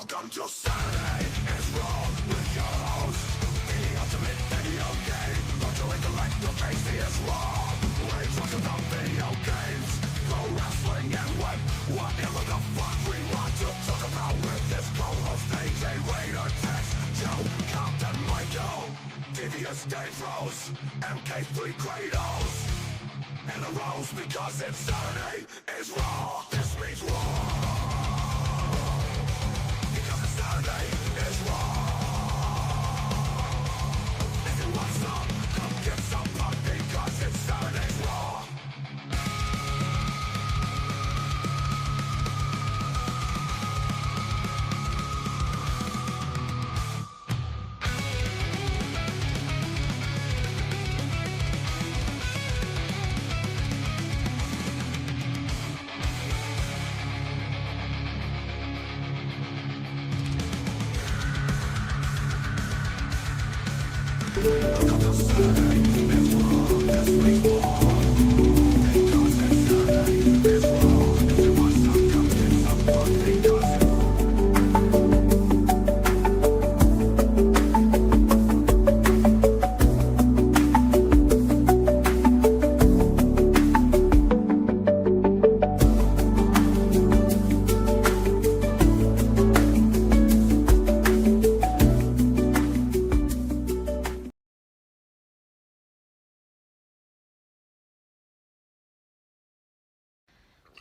Welcome to Saturday is Wrong with your host, the ultimate video game. Not your intellect, your tasty is wrong. We talk about video games, pro wrestling and web. Whatever the fuck we want to talk about with this co-host AJ Raider, Tex, Joe, Compton, Michael, Devious Dave Rose, MK3 Kratos. And the Rose because it's Saturday is Raw. This means Raw. Saturday is Raw. If you want some, come get some pop because it's Saturday's Raw.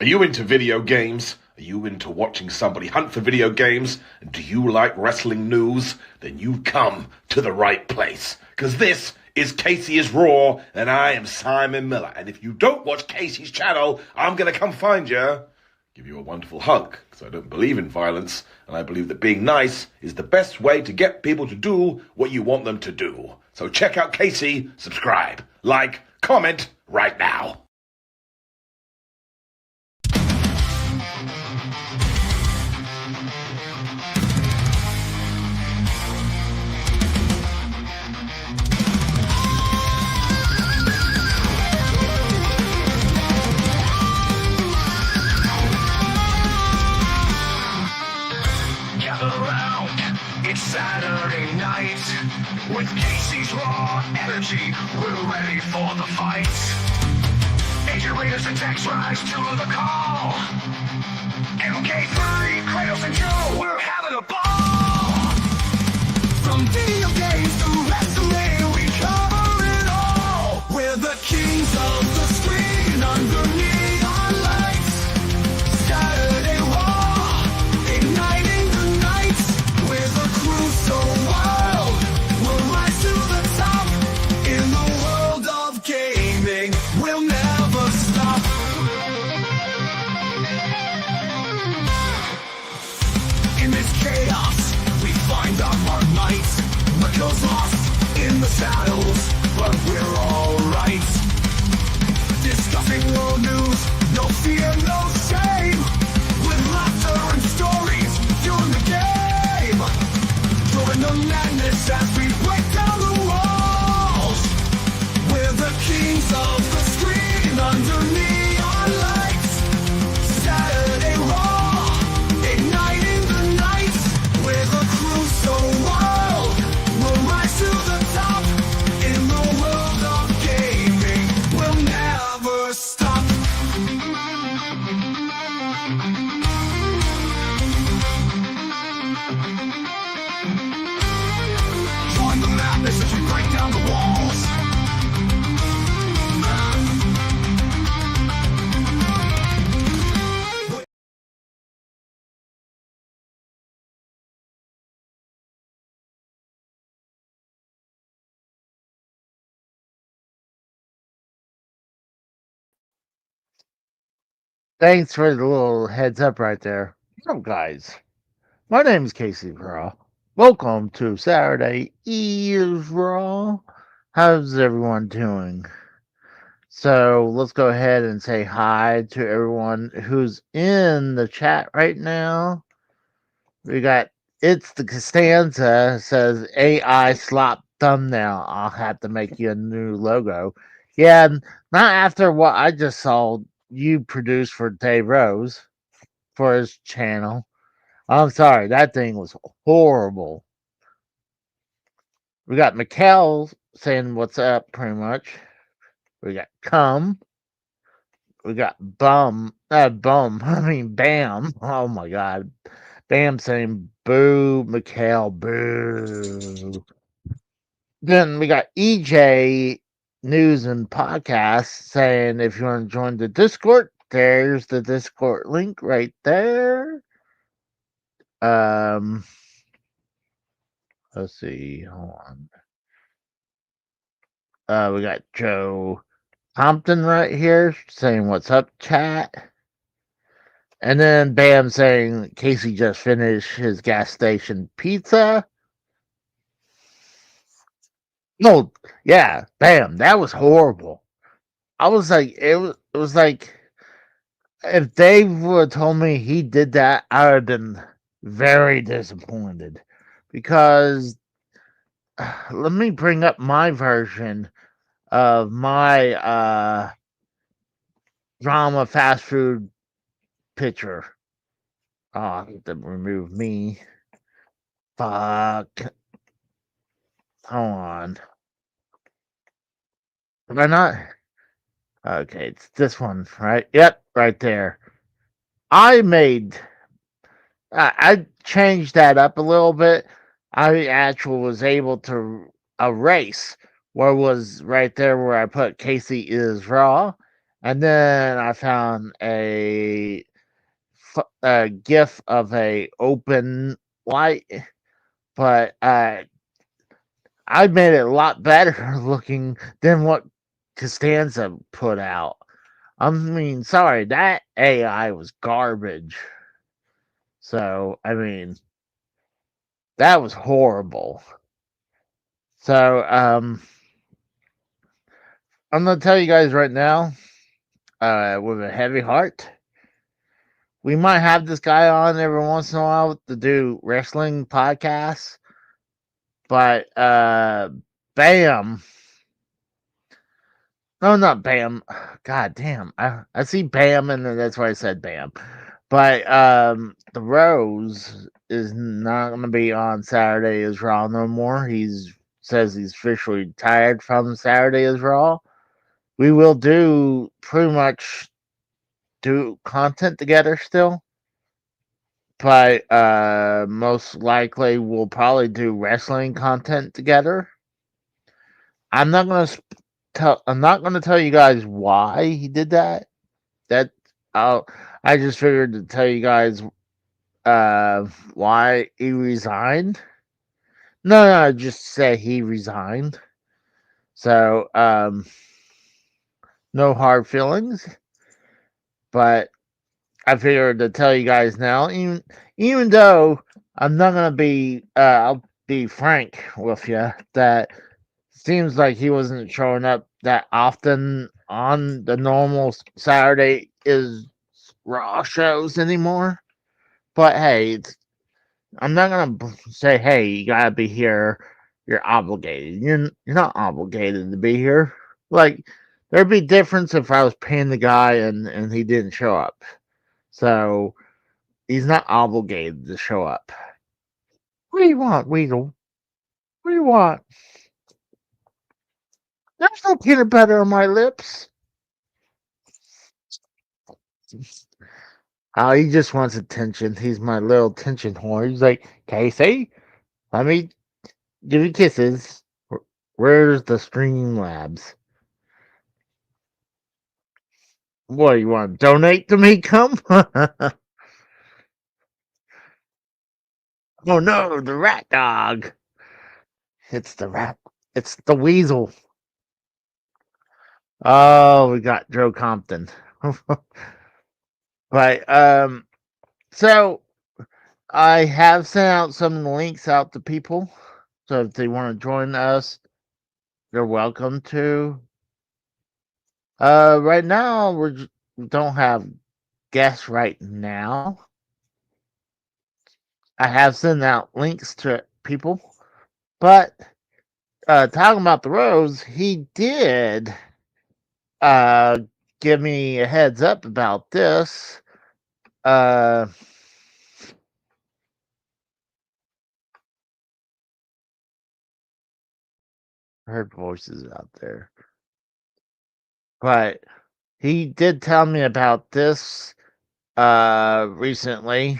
Are you into video games? Are you into watching somebody hunt for video games? Do you like wrestling news? Then you've come to the right place. Because this is Casey is Raw, and I am Simon Miller. And if you don't watch Casey's channel, I'm going to come find you, give you a wonderful hug. Because I don't believe in violence, and I believe that being nice is the best way to get people to do what you want them to do. So check out Casey, subscribe, like, comment right now. It's Saturday night with Casey's Raw energy. We're ready for the fight. Agent Raiders and Tex rise to the call. MK3, Kratos and Joe, we're having a ball. From video games to wrestling, we cover it all. We're the kings of the screen under neon lights. Saturday Raw, igniting the nights. We're the crew so wild, we'll rise to the top. In the world of gaming, we'll never stop. In this chaos, we find our might. What goes lost in the shadows, but we're alright. Discussing world news, no fear, no shame. With laughter and stories, fueling the game. Join the madness as we break down the walls. We're the kings of the screen under neon lights. Saturday Raw, igniting the nights. We're the crew so wild, we'll rise to the top. In the world of gaming, we'll never stop. Join the madness as we break down the walls. Thanks for the little heads up right there. What's up, guys? My name is Casey Raw. Welcome to Saturday is Raw. How's everyone doing? So let's go ahead and say hi to everyone who's in the chat right now. We got It's the Costanza says AI slop thumbnail. I'll have to make you a new logo. Yeah, not after what I just saw you produce for Dave Rose for his channel. I'm sorry, that thing was horrible. We got Mikkel saying what's up, pretty much. We got Cum. We got Bum. I mean, Bam. Oh my God. Bam saying boo, Mikhail, boo. Then we got EJ News and Podcast saying if you want to join the Discord, there's the Discord link right there. Let's see. Hold on. We got Joe Compton right here saying what's up, chat. And then Bam saying Casey just finished his gas station pizza. No, yeah, Bam, that was horrible. I was like, it was like if Dave would have told me he did that, I would have been very disappointed because let me bring up my version of my drama fast food picture. Oh, I have to remove me. Fuck. Hold on. Am I not? Okay, it's this one, right? Yep, right there. I made. I changed that up a little bit. I actually was able to erase what was right there where I put Casey is raw, and then I found a GIF of a open light, but I made it a lot better looking than what Costanza put out. I mean, sorry, that AI was garbage. So, I mean, that was horrible. So, I'm gonna tell you guys right now, with a heavy heart, we might have this guy on every once in a while to do wrestling podcasts, but Bam. No, not Bam. God damn. I see Bam and that's why I said Bam. But the Rose is not gonna be on Saturday is Raw no more. He's says he's officially retired from Saturday is Raw. We will do pretty much do content together still. But most likely we'll probably do wrestling content together. I'm not gonna I'm not gonna tell you guys why he did that. That I just figured to tell you guys why he resigned. No, just say he resigned. So no hard feelings. But I figured to tell you guys now, even though I'm not gonna be I'll be frank with you that seems like he wasn't showing up that often on the normal Saturday is Raw shows anymore. But hey, I'm not gonna say, hey, you gotta be here. You're obligated. You're not obligated to be here. Like there'd be difference if I was paying the guy and he didn't show up. So he's not obligated to show up. What do you want, Weedle? What do you want? There's no peanut butter on my lips. Oh, he just wants attention. He's my little attention whore. He's like, Casey, let me give you kisses. Where's the Stream Labs? What, you want to donate to me? Come? Oh no, the rat dog. It's the rat. It's the weasel. Oh, we got Joe Compton. But so I have sent out some links out to people. So if they want to join us, they're welcome to. Right now we don't have guests right now. I have sent out links to people, but talking about the Rose, he did give me a heads up about this. heard voices out there. But he did tell me about this recently,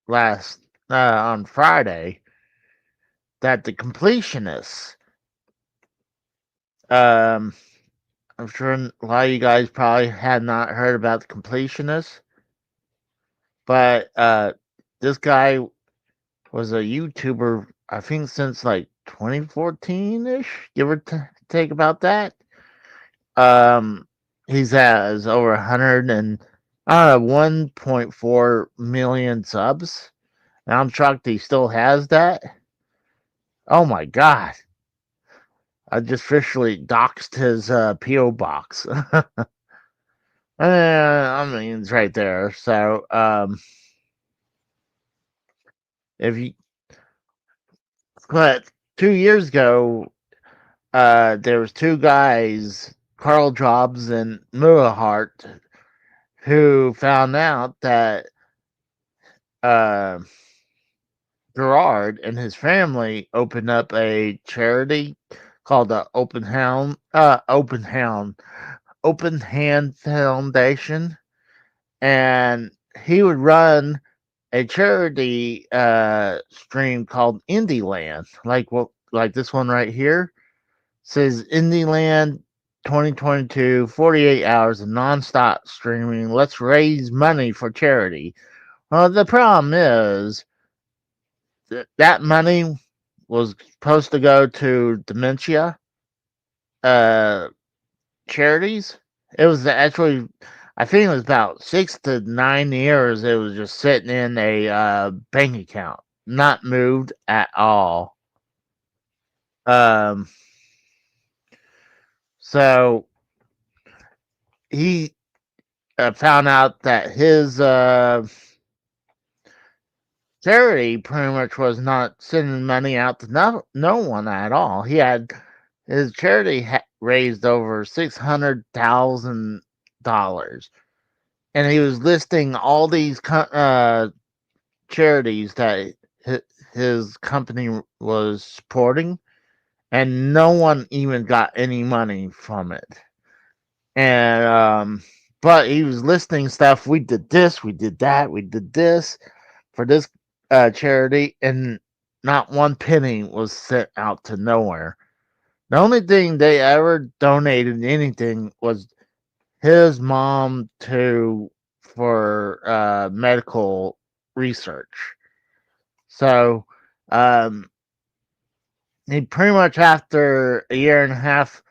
last on Friday, that the completionists, I'm sure a lot of you guys probably had not heard about the completionists, but this guy was a YouTuber, I think since like 2014-ish, give or take about that. He's has over 1.4 million subs. And I'm shocked he still has that. Oh my god. I just officially doxed his PO box. I mean, it's right there. So, if you, but 2 years ago, there was two guys, Carl Jobs and Mullahart, who found out that Gerard and his family opened up a charity called the Open Hand Foundation, and he would run a charity stream called Indieland, like this one right here. Says Indieland 2022, 48 hours of nonstop streaming. Let's raise money for charity. Well, the problem is that money was supposed to go to dementia charities. It was actually, I think it was about 6 to 9 years. It was just sitting in a bank account, not moved at all. So he found out that his charity pretty much was not sending money out to no one at all. He had his charity raised over $600,000, and he was listing all these charities that his company was supporting, and no one even got any money from it. And but he was listing stuff. We did this, we did that, we did this for this charity, and not one penny was sent out to nowhere. The only thing they ever donated anything was his mom for medical research. So he pretty much, after a year and a half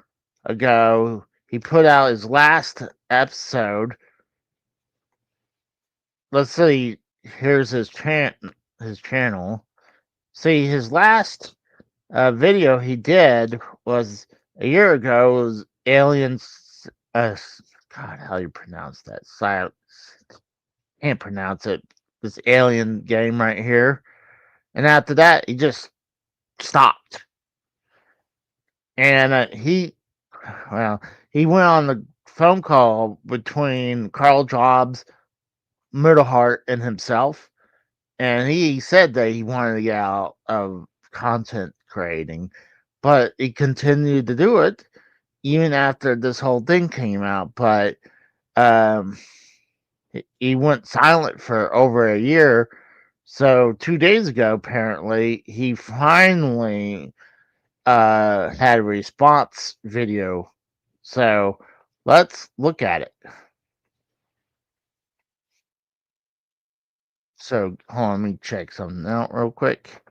ago, he put out his last episode. Let's see. Here's his channel. See, his last video he did was a year ago. It was Aliens. God, how do you pronounce that? Can't pronounce it. This alien game right here. And after that, he just stopped. And he went on the phone call between Carl Jobs, Murderheart, and himself, and he said that he wanted to get out of content creating, but he continued to do it even after this whole thing came out. But he went silent for over a year. So 2 days ago, apparently, he finally had a response video. So let's look at it. So hold on, let me check something out real quick.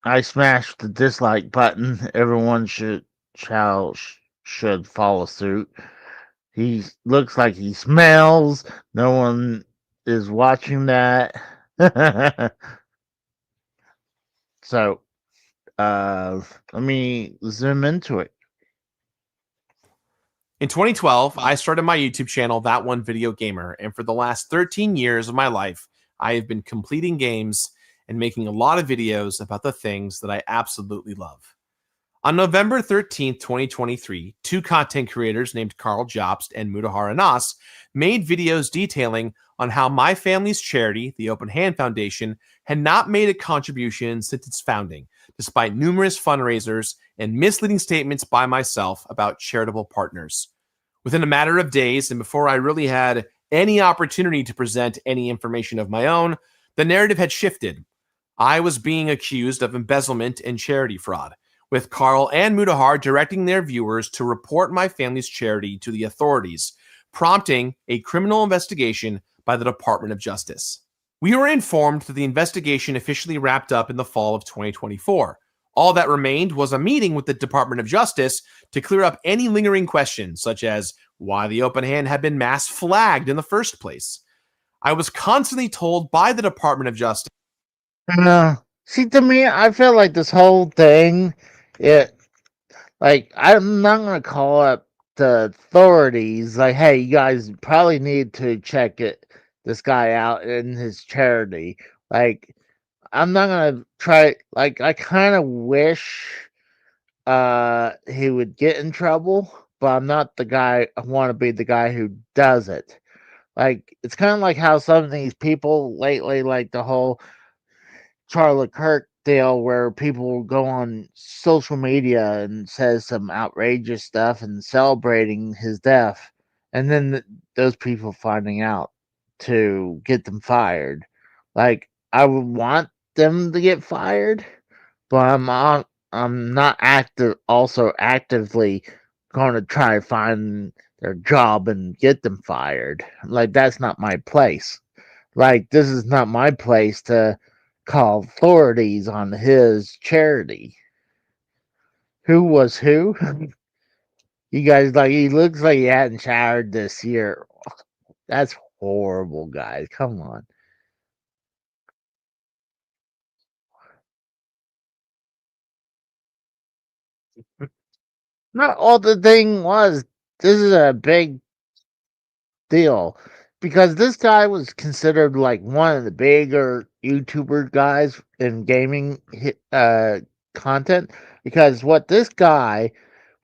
I smashed the dislike button. Everyone should follow suit. He looks like he smells. No one is watching that. So, let me zoom into it. In 2012, I started my YouTube channel, That One Video Gamer, and for the last 13 years of my life, I have been completing games and making a lot of videos about the things that I absolutely love. On November 13th, 2023, two content creators named Carl Jobst and Mutahar Anas made videos detailing on how my family's charity, the Open Hand Foundation, had not made a contribution since its founding, despite numerous fundraisers and misleading statements by myself about charitable partners. Within a matter of days, and before I really had any opportunity to present any information of my own, the narrative had shifted. I was being accused of embezzlement and charity fraud, with Carl and Mutahar directing their viewers to report my family's charity to the authorities, prompting a criminal investigation by the Department of Justice. We were informed that the investigation officially wrapped up in the fall of 2024. All that remained was a meeting with the Department of Justice to clear up any lingering questions, such as why the Open Hand had been mass flagged in the first place. I was constantly told by the Department of Justice. See, to me, I feel like this whole thing, I'm not gonna call up the authorities. Like, hey, you guys probably need to check this guy out in his charity. Like, I'm not gonna try. Like, I kind of wish he would get in trouble, but I'm not the guy. I want to be the guy who does it. Like, it's kind of like how some of these people lately, like the whole Charlie Kirk deal, where people go on social media and says some outrageous stuff and celebrating his death, and then those people finding out to get them fired. Like, I would want them to get fired, but I'm not actively going to try to find their job and get them fired. Like, that's not my place. Like, this is not my place to call authorities on his charity. Who was who? You guys, like, he looks like he hadn't showered this year. That's horrible, guys. Come on. Not all the thing was, this is a big deal because this guy was considered like one of the bigger YouTuber guys in gaming content, because what this guy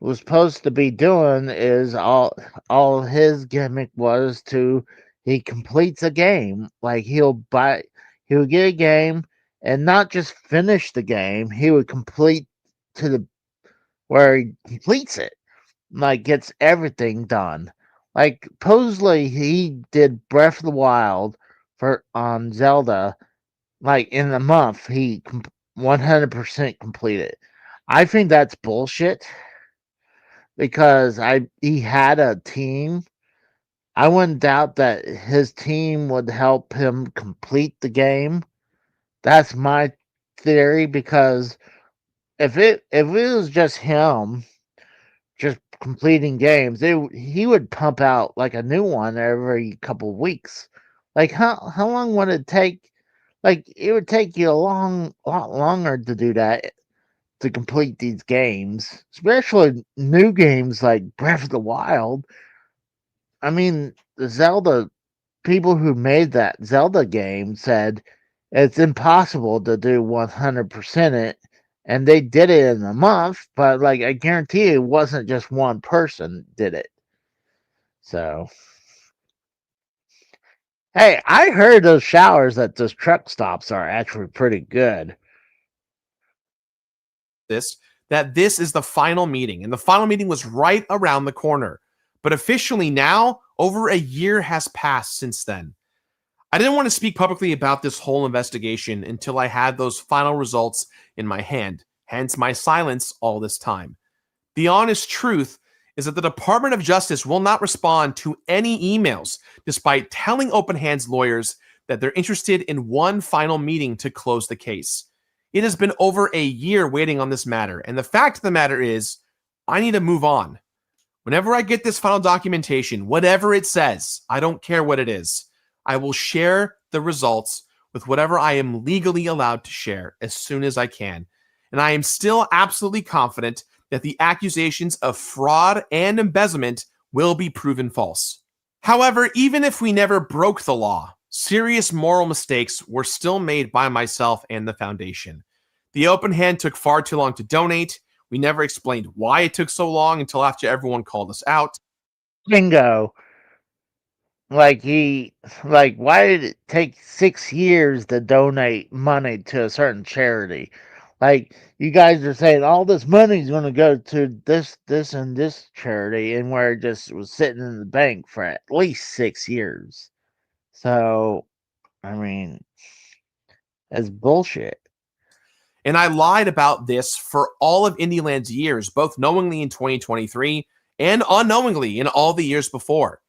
was supposed to be doing is all his gimmick was to he completes a game. Like, he'll get a game and not just finish the game, he would complete to the where he completes it, like gets everything done. Like, supposedly he did Breath of the Wild for on Zelda, like in a month he 100% completed. I think that's bullshit because he had a team. I wouldn't doubt that his team would help him complete the game. That's my theory, because if it was just him just completing games, he would pump out like a new one every couple of weeks. Like, how long would it take? Like, it would take you a lot longer to do that, to complete these games, especially new games like Breath of the Wild. I mean, the Zelda people who made that Zelda game said it's impossible to do 100% it, and they did it in a month, but like, I guarantee it wasn't just one person did it. So, hey, I heard those showers at those truck stops are actually pretty good. That this is the final meeting, and the final meeting was right around the corner. But officially now, over a year has passed since then. I didn't want to speak publicly about this whole investigation until I had those final results in my hand, hence my silence all this time. The honest truth is that the Department of Justice will not respond to any emails, despite telling Open Hand's lawyers that they're interested in one final meeting to close the case. It has been over a year waiting on this matter, and the fact of the matter is, I need to move on. Whenever I get this final documentation, whatever it says, I don't care what it is, I will share the results with whatever I am legally allowed to share as soon as I can. And I am still absolutely confident that the accusations of fraud and embezzlement will be proven false. However, even if we never broke the law, serious moral mistakes were still made by myself and the foundation. The Open Hand took far too long to donate. We never explained why it took so long until after everyone called us out. Bingo. Like why did it take 6 years to donate money to a certain charity? Like, you guys are saying all this money's going to go to this, and this charity, and where it just was sitting in the bank for at least 6 years. So, I mean, that's bullshit. And I lied about this for all of Indieland's years, both knowingly in 2023 and unknowingly in all the years before.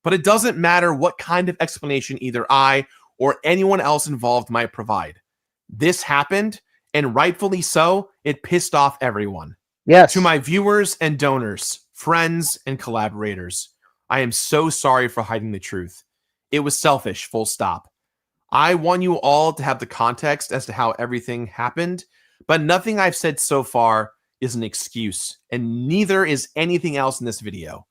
But it doesn't matter what kind of explanation either I or anyone else involved might provide. This happened, and rightfully so, it pissed off everyone. Yes. To my viewers and donors, friends and collaborators, I am so sorry for hiding the truth. It was selfish, full stop. I want you all to have the context as to how everything happened, but nothing I've said so far is an excuse, and neither is anything else in this video.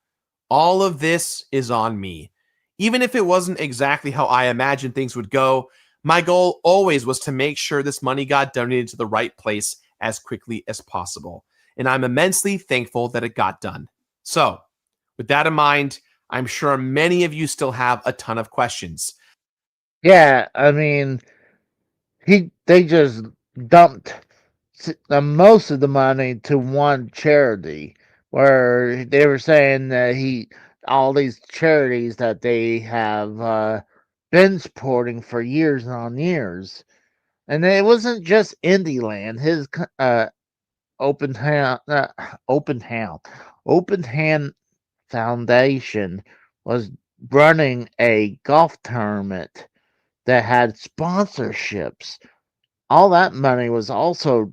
All of this is on me. Even if it wasn't exactly how I imagined things would go, my goal always was to make sure this money got donated to the right place as quickly as possible, and I'm immensely thankful that it got done. So, with that in mind, I'm sure many of you still have a ton of questions. Yeah, I mean, they just dumped most of the money to one charity, where they were saying that all these charities that they have been supporting for years on years, and it wasn't just Indieland. His Open Hand Open Hand Foundation was running a golf tournament that had sponsorships. All that money was also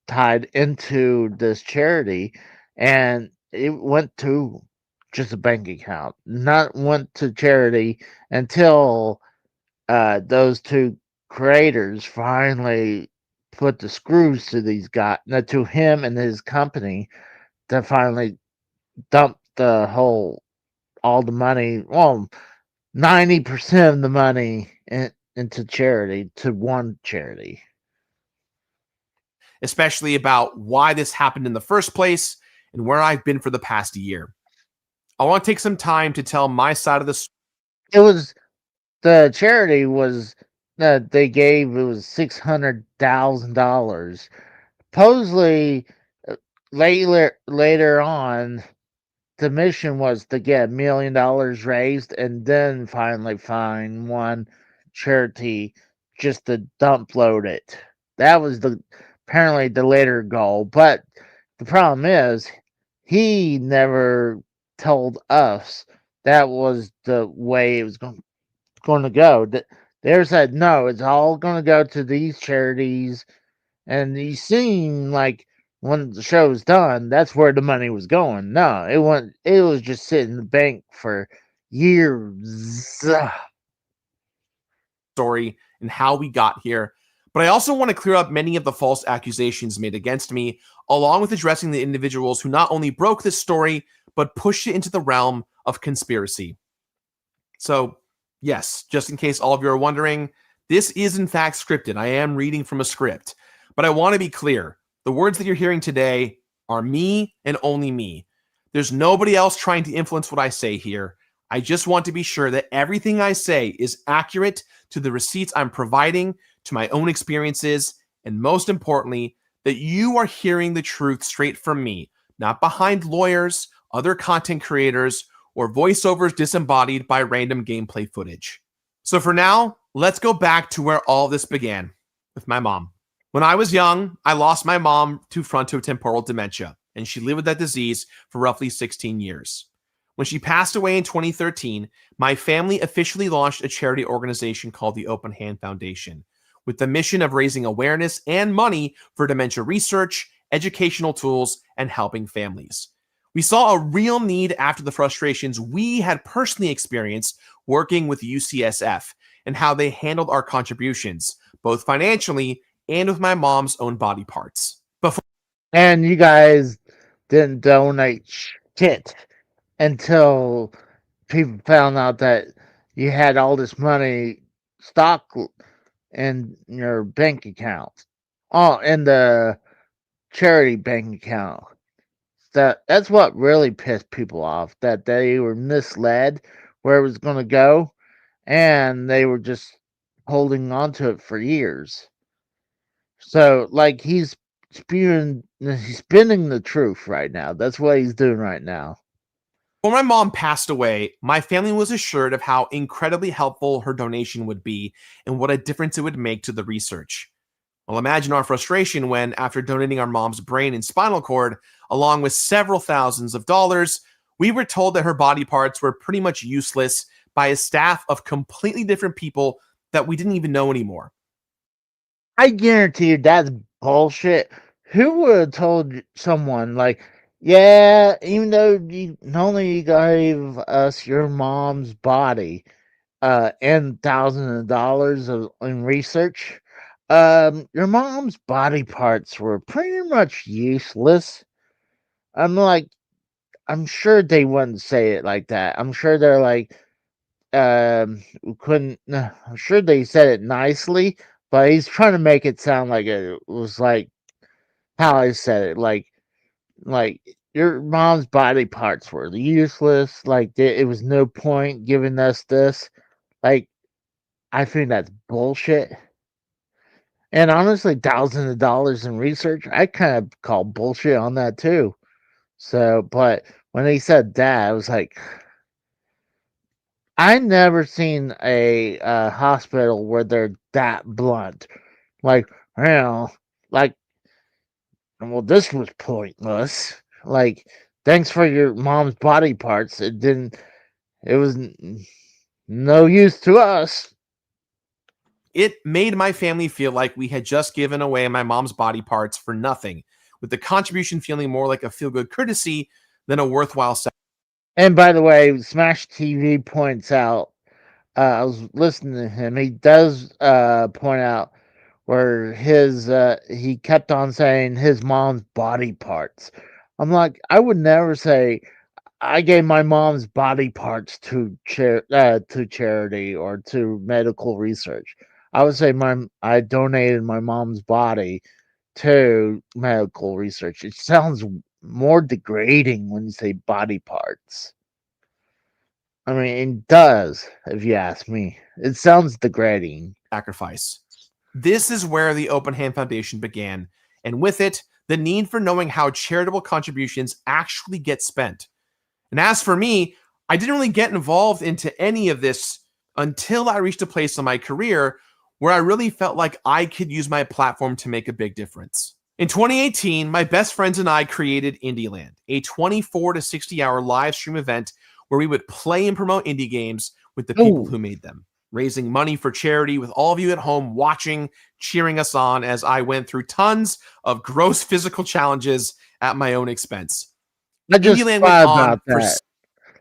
tied into this charity, and it went to just a bank account, not went to charity until those two creators finally put the screws to these guys, to him and his company, to finally dump all the money. Well, 90% of the money into charity, to one charity. Especially about why this happened in the first place and where I've been for the past year. I want to take some time to tell my side of the story. It was the charity was that they gave, it was $600,000. Supposedly, later on, the mission was to get $1 million raised, and then finally find one charity just to dump load it. That was apparently the later goal. But the problem is, he never told us that was the way it was going to go. They said, no, it's all going to go to these charities. And you seem like when the show was done, that's where the money was going. No, it wasn't. It was just sitting in the bank for years. Story and how we got here. But I also want to clear up many of the false accusations made against me, along with addressing the individuals who not only broke this story, but pushed it into the realm of conspiracy. So, yes, just in case all of you are wondering, this is in fact scripted. I am reading from a script. But I want to be clear. The words that you're hearing today are me and only me. There's nobody else trying to influence what I say here. I just want to be sure that everything I say is accurate to the receipts I'm providing, to my own experiences, and most importantly, that you are hearing the truth straight from me, not behind lawyers, other content creators, or voiceovers disembodied by random gameplay footage. So for now, let's go back to where all this began, with my mom. When I was young, I lost my mom to frontotemporal dementia, and she lived with that disease for roughly 16 years. When she passed away in 2013, my family officially launched a charity organization called the Open Hand Foundation, with the mission of raising awareness and money for dementia research, educational tools, and helping families. We saw a real need after the frustrations we had personally experienced working with UCSF and how they handled our contributions, both financially and with my mom's own body parts. And you guys didn't donate shit until people found out that you had all this money stock in your bank account. Oh, in the charity bank account. That's what really pissed people off. That they were misled where it was going to go, and they were just holding on to it for years. So, like, he's spinning the truth right now. That's what he's doing right now. When my mom passed away, my family was assured of how incredibly helpful her donation would be and what a difference it would make to the research. Well, imagine our frustration when, after donating our mom's brain and spinal cord, along with several thousands of dollars, we were told that her body parts were pretty much useless by a staff of completely different people that we didn't even know anymore. I guarantee you that's bullshit. Who would have told someone, like, yeah, even though you only gave us your mom's body and thousands of dollars in research, your mom's body parts were pretty much useless. I'm sure they wouldn't say it like that. I'm sure they're like, couldn't. I'm sure they said it nicely, but he's trying to make it sound like it was like how I said it, like your mom's body parts were useless. Like it was no point giving us this. Like I think that's bullshit. And honestly, thousands of dollars in research, I kind of call bullshit on that too. So, but when he said that, I was like, I never seen a hospital where they're that blunt. Like, well, like, well, this was pointless. Like, thanks for your mom's body parts. It was no use to us. It made my family feel like we had just given away my mom's body parts for nothing, with the contribution feeling more like a feel-good courtesy than a worthwhile sacrifice. And by the way, Smash TV points out, I was listening to him. He does point out where he kept on saying his mom's body parts. I'm like, I would never say I gave my mom's body parts to charity or to medical research. I would say I donated my mom's body to medical research. It sounds more degrading when you say body parts. I mean, it does, if you ask me. It sounds degrading. This is where the Open Hand Foundation began, and with it, the need for knowing how charitable contributions actually get spent. And as for me, I didn't really get involved into any of this until I reached a place in my career where I really felt like I could use my platform to make a big difference. In 2018, my best friends and I created IndieLand, a 24 to 60 hour live stream event where we would play and promote indie games with the people who made them, raising money for charity with all of you at home watching, cheering us on as I went through tons of gross physical challenges at my own expense. I just thought about that.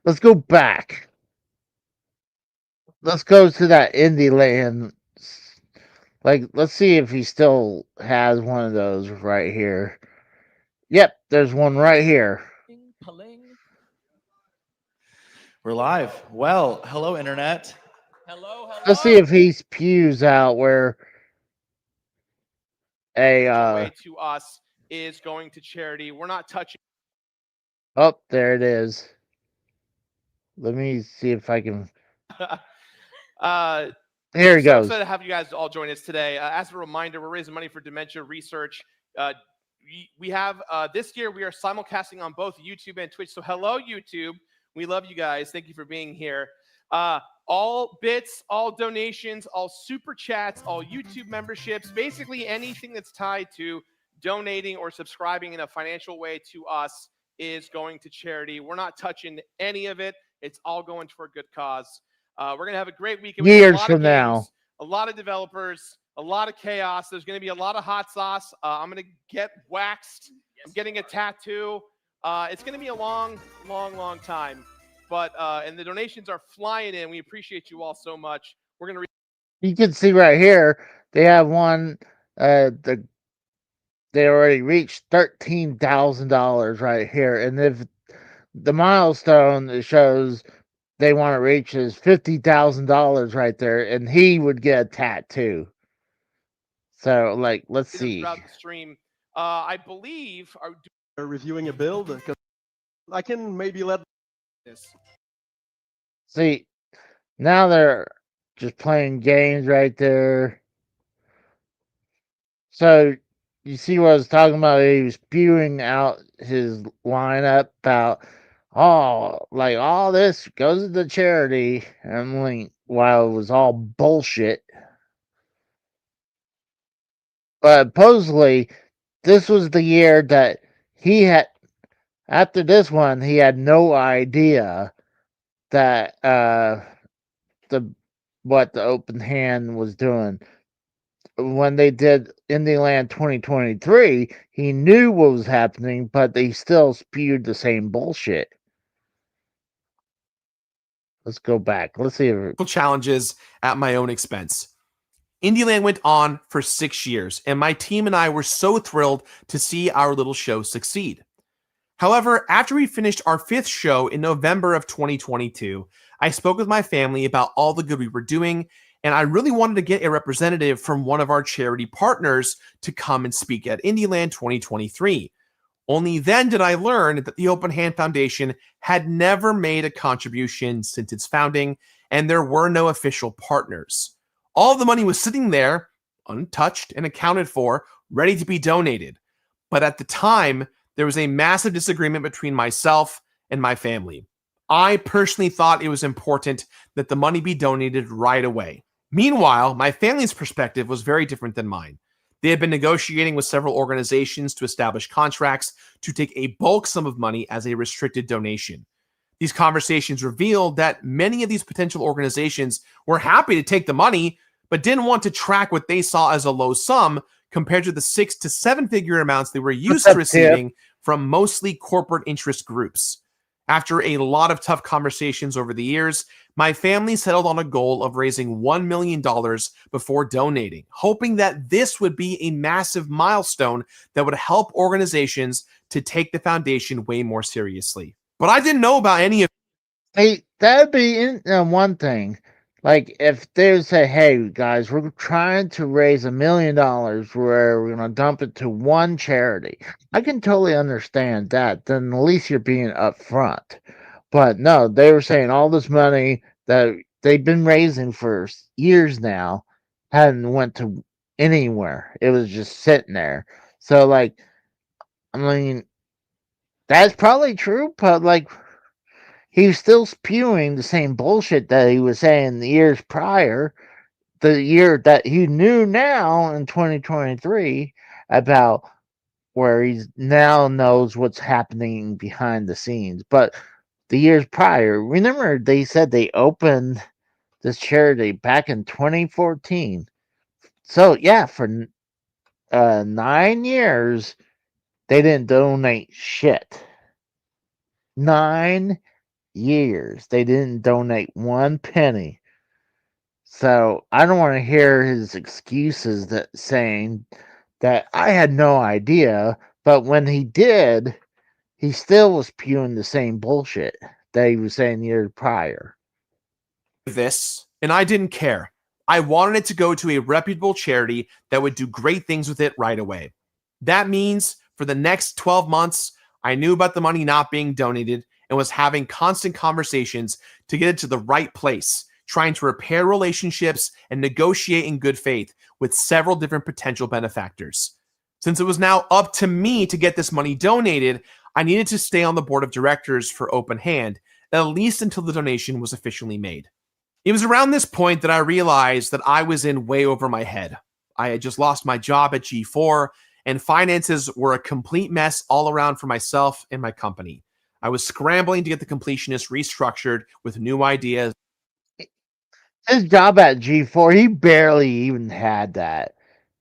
Let's go back. Let's go to that IndieLand. Like, let's see if he still has one of those right here. Yep, there's one right here. We're live. Well, hello, Internet. Hello. Let's see if he spews out where way to us is going to charity. We're not touching. Oh, there it is. Let me see if I can. Here he goes. Excited to have you guys all join us today. As a reminder, we're raising money for dementia research. We have this year we are simulcasting on both YouTube and Twitch. So hello, YouTube. We love you guys. Thank you for being here. All bits, all donations, all super chats, all YouTube memberships, basically anything that's tied to donating or subscribing in a financial way to us is going to charity. We're not touching any of it. It's all going for a good cause. We're going to have a great weekend. Years from now. A lot of developers, a lot of chaos. There's going to be a lot of hot sauce. I'm going to get waxed. I'm getting a tattoo. It's going to be a long time. But and the donations are flying in. We appreciate you all so much. We're going to you can see right here, they have one, they already reached $13,000 right here. And if the milestone it shows they want to reach is $50,000 right there, and he would get a tattoo. So, like, let's see. Throughout the stream, I believe reviewing a build, because I can maybe let this. See, now they're just playing games right there. So you see what I was talking about? He was spewing out his lineup about, oh, like all this goes to the charity. And I'm like, while it was all bullshit. But supposedly, this was the year that he had, after this one, he had no idea that the what the open hand was doing. When they did Indieland 2023, he knew what was happening, but they still spewed the same bullshit. Let's go back. Let's see if Challenges at my own expense. Indieland went on for 6 years, and my team and I were so thrilled to see our little show succeed. However, after we finished our 5th show in November of 2022, I spoke with my family about all the good we were doing, and I really wanted to get a representative from one of our charity partners to come and speak at Indieland 2023. Only then did I learn that the Open Hand Foundation had never made a contribution since its founding, and there were no official partners. All the money was sitting there, untouched and accounted for, ready to be donated. But at the time, there was a massive disagreement between myself and my family. I personally thought it was important that the money be donated right away. Meanwhile, my family's perspective was very different than mine. They had been negotiating with several organizations to establish contracts to take a bulk sum of money as a restricted donation. These conversations revealed that many of these potential organizations were happy to take the money, but didn't want to track what they saw as a low sum compared to the 6 to 7 figure amounts they were used to receiving from mostly corporate interest groups. After a lot of tough conversations over the years, my family settled on a goal of raising $1 million before donating, hoping that this would be a massive milestone that would help organizations to take the foundation way more seriously. But I didn't know about any of Hey, that'd be one thing. Like if they say, "Hey guys, we're trying to raise $1 million, where we're gonna dump it to one charity," I can totally understand that. Then at least you're being upfront. But no, they were saying all this money that they've been raising for years now hadn't went to anywhere. It was just sitting there. So like, I mean, that's probably true, but like, he was still spewing the same bullshit that he was saying the years prior, the year that he knew now in 2023 about, where he now knows what's happening behind the scenes. But the years prior, remember they said they opened this charity back in 2014. So yeah, for 9 years they didn't donate shit. 9 years they didn't donate one penny. So I don't want to hear his excuses that saying that I had no idea, but when he did, he still was spewing the same bullshit that he was saying years prior. this, and I didn't care. I wanted it to go to a reputable charity that would do great things with it right away. That means for the next 12 months, I knew about the money not being donated and was having constant conversations to get it to the right place, trying to repair relationships and negotiate in good faith with several different potential benefactors. Since it was now up to me to get this money donated, I needed to stay on the board of directors for Open Hand, at least until the donation was officially made. It was around this point that I realized that I was in way over my head. I had just lost my job at G4, and finances were a complete mess all around for myself and my company. I was scrambling to get the Completionist restructured with new ideas. His job at G4, he barely even had that.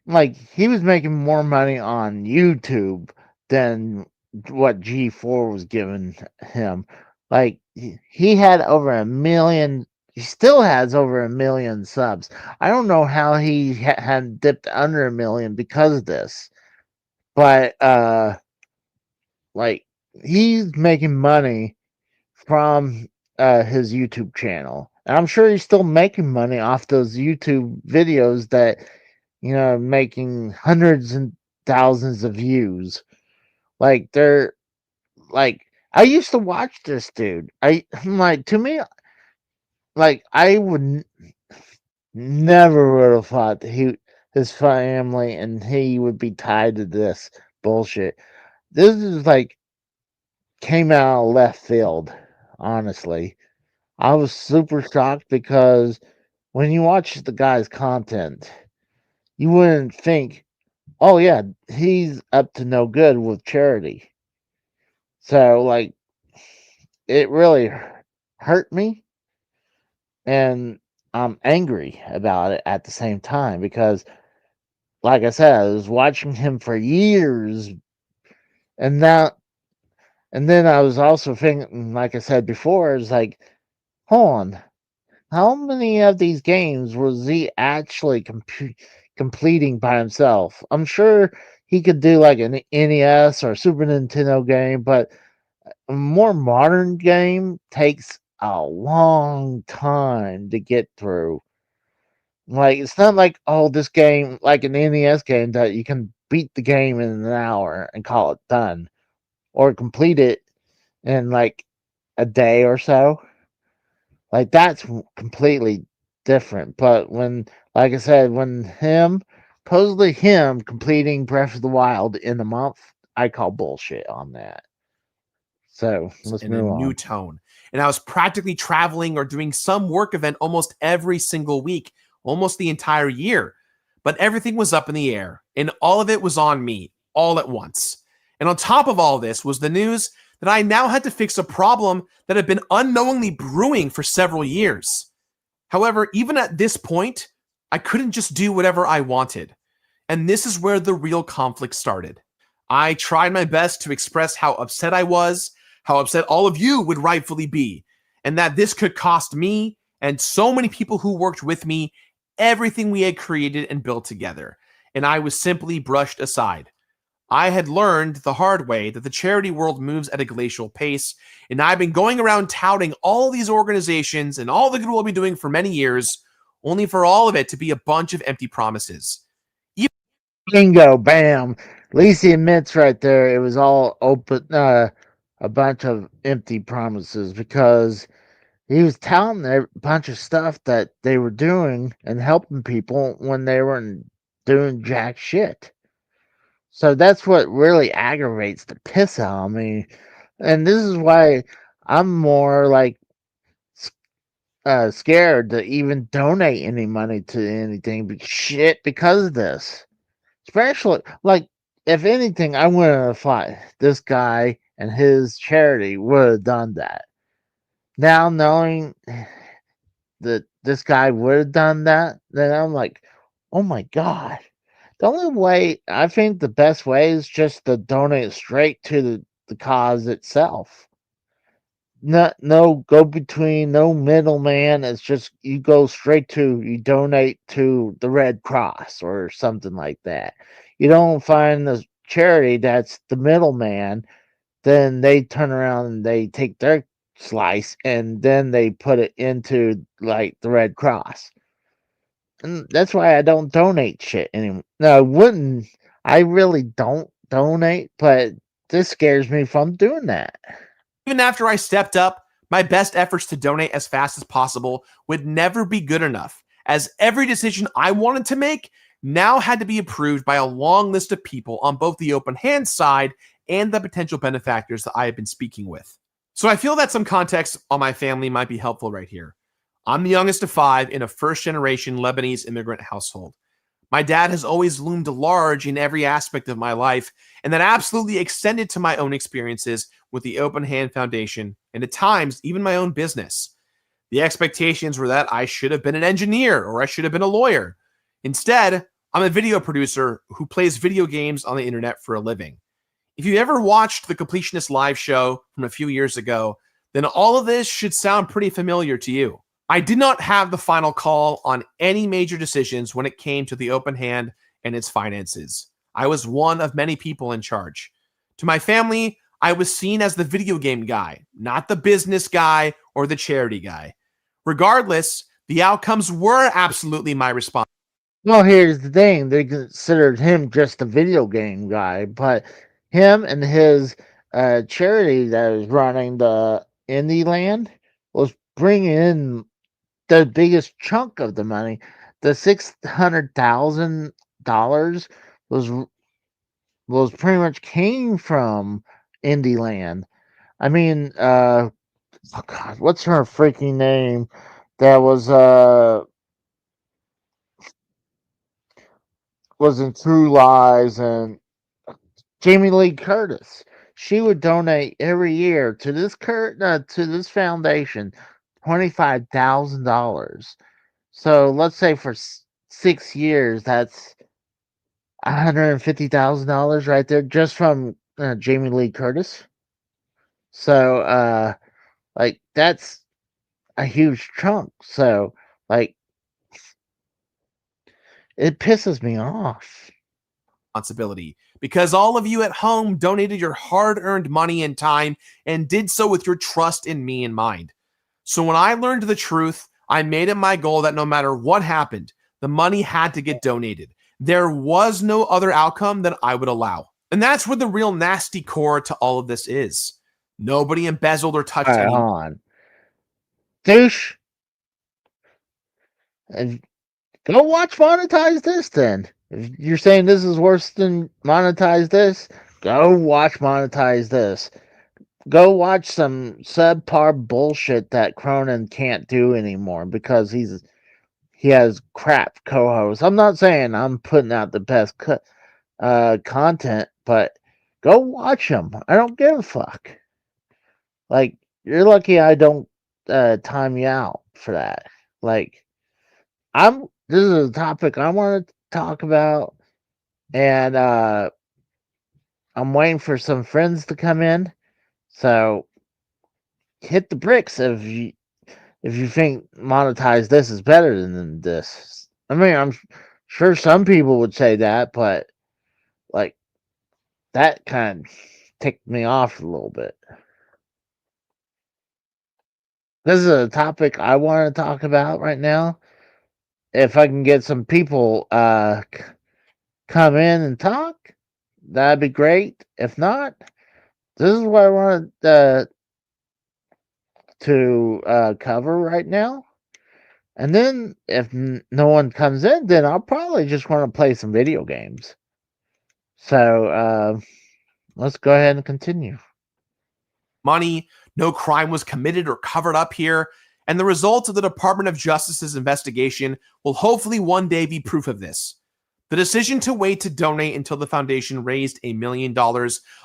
Like, he was making more money on YouTube than what G4 was giving him. Like, he had over 1 million. He still has over 1 million subs. I don't know how he had dipped under 1 million because of this, but like, he's making money from his YouTube channel, and I'm sure he's still making money off those YouTube videos that, making hundreds and thousands of views. Like they're like I used to watch this dude. I'm like to me like I would never would have thought that his family and he would be tied to this bullshit. This is like came out of left field, honestly. I was super shocked because when you watch the guy's content, you wouldn't think, oh yeah, he's up to no good with charity. So like it really hurt me, and I'm angry about it at the same time because like I said, I was watching him for years, and now and then I was also thinking, like I said before, it's like, hold on, how many of these games was he actually completing by himself? I'm sure he could do like an NES or Super Nintendo game, but a more modern game takes a long time to get through. Like it's not like this game like an NES game that you can beat the game in an hour and call it done or complete it in like a day or so. Like that's completely different. But when, like I said, when supposedly him completing Breath of the Wild in a month, I call bullshit on that. So let's in a move new on. tone. And I was practically traveling or doing some work event almost every single week, almost the entire year. But everything was up in the air, and all of it was on me all at once. And on top of all this was the news that I now had to fix a problem that had been unknowingly brewing for several years. However, even at this point, I couldn't just do whatever I wanted. And this is where the real conflict started. I tried my best to express how upset I was, how upset all of you would rightfully be, and that this could cost me and so many people who worked with me everything we had created and built together. And I was simply brushed aside. I had learned the hard way that the charity world moves at a glacial pace, and I've been going around touting all these organizations and all the good we'll be doing for many years, only for all of it to be a bunch of empty promises. Bingo, bam. At least he admits right there it was all open, a bunch of empty promises because he was telling a bunch of stuff that they were doing and helping people when they weren't doing jack shit. So that's what really aggravates the piss out of me. And this is why I'm more like scared to even donate any money to anything because of this. Especially, like, if anything, I wouldn't have thought this guy and his charity would have done that. Now, knowing that this guy would have done that, then I'm like, oh my God. The only way, I think the best way is just to donate straight to the cause itself. No go between, no middleman. It's just you go straight to, you donate to the Red Cross or something like that. You don't find the charity that's the middleman, then they turn around and they take their slice and then they put it into like the Red Cross. And that's why I don't donate shit anymore. No, I wouldn't. I really don't donate, but this scares me from doing that. Even after I stepped up, my best efforts to donate as fast as possible would never be good enough, as every decision I wanted to make now had to be approved by a long list of people on both the open hand side and the potential benefactors that I have been speaking with. So I feel that some context on my family might be helpful right here. I'm the youngest of 5 in a first-generation Lebanese immigrant household. My dad has always loomed large in every aspect of my life, and that absolutely extended to my own experiences with the Open Hand Foundation, and at times, even my own business. The expectations were that I should have been an engineer or I should have been a lawyer. Instead, I'm a video producer who plays video games on the internet for a living. If you ever watched the Completionist live show from a few years ago, then all of this should sound pretty familiar to you. I did not have the final call on any major decisions when it came to the Open Hand and its finances. I was one of many people in charge. To my family, I was seen as the video game guy, not the business guy or the charity guy. Regardless, the outcomes were absolutely my responsibility. Well, here's the thing: they considered him just a video game guy, but him and his charity that was running the Indie Land was bringing in the biggest chunk of the money. The $600,000 was pretty much came from Indie Land. I mean, oh God, what's her freaking name? That was in True Lies, and Jamie Lee Curtis. She would donate every year to this foundation $25,000. So let's say for 6 years, that's $150,000 right there just from Jamie Lee Curtis. So like that's a huge chunk. So like it pisses me off. Responsibility because all of you at home donated your hard-earned money and time and did so with your trust in me in mind. So when I learned the truth, I made it my goal that no matter what happened, the money had to get donated. There was no other outcome that I would allow. And that's where the real nasty core to all of this is. Nobody embezzled or touched All right, any. hold on. Douche. And go watch Monetize This then. If you're saying this is worse than Monetize This, go watch Monetize This. Go watch some subpar bullshit that Cronin can't do anymore because he has crap co-hosts. I'm not saying I'm putting out the best content, but go watch them. I don't give a fuck. Like, you're lucky I don't time you out for that. Like, this is a topic I want to talk about, and I'm waiting for some friends to come in. So hit the bricks if you think Monetize This is better than this. I mean, I'm sure some people would say that, but like that kind of ticked me off a little bit. This is a topic I want to talk about right now. If I can get some people come in and talk, that'd be great. If not, this is what I wanted to cover right now. And then if no one comes in, then I'll probably just want to play some video games. So let's go ahead and continue. Money, no crime was committed or covered up here, and the results of the Department of Justice's investigation will hopefully one day be proof of this. The decision to wait to donate until the foundation raised $1 million,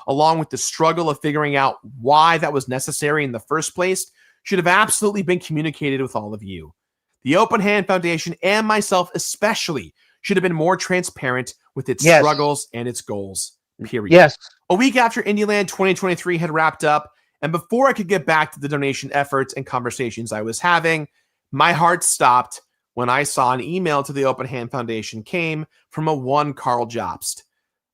along with the struggle of figuring out why that was necessary in the first place, should have absolutely been communicated with all of you. The Open Hand Foundation and myself especially should have been more transparent with its struggles and its goals. Period. Yes. A week after IndieLand 2023 had wrapped up, and before I could get back to the donation efforts and conversations I was having, my heart stopped when I saw an email to the Open Hand Foundation came from a one Carl Jobst.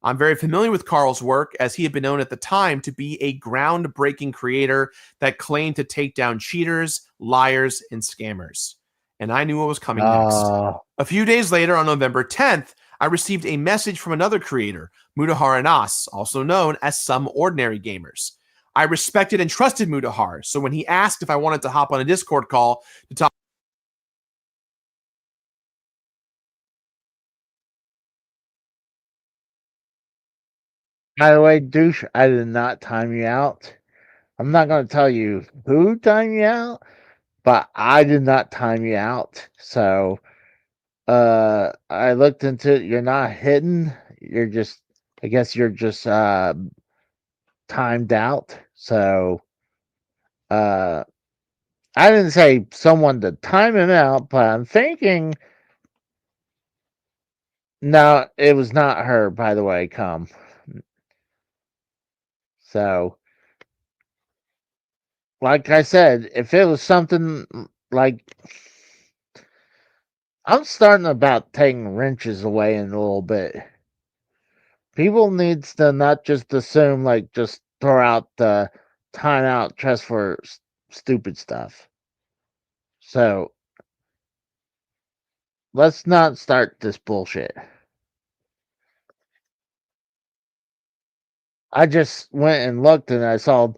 I'm very familiar with Carl's work, as he had been known at the time to be a groundbreaking creator that claimed to take down cheaters, liars, and scammers. And I knew what was coming next. A few days later, on November 10th, I received a message from another creator, Mutahar Anas, also known as Some Ordinary Gamers. I respected and trusted Mutahar, so when he asked if I wanted to hop on a Discord call to talk. By the way, douche, I did not time you out. I'm not going to tell you who timed you out, but I did not time you out. So I looked into it. You're not hidden. You're just, I guess you're just timed out. So I didn't say someone to time him out, but I'm thinking. No, it was not her, by the way, come. So, like I said, if it was something like. I'm starting about taking wrenches away in a little bit. People needs to not just assume, like, just throw out the timeout just for stupid stuff. So, let's not start this bullshit. I just went and looked and I saw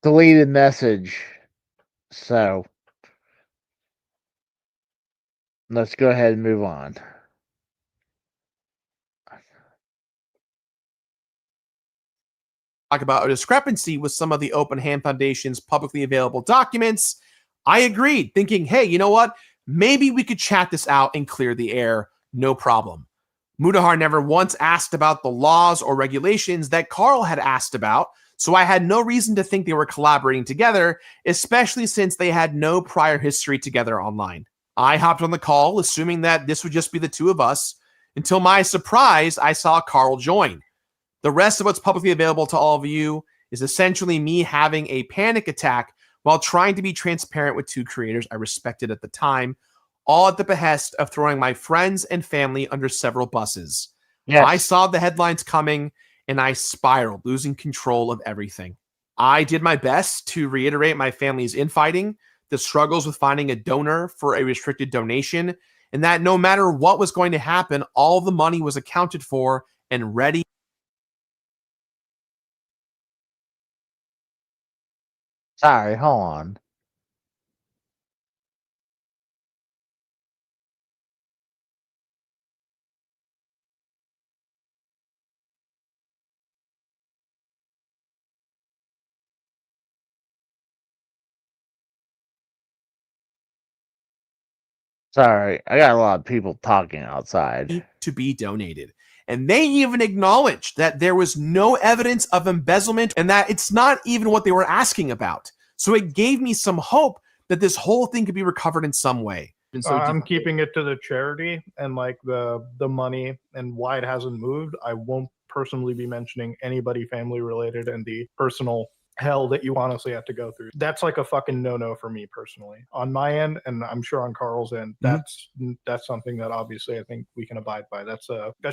deleted message. So let's go ahead and move on. Talk about a discrepancy with some of the Open Hand Foundation's publicly available documents. I agreed, thinking, hey, you know what? Maybe we could chat this out and clear the air. No problem. Mutahar never once asked about the laws or regulations that Carl had asked about, so I had no reason to think they were collaborating together, especially since they had no prior history together online. I hopped on the call, assuming that this would just be the two of us, until my surprise, I saw Carl join. The rest of what's publicly available to all of you is essentially me having a panic attack while trying to be transparent with two creators I respected at the time, all at the behest of throwing my friends and family under several buses. Yes. I saw the headlines coming and I spiraled, losing control of everything. I did my best to reiterate my family's infighting, the struggles with finding a donor for a restricted donation, and that no matter what was going to happen, all the money was accounted for and ready. Sorry, hold on. Sorry, I got a lot of people talking outside. To be donated. And they even acknowledged that there was no evidence of embezzlement and that it's not even what they were asking about. So it gave me some hope that this whole thing could be recovered in some way. And so I'm keeping it to the charity and like the money and why it hasn't moved. I won't personally be mentioning anybody family related and the personal hell that you honestly have to go through. That's like a fucking no-no for me personally. On my end, and I'm sure on Carl's end, that's something that obviously I think we can abide by. That's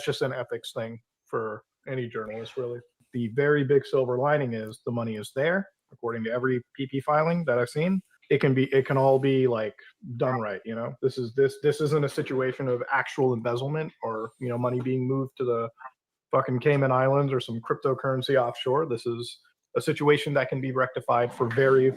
just an ethics thing for any journalist, really. The very big silver lining is the money is there, according to every PP filing that I've seen. It can all be like done right, you know. This isn't a situation of actual embezzlement or, you know, money being moved to the fucking Cayman Islands or some cryptocurrency offshore. This is a situation that can be rectified for very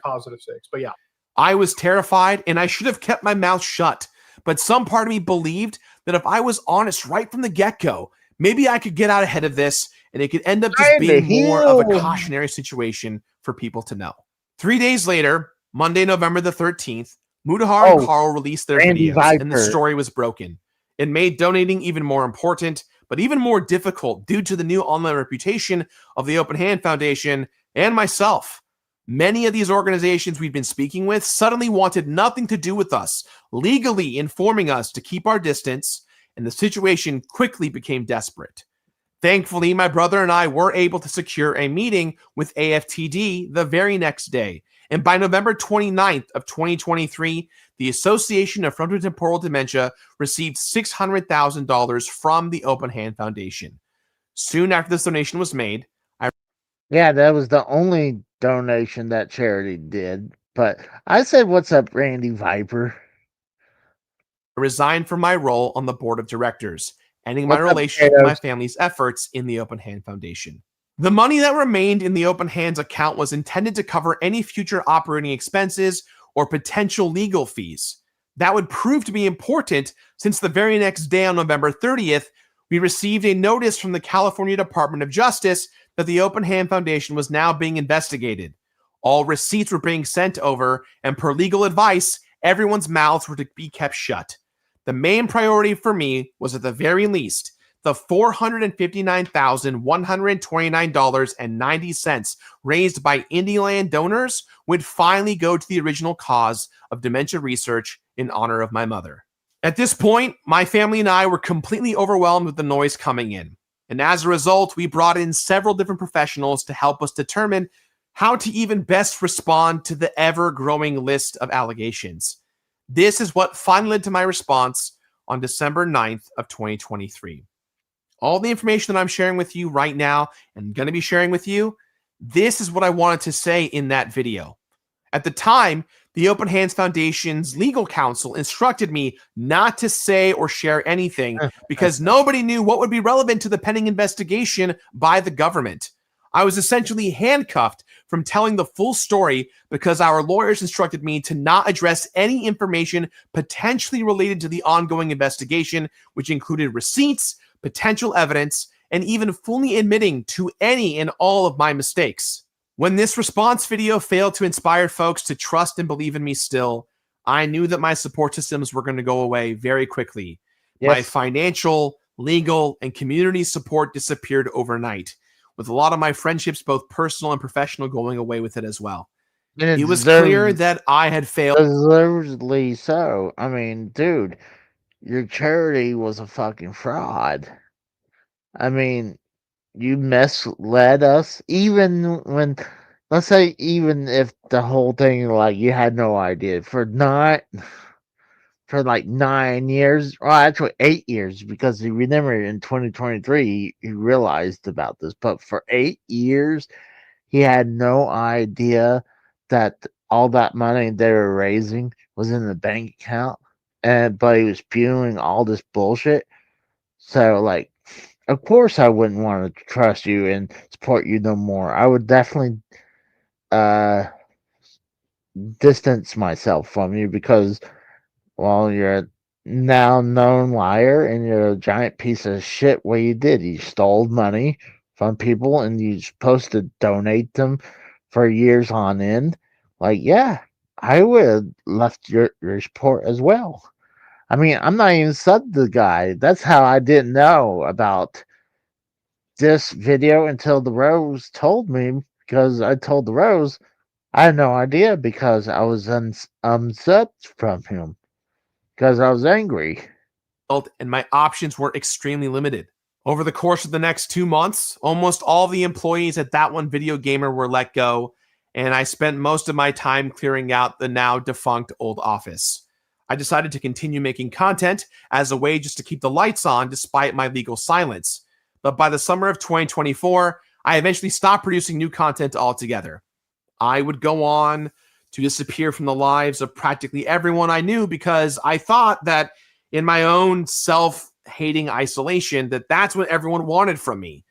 positive sakes. But yeah, I was terrified and I should have kept my mouth shut. But some part of me believed that if I was honest right from the get-go, maybe I could get out ahead of this and it could end up just being more of a cautionary situation for people to know. 3 days later, Monday, November the 13th, Mutahar and Carl released their videos and the story was broken. It made donating even more important, but even more difficult due to the new online reputation of the Open Hand Foundation and myself. Many of these organizations we'd been speaking with suddenly wanted nothing to do with us, legally informing us to keep our distance, and the situation quickly became desperate. Thankfully, my brother and I were able to secure a meeting with AFTD the very next day. And by November 29th of 2023, the Association of Frontotemporal Dementia received $600,000 from the Open Hand Foundation. Soon after this donation was made, Yeah, that was the only donation that charity did. But I said, "What's up, Randy Viper?" I resigned from my role on the board of directors, ending my What's up, relationship with my Kratos? family's efforts in the Open Hand Foundation. The money that remained in the Open Hands account was intended to cover any future operating expenses or potential legal fees. That would prove to be important since the very next day on November 30th, we received a notice from the California Department of Justice that the Open Hand Foundation was now being investigated. All receipts were being sent over, and per legal advice, everyone's mouths were to be kept shut. The main priority for me was, at the very least, the $459,129.90 raised by Indieland donors would finally go to the original cause of dementia research in honor of my mother. At this point, my family and I were completely overwhelmed with the noise coming in. And as a result, we brought in several different professionals to help us determine how to even best respond to the ever-growing list of allegations. This is what finally led to my response on December 9th of 2023. All the information that I'm sharing with you right now and going to be sharing with you, this is what I wanted to say in that video. At the time, the Open Hands Foundation's legal counsel instructed me not to say or share anything because nobody knew what would be relevant to the pending investigation by the government. I was essentially handcuffed from telling the full story because our lawyers instructed me to not address any information potentially related to the ongoing investigation, which included receipts, potential evidence, and even fully admitting to any and all of my mistakes. When this response video failed to inspire folks to trust and believe in me still, I knew that my support systems were going to go away very quickly. My financial, legal, and community support disappeared overnight, with a lot of my friendships, both personal and professional, going away with it as well. And It was clear that I had failed. Deservedly so. I mean, dude, your charity was a fucking fraud. I mean, you misled us. Even when, let's say, even if the whole thing, like, you had no idea for like 9 years, or actually 8 years, because you remember in 2023 he realized about this, but for 8 years he had no idea that all that money they were raising was in the bank account, but he was spewing all this bullshit. So, like, of course I wouldn't want to trust you and support you no more. I would definitely distance myself from you because, well, you're a now known liar and you're a giant piece of shit. What you did, you stole money from people and you're supposed to donate them for years on end. Like, yeah, I would have left your support as well. I mean, I'm not even subbed the guy. That's how I didn't know about this video until the Rose told me, because I told the Rose I had no idea because I was unsubbed from him because I was angry. And my options were extremely limited. Over the course of the next 2 months, almost all the employees at That One Video Gamer were let go, and I spent most of my time clearing out the now defunct old office. I decided to continue making content as a way just to keep the lights on despite my legal silence. But by the summer of 2024, I eventually stopped producing new content altogether. I would go on to disappear from the lives of practically everyone I knew because I thought that in my own self-hating isolation that that's what everyone wanted from me.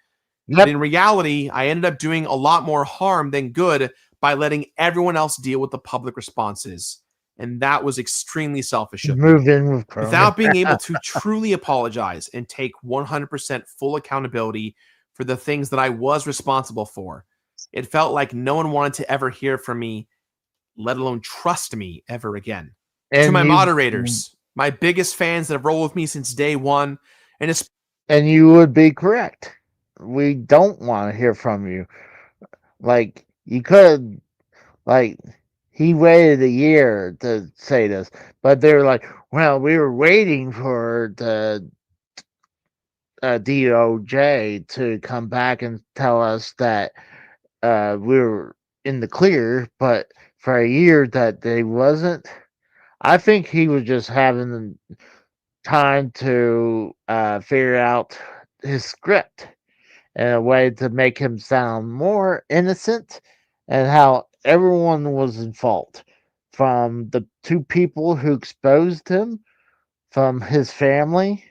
Yep. But in reality, I ended up doing a lot more harm than good by letting everyone else deal with the public responses. And that was extremely selfish of me. Moved in with Corona. Without being able to truly apologize and take 100% full accountability for the things that I was responsible for. It felt like no one wanted to ever hear from me, let alone trust me ever again. To my moderators, my biggest fans that have rolled with me since day one, and you would be correct. We don't want to hear from you. Like, you could, like, he waited a year to say this, but they were like, well, we were waiting for the DOJ to come back and tell us that we were in the clear, but for a year that they wasn't. I think he was just having time to figure out his script in a way to make him sound more innocent, and how everyone was in fault, from the two people who exposed him, from his family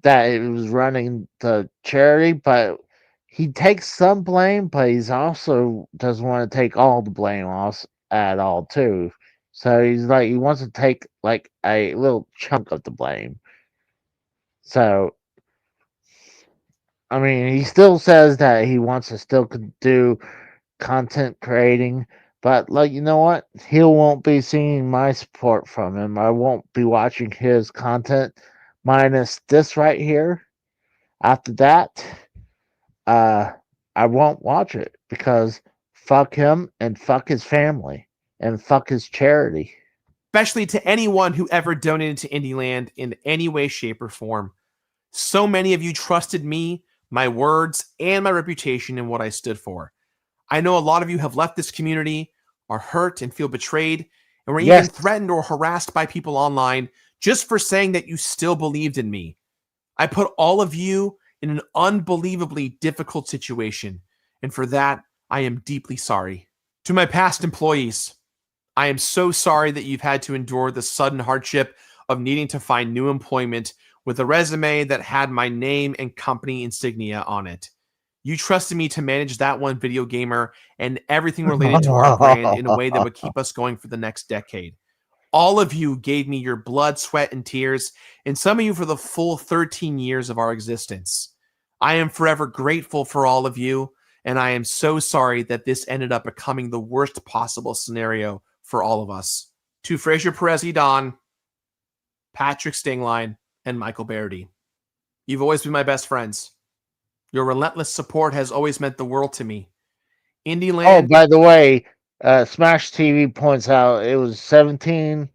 that it was running the charity, but he takes some blame, but he's also doesn't want to take all the blame off at all too. So he's like, he wants to take like a little chunk of the blame. So, I mean, he still says that he wants to still do content creating, but, like, you know what? He won't be seeing my support from him. I won't be watching his content minus this right here. After that, I won't watch it because fuck him and fuck his family and fuck his charity. Especially to anyone who ever donated to IndieLand in any way, shape, or form. So many of you trusted me, my words, and my reputation and what I stood for. I know a lot of you have left this community, are hurt and feel betrayed, and were even threatened or harassed by people online just for saying that you still believed in me. I put all of you in an unbelievably difficult situation, and for that, I am deeply sorry. To my past employees, I am so sorry that you've had to endure the sudden hardship of needing to find new employment with a resume that had my name and company insignia on it. You trusted me to manage That One Video Gamer and everything related to our brand in a way that would keep us going for the next decade. All of you gave me your blood, sweat, and tears, and some of you for the full 13 years of our existence. I am forever grateful for all of you, and I am so sorry that this ended up becoming the worst possible scenario for all of us. To Fraser Perez-Edon, Patrick Stingline, and Michael Bairdy, you've always been my best friends. Your relentless support has always meant the world to me. Indie Oh, Land, by the way, Smash TV points out it was 17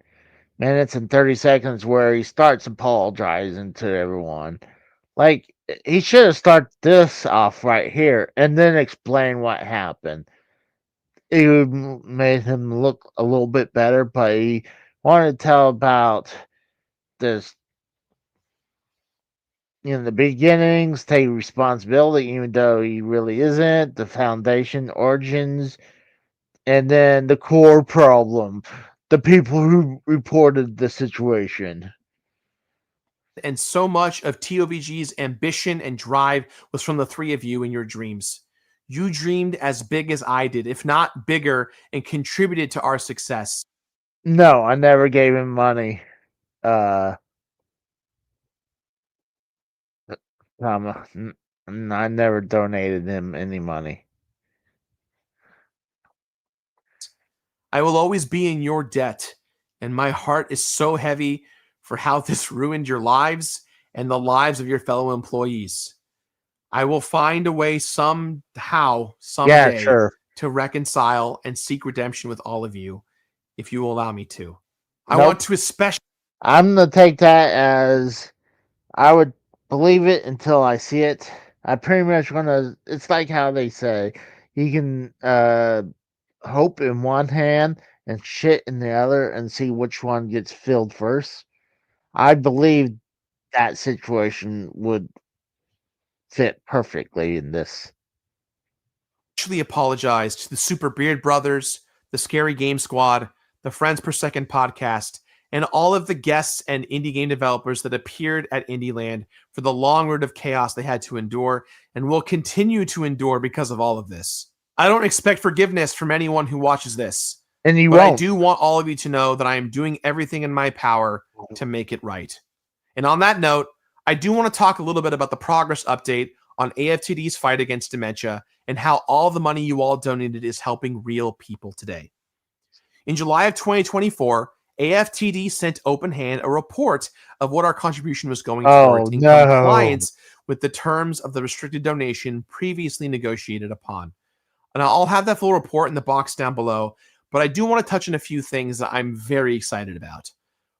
minutes and 30 seconds where he starts apologizing to everyone. Like, he should have started this off right here and then explain what happened. It would made him look a little bit better, but he wanted to tell about this, the beginnings, take responsibility, even though he really isn't, the foundation, origins, and then the core problem, the people who reported the situation. and so much of TOVG's ambition and drive was from the three of you and your dreams. You dreamed as big as I did, if not bigger, and contributed to our success. No, I never gave him money. I never donated him any money. I will always be in your debt, and my heart is so heavy for how this ruined your lives and the lives of your fellow employees. I will find a way somehow, someday, Yeah, sure. to reconcile and seek redemption with all of you, if you will allow me to. I Nope. want to especially I'm gonna take that as I would believe it until I see it. I pretty much gonna. It's like how they say you can hope in one hand and shit in the other and see which one gets filled first. I believe that situation would fit perfectly in this. apologize to the Super Beard Brothers, the Scary Game Squad, the Friends Per Second podcast, and all of the guests and indie game developers that appeared at Indie Land for the long road of chaos they had to endure and will continue to endure because of all of this. I don't expect forgiveness from anyone who watches this, And you but I won't. do want all of you to know that I am doing everything in my power to make it right. And on that note, I do want to talk a little bit about the progress update on AFTD's fight against dementia and how all the money you all donated is helping real people today. In July of 2024, AFTD sent Open Hand a report of what our contribution was going towards in compliance with the terms of the restricted donation previously negotiated upon. And I'll have that full report in the box down below, but I do want to touch on a few things that I'm very excited about.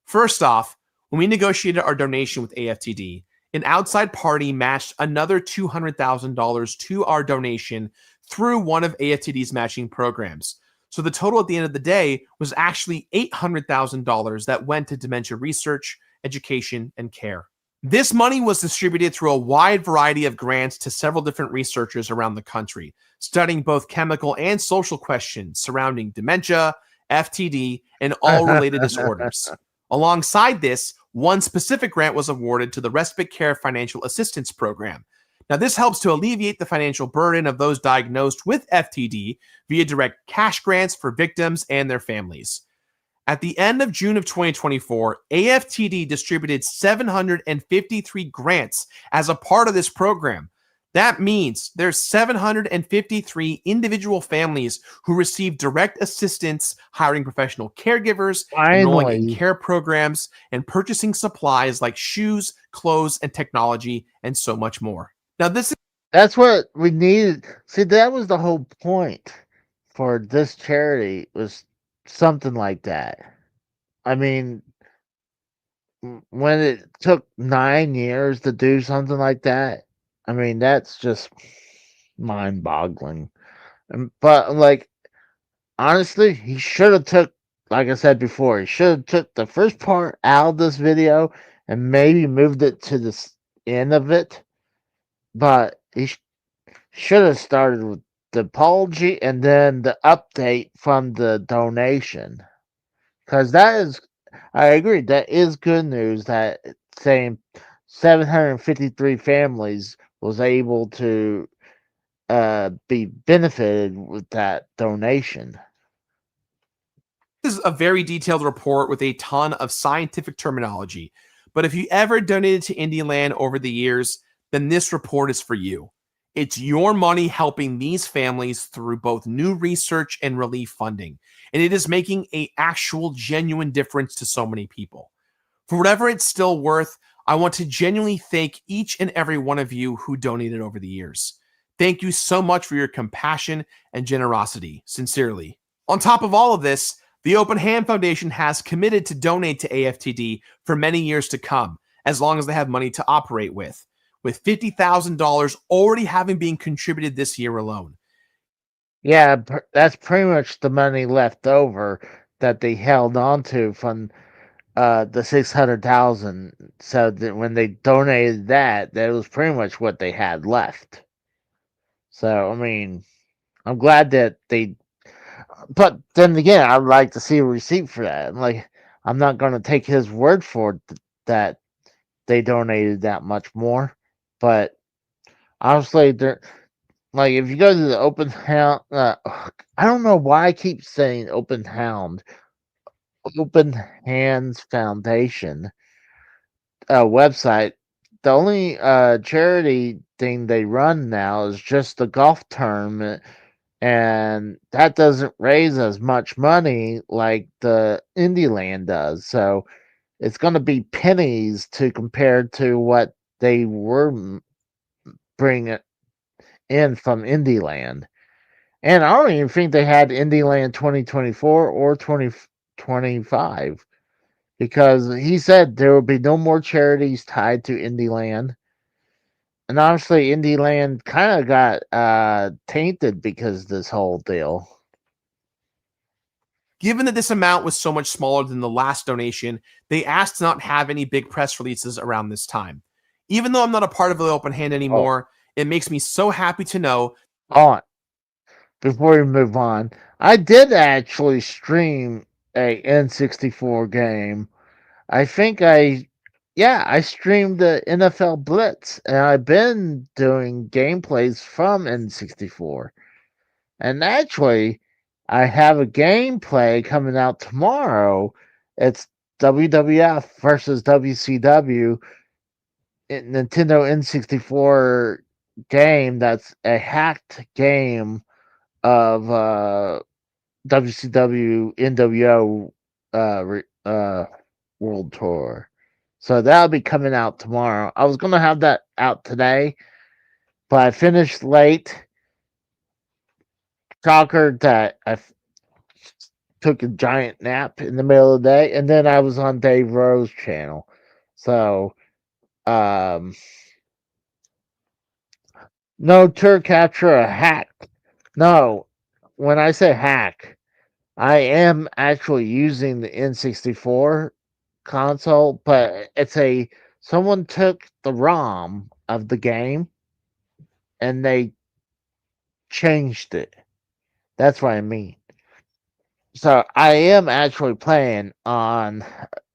First off, when we negotiated our donation with AFTD, an outside party matched another $200,000 to our donation through one of AFTD's matching programs. So the total at the end of the day was actually $800,000 that went to dementia research, education, and care. This money was distributed through a wide variety of grants to several different researchers around the country, studying both chemical and social questions surrounding dementia, FTD, and all related disorders. Alongside this, one specific grant was awarded to the Respite Care Financial Assistance Program. Now, this helps to alleviate the financial burden of those diagnosed with FTD via direct cash grants for victims and their families. At the end of June of 2024, AFTD distributed 753 grants as a part of this program. That means there's 753 individual families who receive direct assistance hiring professional caregivers, enrolling in care programs, and purchasing supplies like shoes, clothes, and technology, and so much more. Now, that's what we needed. See, that was the whole point for this charity, was something like that. I mean, when it took 9 years to do something like that, I mean, that's just mind-boggling. But, like, honestly, he should have took, like I said before, he should have took the first part out of this video and maybe moved it to the end of it. But he should have started with the apology and then the update from the donation. Because that is, I agree, that is good news that saying 753 families was able to be benefited with that donation. This is a very detailed report with a ton of scientific terminology. But if you ever donated to Indieland over the years, then this report is for you. It's your money helping these families through both new research and relief funding. And it is making an actual genuine difference to so many people. For whatever it's still worth, I want to genuinely thank each and every one of you who donated over the years. Thank you so much for your compassion and generosity. Sincerely. On top of all of this, the Open Hand Foundation has committed to donate to AFTD for many years to come, as long as they have money to operate with $50,000 already having been contributed this year alone. Yeah, that's pretty much the money left over that they held on to from the 600,000. So that when they donated that was pretty much what they had left. So I mean, I'm glad that they. But then again, I'd like to see a receipt for that. Like, I'm not going to take his word for it that they donated that much more. But honestly, they're like, if you go to the Open Hound, I don't know why I keep saying Open Hands Foundation website. The only charity thing they run now is just the golf tournament, and that doesn't raise as much money like the Indieland does. So it's going to be pennies to compare to what they were bringing in from Indieland. And I don't even think they had Indieland 2024 or 2025 because he said there will be no more charities tied to Indieland. And honestly, Indieland kind of got tainted because of this whole deal. Given that this amount was so much smaller than the last donation, they asked to not have any big press releases around this time. Even though I'm not a part of the Open Hand anymore, it makes me so happy to know. Before we move on, I did actually stream a N64 game. I think I streamed the NFL Blitz, and I've been doing gameplays from N64. And actually, I have a gameplay coming out tomorrow. It's WWF versus WCW Nintendo N64 game that's a hacked game of WCW NWO World Tour. So that'll be coming out tomorrow. I was going to have that out today, but I finished late. Shocker that I took a giant nap in the middle of the day, and then I was on Dave Rose channel. So, no tour capture a hack. No, when I say hack, I am actually using the N64 console, but someone took the ROM of the game and they changed it. That's what I mean. So I am actually playing on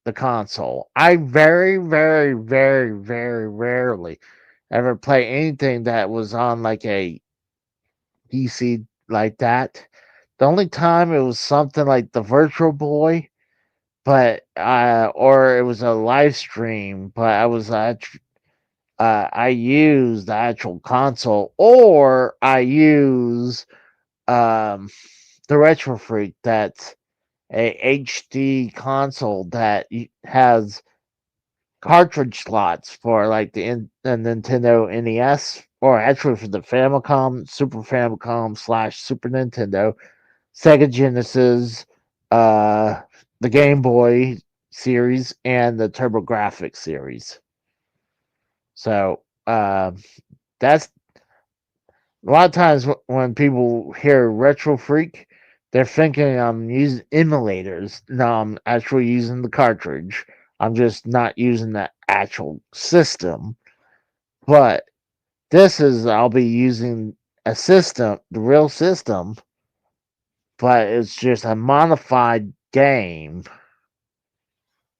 the console. I very, very, very, very rarely ever play anything that was on like a PC like that. The only time it was something like the Virtual Boy, but or it was a live stream, but I use the actual console, or I use the Retro Freak, that's a HD console that has cartridge slots for like the Nintendo NES, or actually for the Famicom, Super Famicom / Super Nintendo, Sega Genesis, the Game Boy series, and the TurboGrafx series. So that's a lot of times when people hear Retro Freak, they're thinking I'm using emulators. No, I'm actually using the cartridge. I'm just not using the actual system. But I'll be using a system, the real system, but it's just a modified game.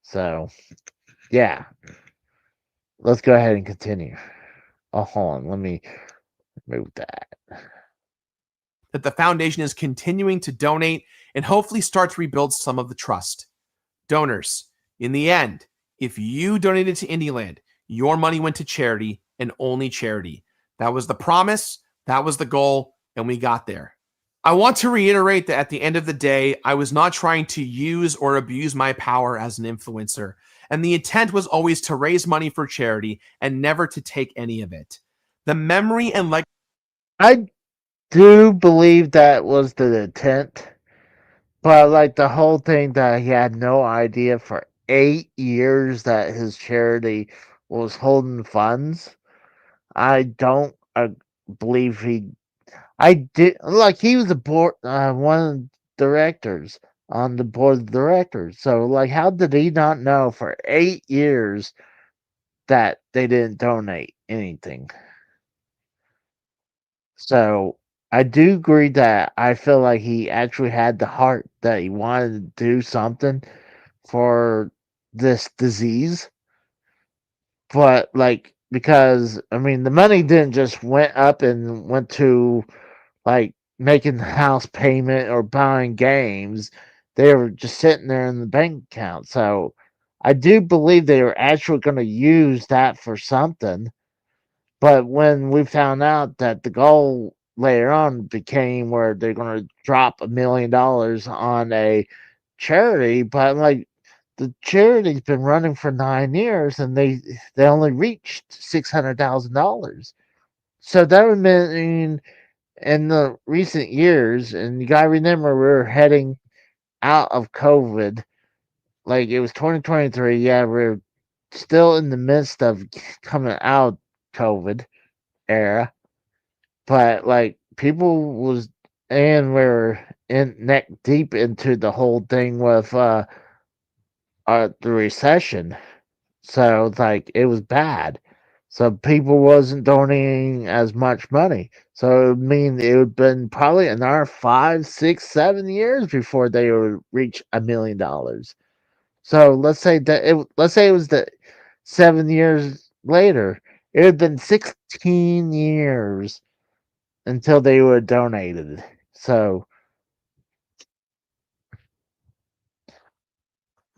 So, yeah, let's go ahead and continue. Oh, hold on, let me move that. That the foundation is continuing to donate and hopefully start to rebuild some of the trust. Donors, in the end, if you donated to Indieland, your money went to charity and only charity. That was the promise, that was the goal, and we got there. I want to reiterate that at the end of the day, I was not trying to use or abuse my power as an influencer, and the intent was always to raise money for charity and never to take any of it. The memory and legacy. I do believe that was the intent, but like the whole thing that he had no idea for 8 years that his charity was holding funds. I don't believe he. I did like he was a board, one of the directors on the board of directors. So like, how did he not know for 8 years that they didn't donate anything? So I do agree that I feel like he actually had the heart that he wanted to do something for this disease. But like, because I mean the money didn't just went up and went to like making the house payment or buying games. They were just sitting there in the bank account. So I do believe they were actually going to use that for something. But when we found out that the goal later on became where they're going to drop $1 million on a charity, but like the charity's been running for 9 years and they only reached $600,000. So that would mean in the recent years, and you gotta remember we're heading out of COVID. Like it was 2023. Yeah, we're still in the midst of coming out of COVID era, but like people was and we're in neck deep into the whole thing with the recession. So like it was bad. So people wasn't donating as much money. So it would mean it would have been probably another 5, 6, 7 years before they would reach $1 million. So let's say it was the 7 years later. It would have been 16 years until they would have donated. So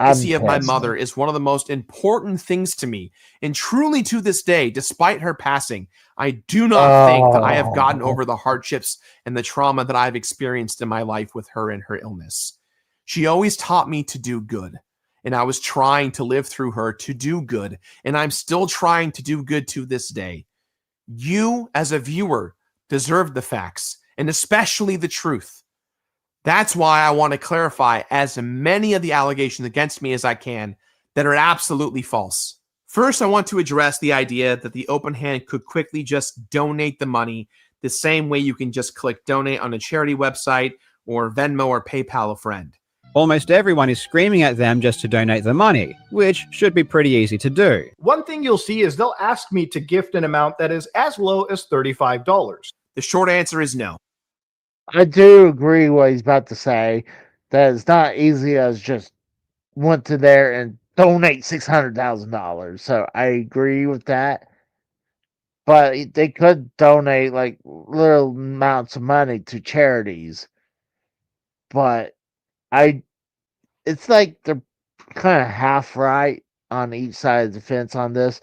I'm Legacy of my pissed. mother is one of the most important things to me. And truly to this day, despite her passing, I do not think that I have gotten over the hardships and the trauma that I've experienced in my life with her and her illness. She always taught me to do good. And I was trying to live through her to do good. And I'm still trying to do good to this day. You, as a viewer, deserve the facts, and especially the truth. That's why I want to clarify as many of the allegations against me as I can that are absolutely false. First, I want to address the idea that the open hand could quickly just donate the money the same way you can just click donate on a charity website or Venmo or PayPal a friend. Almost everyone is screaming at them just to donate the money, which should be pretty easy to do. One thing you'll see is they'll ask me to gift an amount that is as low as $35. The short answer is no. I do agree what he's about to say. That it's not easy as just went to there and donate $600,000. So I agree with that. But they could donate like little amounts of money to charities. But it's like they're kind of half right on each side of the fence on this.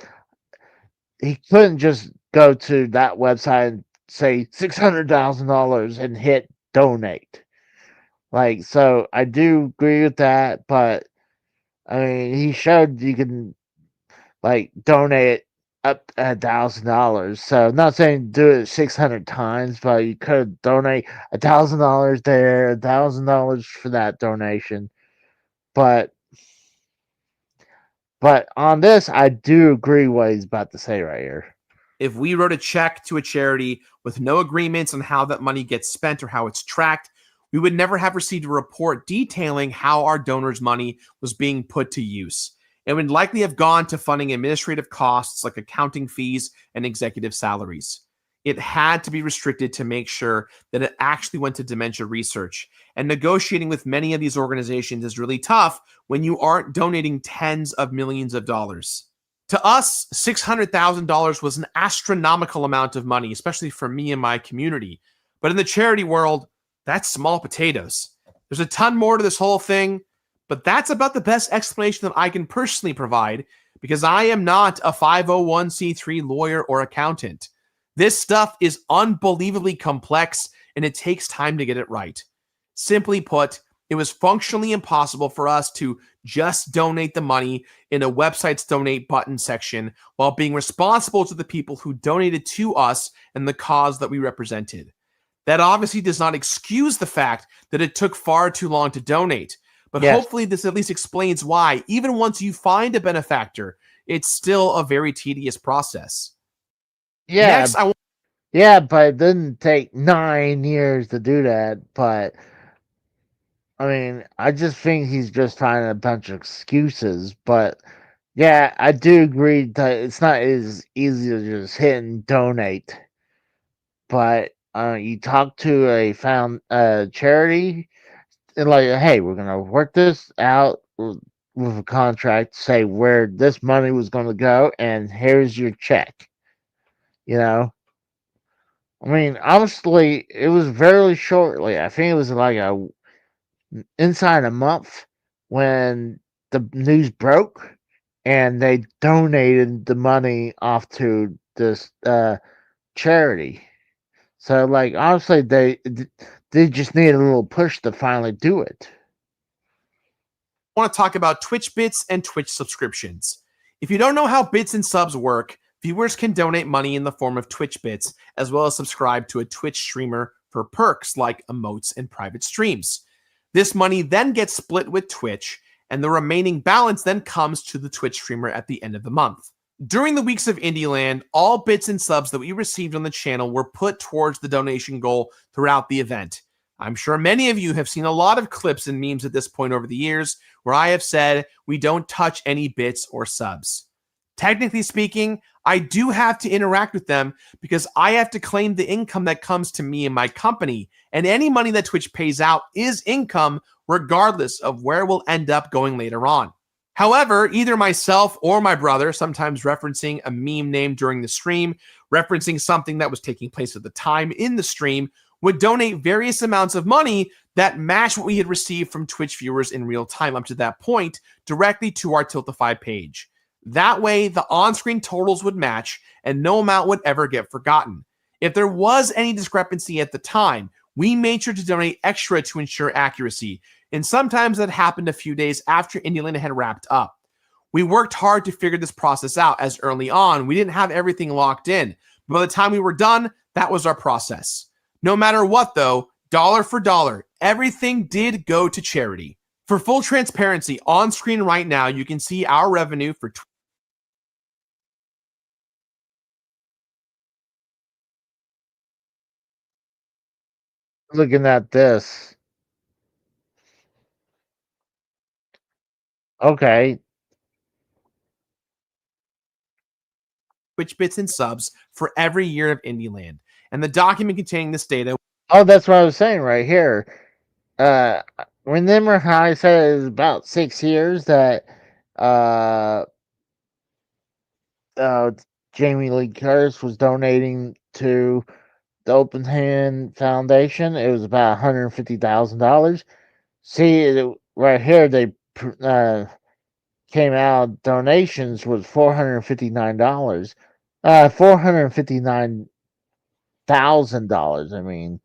He couldn't just go to that website and say $600,000 and hit donate. Like, so I do agree with that, but I mean, he showed you can like donate up $1,000. So I'm not saying do it 600 times, but you could donate $1,000 there, $1,000 for that donation. But on this, I do agree what he's about to say right here. If we wrote a check to a charity with no agreements on how that money gets spent or how it's tracked, we would never have received a report detailing how our donors' money was being put to use. It would likely have gone to funding administrative costs like accounting fees and executive salaries. It had to be restricted to make sure that it actually went to dementia research. And negotiating with many of these organizations is really tough when you aren't donating tens of millions of dollars. To us, $600,000 was an astronomical amount of money, especially for me and my community. But in the charity world, that's small potatoes. There's a ton more to this whole thing, but that's about the best explanation that I can personally provide because I am not a 501c3 lawyer or accountant. This stuff is unbelievably complex and it takes time to get it right. Simply put, it was functionally impossible for us to just donate the money in a website's donate button section while being responsible to the people who donated to us and the cause that we represented. That obviously does not excuse the fact that it took far too long to donate, but Yes. hopefully this at least explains why, even once you find a benefactor, it's still a very tedious process. Yeah, Next, I yeah, but it didn't take 9 years to do that. But I mean, I just think he's just finding a bunch of excuses. But yeah, I do agree that it's not as easy to just hit and donate. But you talk to a charity and like, hey, we're gonna work this out with a contract, say where this money was gonna go, and here's your check. You know, I mean, honestly, it was very shortly. I think it was like inside a month when the news broke, and they donated the money off to this charity. So, like, honestly, they just need a little push to finally do it. want to talk about Twitch bits and Twitch subscriptions. If you don't know how bits and subs work, viewers can donate money in the form of Twitch bits, as well as subscribe to a Twitch streamer for perks like emotes and private streams. This money then gets split with Twitch, and the remaining balance then comes to the Twitch streamer at the end of the month. During the weeks of Indieland, all bits and subs that we received on the channel were put towards the donation goal throughout the event. I'm sure many of you have seen a lot of clips and memes at this point over the years where I have said we don't touch any bits or subs. Technically speaking, I do have to interact with them because I have to claim the income that comes to me and my company, and any money that Twitch pays out is income regardless of where it will end up going later on. However, either myself or my brother, sometimes referencing a meme name during the stream, referencing something that was taking place at the time in the stream, would donate various amounts of money that match what we had received from Twitch viewers in real time up to that point directly to our Tiltify page. That way, the on-screen totals would match and no amount would ever get forgotten. If there was any discrepancy at the time, we made sure to donate extra to ensure accuracy, and sometimes that happened a few days after Indieland had wrapped up. We worked hard to figure this process out as early on we didn't have everything locked in, but by the time we were done, that was our process. No matter what though, dollar for dollar, everything did go to charity. For full transparency, on screen right now, you can see our revenue for Looking at this. Okay. Twitch bits and subs for every year of Indieland. And the document containing this data. Oh, that's what I was saying right here. Remember how I said it was about 6 years that Jamie Lee Curtis was donating to the Open Hand Foundation? It was about $150,000. See, right here, they came out, donations was $459. $459,000, I mean.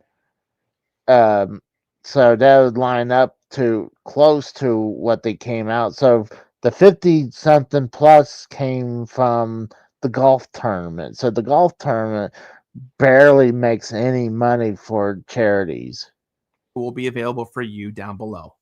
So that would line up to close to what they came out. So the 50 something plus came from the golf tournament. So the golf tournament barely makes any money for charities. Will be available for you down below.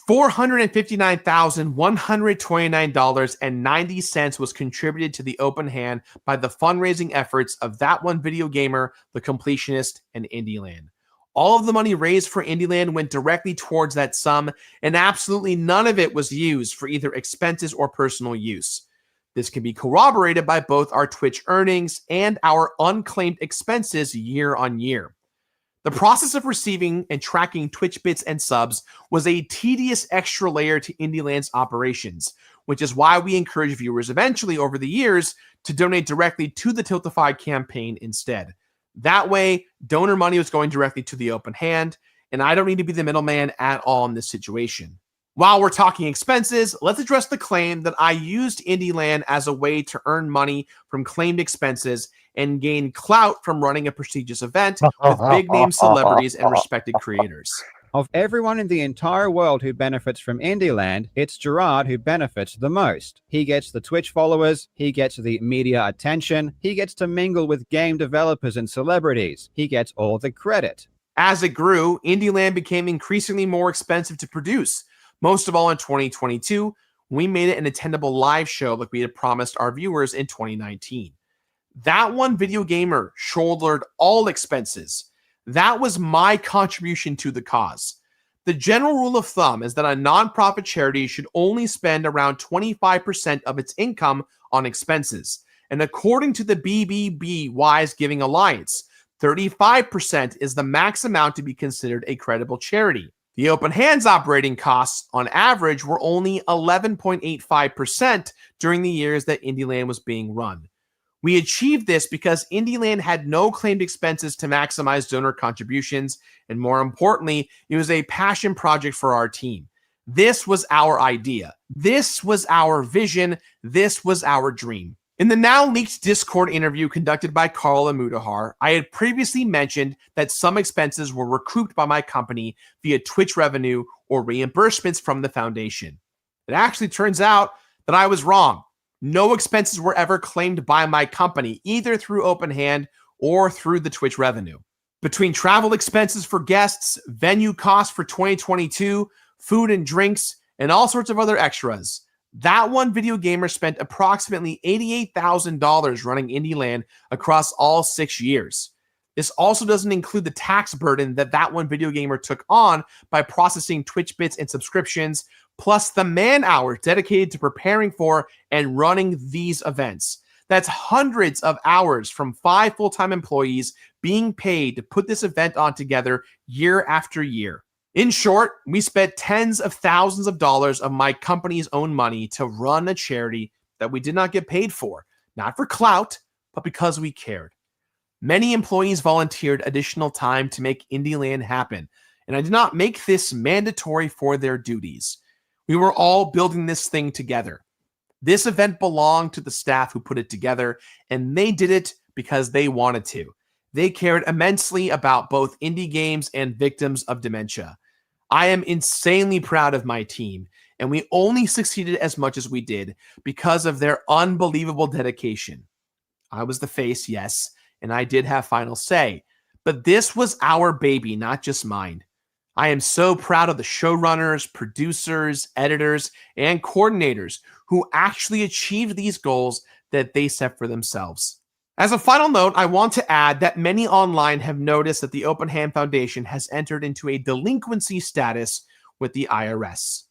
$459,129.90 was contributed to the Open Hand by the fundraising efforts of That One Video Gamer, The Completionist, and Indieland. All of the money raised for Indieland went directly towards that sum, and absolutely none of it was used for either expenses or personal use. This can be corroborated by both our Twitch earnings and our unclaimed expenses year on year. The process of receiving and tracking Twitch bits and subs was a tedious extra layer to IndieLand's operations, which is why we encourage viewers eventually over the years to donate directly to the Tiltify campaign instead. That way, donor money was going directly to the open hand, and I don't need to be the middleman at all in this situation. While we're talking expenses, let's address the claim that I used IndieLand as a way to earn money from claimed expenses and gain clout from running a prestigious event with big-name celebrities and respected creators. Of everyone in the entire world who benefits from IndieLand, it's Gerard who benefits the most. He gets the Twitch followers, he gets the media attention, he gets to mingle with game developers and celebrities. He gets all the credit. As it grew, IndieLand became increasingly more expensive to produce. Most of all in 2022, we made it an attendable live show like we had promised our viewers in 2019. That one video gamer shouldered all expenses. That was my contribution to the cause. The general rule of thumb is that a nonprofit charity should only spend around 25% of its income on expenses. And according to the BBB Wise Giving Alliance, 35% is the max amount to be considered a credible charity. The Open Hands operating costs, on average, were only 11.85% during the years that IndieLand was being run. We achieved this because IndieLand had no claimed expenses to maximize donor contributions, and more importantly, it was a passion project for our team. This was our idea. This was our vision. This was our dream. In the now leaked Discord interview conducted by Carl and Mutahar, I had previously mentioned that some expenses were recouped by my company via Twitch revenue or reimbursements from the foundation. It actually turns out that I was wrong. No expenses were ever claimed by my company, either through Open Hand or through the Twitch revenue. Between travel expenses for guests, venue costs for 2022, food and drinks, and all sorts of other extras, that one video gamer spent approximately $88,000 running IndieLand across all 6 years. This also doesn't include the tax burden that one video gamer took on by processing Twitch bits and subscriptions, plus the man hours dedicated to preparing for and running these events. That's hundreds of hours from 5 full-time employees being paid to put this event on together year after year. In short, we spent tens of thousands of dollars of my company's own money to run a charity that we did not get paid for, not for clout, but because we cared. Many employees volunteered additional time to make IndieLand happen, and I did not make this mandatory for their duties. We were all building this thing together. This event belonged to the staff who put it together, and they did it because they wanted to. They cared immensely about both indie games and victims of dementia. I am insanely proud of my team, and we only succeeded as much as we did because of their unbelievable dedication. I was the face, yes, and I did have final say, but this was our baby, not just mine. I am so proud of the showrunners, producers, editors, and coordinators who actually achieved these goals that they set for themselves. As a final note, I want to add that many online have noticed that the Open Hand Foundation has entered into a delinquency status with the IRS.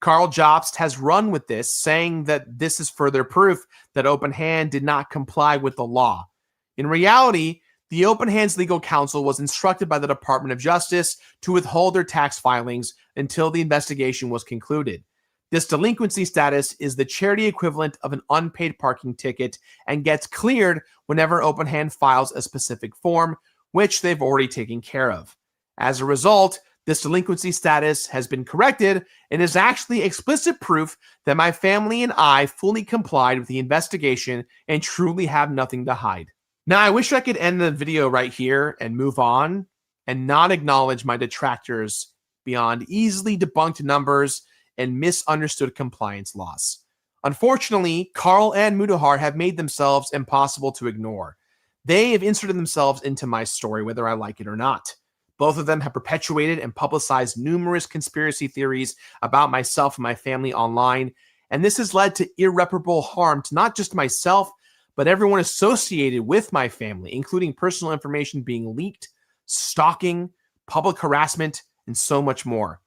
Carl Jobst has run with this, saying that this is further proof that Open Hand did not comply with the law. In reality, the Open Hands Legal Counsel was instructed by the Department of Justice to withhold their tax filings until the investigation was concluded. This delinquency status is the charity equivalent of an unpaid parking ticket and gets cleared whenever Open Hand files a specific form, which they've already taken care of. As a result, this delinquency status has been corrected and is actually explicit proof that my family and I fully complied with the investigation and truly have nothing to hide. Now, I wish I could end the video right here and move on and not acknowledge my detractors beyond easily debunked numbers and misunderstood compliance laws. Unfortunately, Carl and Mutahar have made themselves impossible to ignore. They have inserted themselves into my story, whether I like it or not. Both of them have perpetuated and publicized numerous conspiracy theories about myself and my family online, and this has led to irreparable harm to not just myself, but everyone associated with my family, including personal information being leaked, stalking, public harassment, and so much more.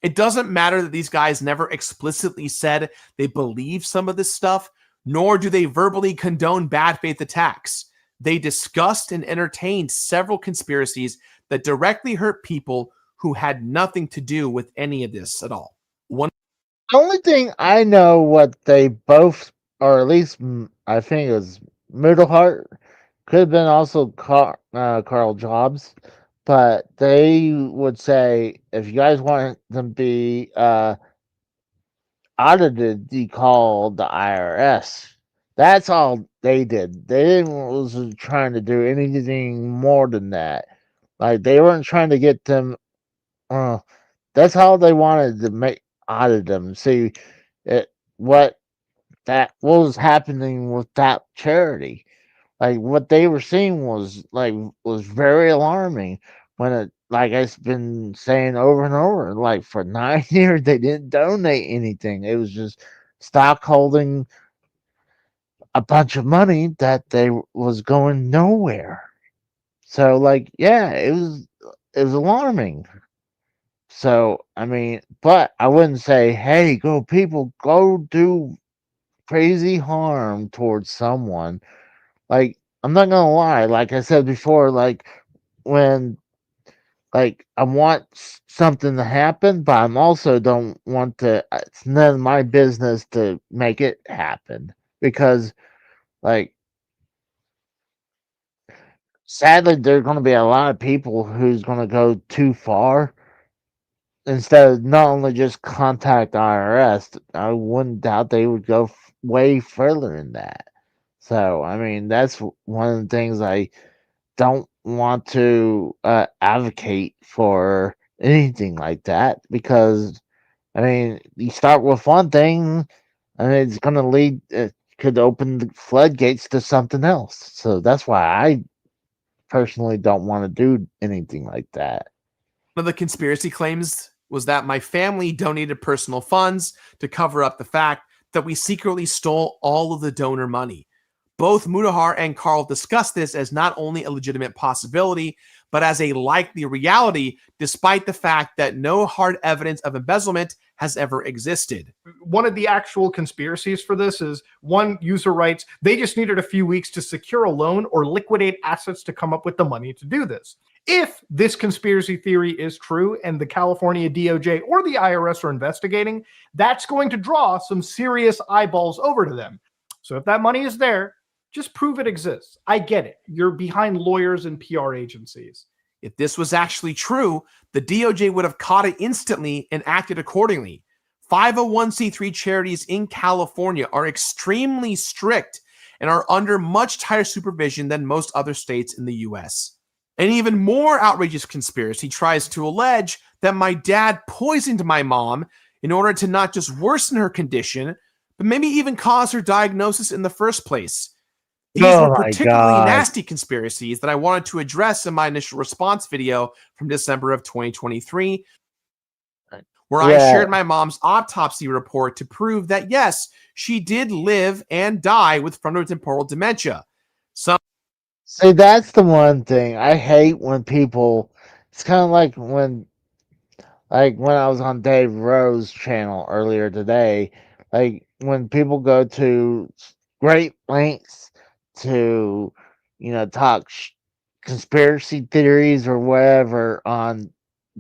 It doesn't matter that these guys never explicitly said they believe some of this stuff, nor do they verbally condone bad faith attacks. They discussed and entertained several conspiracies that directly hurt people who had nothing to do with any of this at all. One The only thing I know what they both, or at least I think it was Middlehart, could have been also Carl Jobs, but they would say if you guys want them to be audited, you call the IRS. That's all they did. They didn't was trying to do anything more than that. Like they weren't trying to get them. That's how they wanted to make audit them. See, it what what was happening with that charity. Like what they were seeing was very alarming. When it, like I've been saying over and over, like for 9 years they didn't donate anything. It was just stock holding a bunch of money that they was going nowhere. So like yeah, it was alarming. So I mean, but I wouldn't say, hey, go people, go do crazy harm towards someone. Like I'm not gonna lie, like I said before, like when like I want something to happen, but I'm also don't want to. It's none of my business to make it happen because like sadly there's going to be a lot of people who's going to go too far instead of not only just contact IRS. I wouldn't doubt they would go way further than that. So I mean that's one of the things I don't want to advocate for anything like that because I mean you start with one thing and it's going to lead it could open the floodgates to something else. So that's why I personally don't want to do anything like that. of the conspiracy claims was that my family donated personal funds to cover up the fact that we secretly stole all of the donor money. Both Mudahar and Carl discussed this as not only a legitimate possibility, but as a likely reality, despite the fact that no hard evidence of embezzlement has ever existed. One of the actual conspiracies for this is one user writes, they just needed a few weeks to secure a loan or liquidate assets to come up with the money to do this. If this conspiracy theory is true and the California DOJ or the IRS are investigating, that's going to draw some serious eyeballs over to them. So if that money is there, just prove it exists. I get it. You're behind lawyers and PR agencies. If this was actually true, the DOJ would have caught it instantly and acted accordingly. 501c3 charities in California are extremely strict and are under much tighter supervision than most other states in the US. An even more outrageous conspiracy tries to allege that my dad poisoned my mom in order to not just worsen her condition, but maybe even cause her diagnosis in the first place. These were particularly nasty conspiracies that I wanted to address in my initial response video from December of 2023, where I shared my mom's autopsy report to prove that, yes, she did live and die with frontotemporal dementia. See, that's the one thing I hate when people. It's kind of like when I was on Dave Rowe's channel earlier today. Like when people go to great lengths to, talk conspiracy theories or whatever on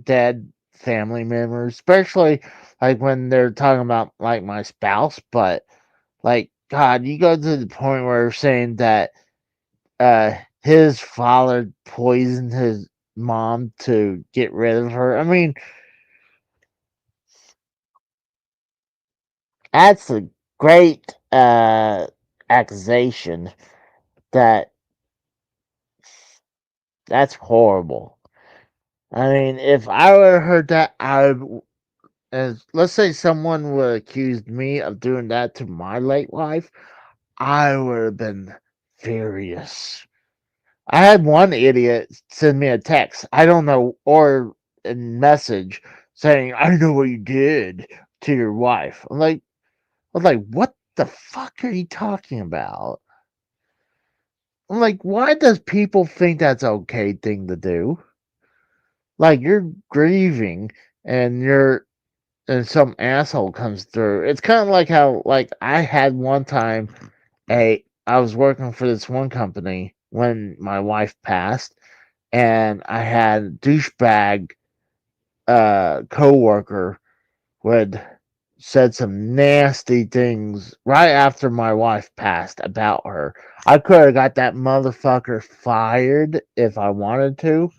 dead family members, especially like when they're talking about like my spouse. But like, God, you go to the point where saying that his father poisoned his mom to get rid of her. I mean, that's a great accusation. That's horrible. I mean, if I would have heard that, let's say someone would accuse me of doing that to my late wife, I would have been furious. I had one idiot send me a text, I don't know, or a message saying, I know what you did to your wife. I was like, what the fuck are you talking about? I'm like, why does people think that's okay thing to do? Like you're grieving and some asshole comes through. It's kind of like how like I had one time I was working for this one company when my wife passed, and I had a douchebag coworker who had said some nasty things right after my wife passed about her. I could have got that motherfucker fired if I wanted to,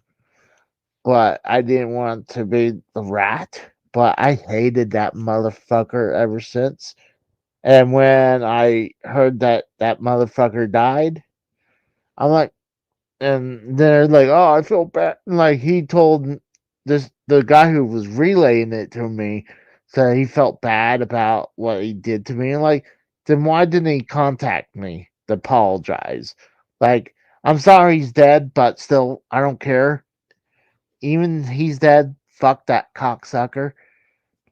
but I didn't want to be the rat. But I hated that motherfucker ever since. And when I heard that that motherfucker died, I'm like, and they're like, "Oh, I feel bad." And like he told the guy who was relaying it to me, said he felt bad about what he did to me. And like, then why didn't he contact me to apologize? Like, I'm sorry he's dead, but still, I don't care. Even he's dead. Fuck that cocksucker.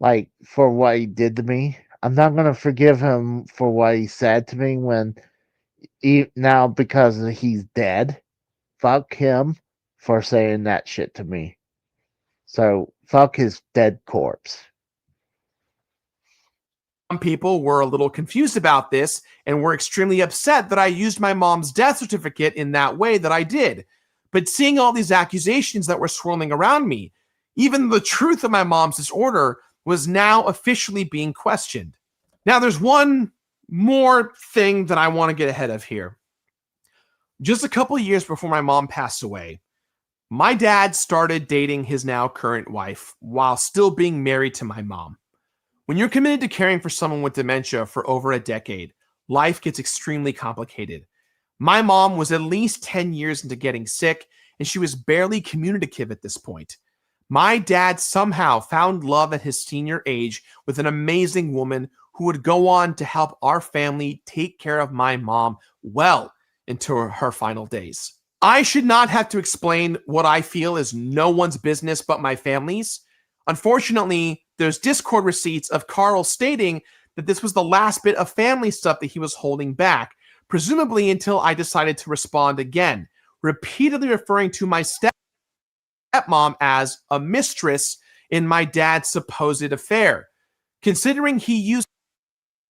Like for what he did to me. I'm not gonna forgive him for what he said to me when now because he's dead. Fuck him for saying that shit to me. So fuck his dead corpse. Some people were a little confused about this and were extremely upset that I used my mom's death certificate in that way that I did. But seeing all these accusations that were swirling around me, even the truth of my mom's disorder was now officially being questioned. Now, there's one more thing that I want to get ahead of here. Just a couple of years before my mom passed away, my dad started dating his now current wife while still being married to my mom. When you're committed to caring for someone with dementia for over a decade, life gets extremely complicated. My mom was at least 10 years into getting sick, and she was barely communicative at this point. My dad somehow found love at his senior age with an amazing woman who would go on to help our family take care of my mom well into her final days. I should not have to explain what I feel is no one's business but my family's. Unfortunately, there's Discord receipts of Carl stating that this was the last bit of family stuff that he was holding back, presumably until I decided to respond again, repeatedly referring to my stepmom as a mistress in my dad's supposed affair. Considering he used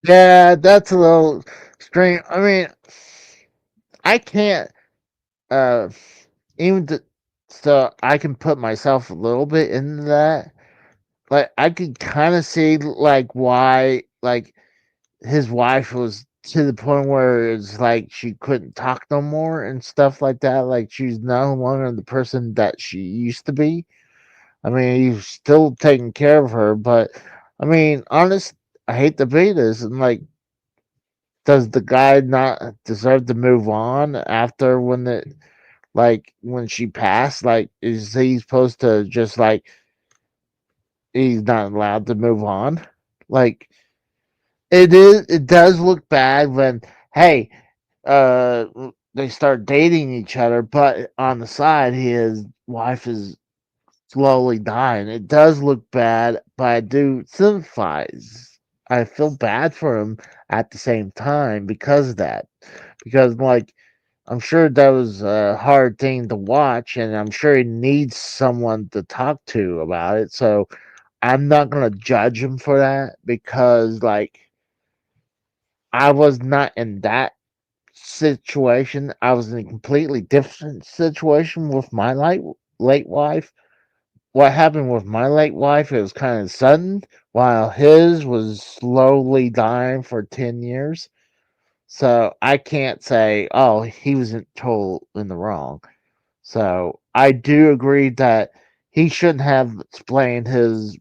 Yeah, that's a little strange. I mean, I can't uh even so I can put myself a little bit into that. Like I could kind of see like why like his wife was to the point where it's like she couldn't talk no more and stuff like that. Like she's no longer the person that she used to be. I mean, he's still taking care of her, but I mean, honest, I hate to be this, and like, does the guy not deserve to move on after when the like when she passed? Like, is he supposed to just like he's not allowed to move on? Like, it does look bad when hey uh they start dating each other, but on the side his wife is slowly dying. It does look bad, but I do sympathize. I feel bad for him at the same time because of that. Because like I'm sure that was a hard thing to watch, and I'm sure he needs someone to talk to about it. So I'm not gonna judge him for that because like I was not in that situation. I was in a completely different situation with my late wife. What happened with my late wife, it was kind of sudden, while his was slowly dying for 10 years. So I can't say, oh, he was in total in the wrong. So I do agree that he shouldn't have explained his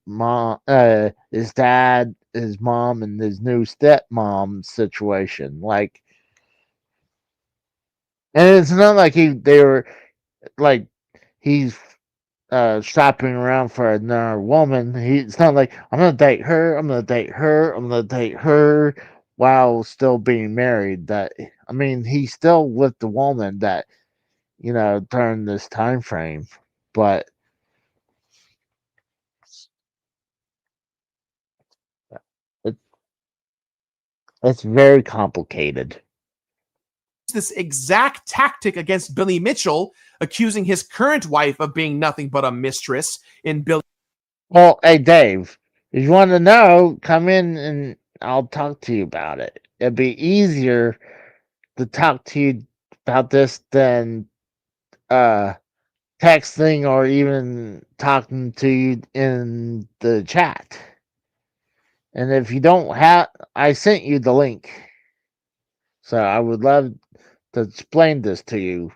dad, his mom, and his new stepmom situation. Like, and it's not like they were like he's shopping around for another woman. It's not like I'm gonna date her. I'm gonna date her. I'm gonna date her while still being married. That I mean, he's still with the woman that during this time frame, but it, it's very complicated. this exact tactic against Billy Mitchell, accusing his current wife of being nothing but a mistress in Billy. Well, hey Dave, if you want to know, come in and I'll talk to you about it. It'd be easier to talk to you about this than texting or even talking to you in the chat. And if you don't have, I sent you the link. So I would love to explain this to you.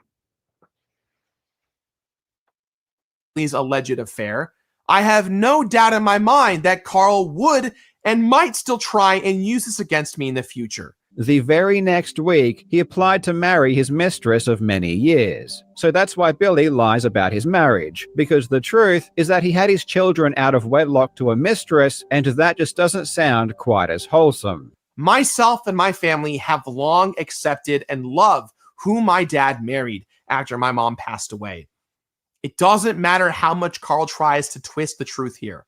Alleged affair, I have no doubt in my mind that Carl would and might still try and use this against me in the future. The very next week, he applied to marry his mistress of many years. So that's why Billy lies about his marriage, because the truth is that he had his children out of wedlock to a mistress, and that just doesn't sound quite as wholesome. Myself and my family have long accepted and loved who my dad married after my mom passed away. It doesn't matter how much Carl tries to twist the truth here.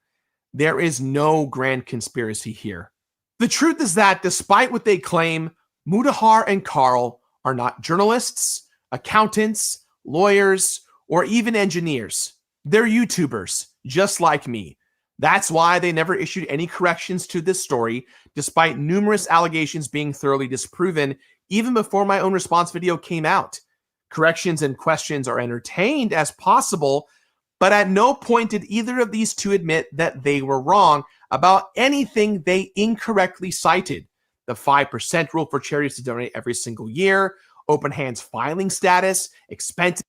There is no grand conspiracy here. The truth is that despite what they claim, Mutahar and Carl are not journalists, accountants, lawyers, or even engineers. They're YouTubers, just like me. That's why they never issued any corrections to this story, despite numerous allegations being thoroughly disproven even before my own response video came out. Corrections and questions are entertained as possible, but at no point did either of these two admit that they were wrong about anything they incorrectly cited. The 5% rule for charities to donate every single year, open hands filing status, expenses.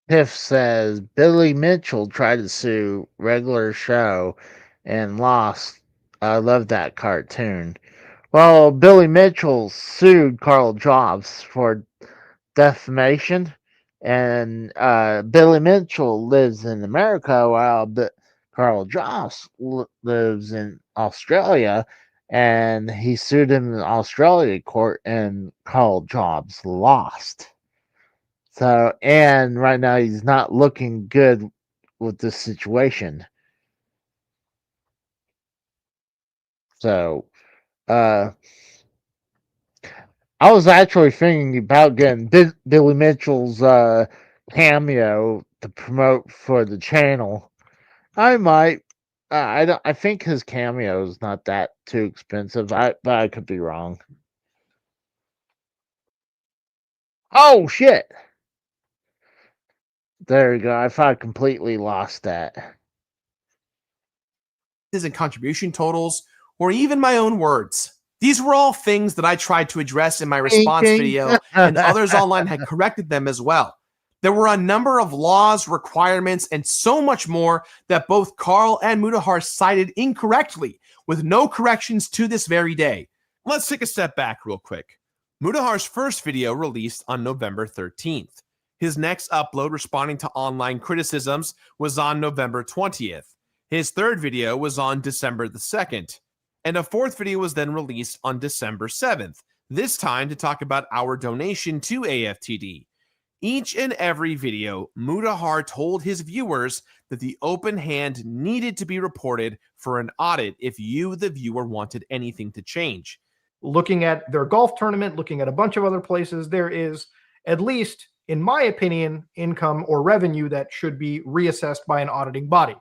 Tiff says Billy Mitchell tried to sue Regular Show and lost. I love that cartoon. Well, Billy Mitchell sued Carl Jobs for defamation, and Billy Mitchell lives in America while Carl Jobs lives in Australia, and he sued him in Australia court, and Carl Jobs lost. So, and right now he's not looking good with this situation. So, I was actually thinking about getting Billy Mitchell's cameo to promote for the channel. I might. I think his cameo is not that too expensive. But I could be wrong. Oh shit! There you go. I thought I completely lost that. And contribution totals, or even my own words. These were all things that I tried to address in my response video, and others online had corrected them as well. There were a number of laws, requirements, and so much more that both Carl and Mutahar cited incorrectly, with no corrections to this very day. Let's take a step back real quick. Mutahar's first video released on November 13th. His next upload responding to online criticisms was on November 20th. His third video was on December the 2nd. And a fourth video was then released on December 7th, this time to talk about our donation to AFTD. Each and every video, Mutahar told his viewers that the open hand needed to be reported for an audit if you, the viewer, wanted anything to change. Looking at their golf tournament, looking at a bunch of other places, there is, at least in my opinion, income or revenue that should be reassessed by an auditing body.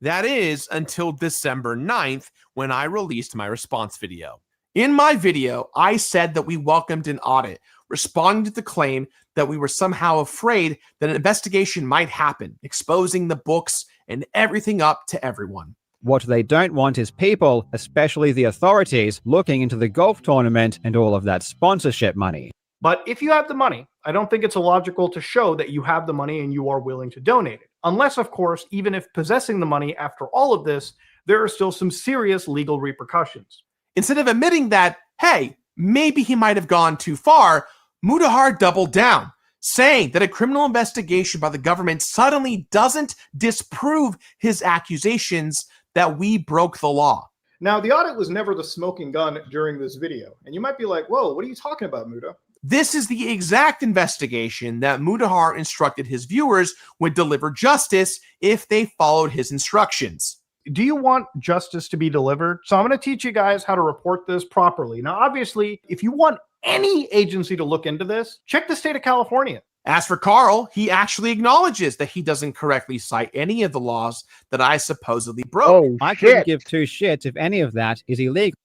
That is until December 9th, when I released my response video. In my video, I said that we welcomed an audit, responding to the claim that we were somehow afraid that an investigation might happen, exposing the books and everything up to everyone. What they don't want is people, especially the authorities, looking into the golf tournament and all of that sponsorship money. But if you have the money, I don't think it's illogical to show that you have the money and you are willing to donate it. Unless, of course, even if possessing the money after all of this, there are still some serious legal repercussions. Instead of admitting that, hey, maybe he might have gone too far, Mutahar doubled down, saying that a criminal investigation by the government suddenly doesn't disprove his accusations that we broke the law. Now, the audit was never the smoking gun during this video. And you might be like, whoa, what are you talking about, Muta? This is the exact investigation that Mutahar instructed his viewers would deliver justice if they followed his instructions. Do you want justice to be delivered? So I'm going to teach you guys how to report this properly. Now, obviously, if you want any agency to look into this, check the state of California. As for Carl, he actually acknowledges that he doesn't correctly cite any of the laws that I supposedly broke. Oh, I shit. couldn't give two shits if any of that is illegal.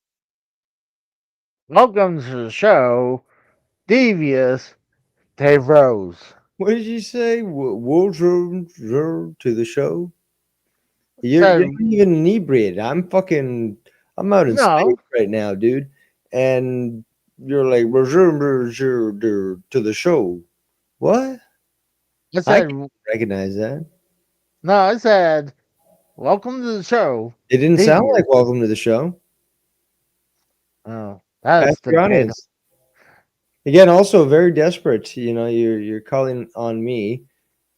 Welcome to the show. devious Dave Rose. What did you say? Welcome to the show. You're So- not even inebriated. I'm out in No. space right now, dude. And you're like, resume to the show. What? I I said, can recognize that. no, I said, welcome to the show. It didn't sound Devious. like welcome to the show. Oh, that's Ask the your bad- audience. Again, also very desperate. You know, you're calling on me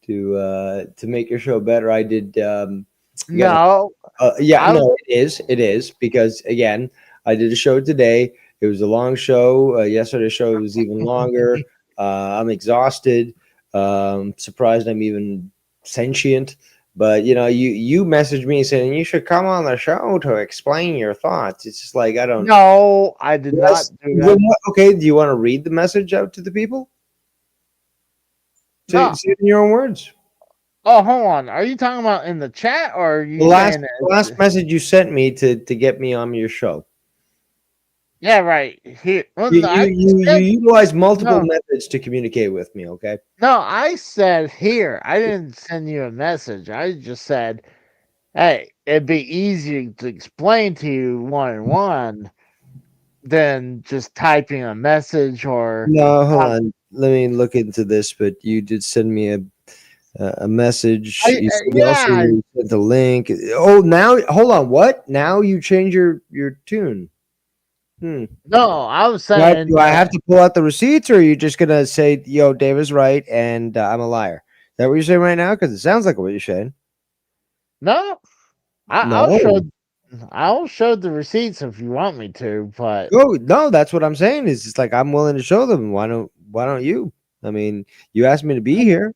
to make your show better. I did. Again, No, yeah, I was- no, it is because again, I did a show today. It was a long show. Yesterday's show was even longer. I'm exhausted. Surprised I'm even sentient. But you know, you messaged me saying you should come on the show to explain your thoughts. It's just like I don't. no, I did Yes, not do then that. what- okay, do you want to read the message out to the people? Say, No. say it in your own words. Oh, hold on. Are you talking about in the chat or are you The last, saying the last message you sent me to get me on your show. Yeah, right. Here. Well, You, I you said- utilize multiple No. methods to communicate with me, okay? No, I said here. I didn't send you a message. I just said, hey, it'd be easier to explain to you one-on-one than just typing a message or No, hold on. Let me look into this, but you did send me a message. You also sent the link. Oh, now hold on. What? Now you change your tune. no, I was Do saying I have to pull out the receipts, or are you just gonna say, "Yo, Dave is right," and I'm a liar? Is that what you're saying right now? Because it sounds like what you're saying. no. I'll show the receipts if you want me to, but Oh no, that's what I'm saying. Is it's like I'm willing to show them. Why don't you? I mean, you asked me to be here.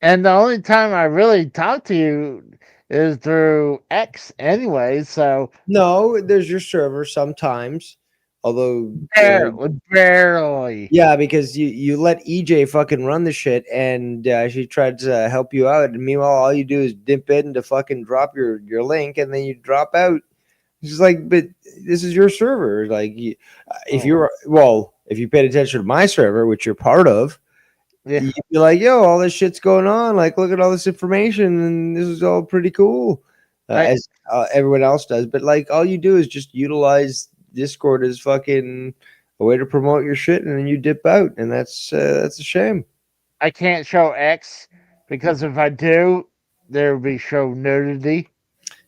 and the only time I really talk to you is through X anyway, so No, there's your server sometimes. Although barely. yeah, because you let EJ fucking run the shit, and she tried to help you out, and meanwhile, all you do is dip in to fucking drop your link, and then you drop out. It's just like, but this is your server. Like, if you paid attention to my server, which you're part of, Yeah. you'd be like, yo, all this shit's going on. Like, look at all this information, and this is all pretty cool, as everyone else does. But like, all you do is just utilize Discord as fucking a way to promote your shit, and then you dip out, and that's a shame. I can't show X because if I do, there will be show nudity.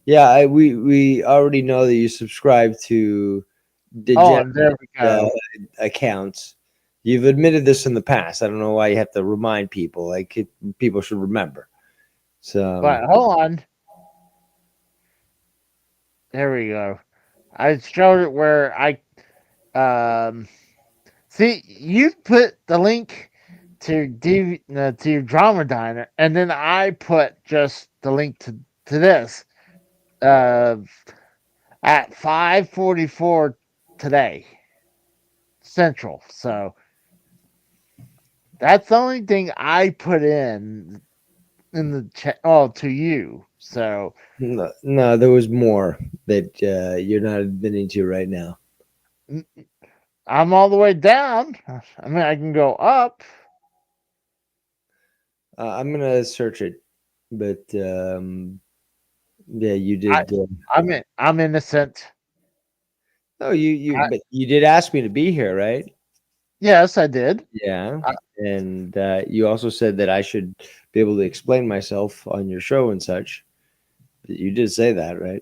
Yeah, we already know that you subscribe to Oh, there we go. accounts. You've admitted this in the past. I don't know why you have to remind people. Like people should remember. So, But hold on. There we go. I showed it where I see you put the link to to Drama Diner, and then I put just the link to this at 5:44 today Central. So that's the only thing I put in the chat. Oh, to you. So no, there was more that you're not admitting to right now. I'm all the way down. I mean, I can go up. I'm gonna search it, but yeah, you did. I'm innocent. No, but you did ask me to be here, right? Yes, I did. Yeah, and you also said that I should be able to explain myself on your show and such. You did say that, right?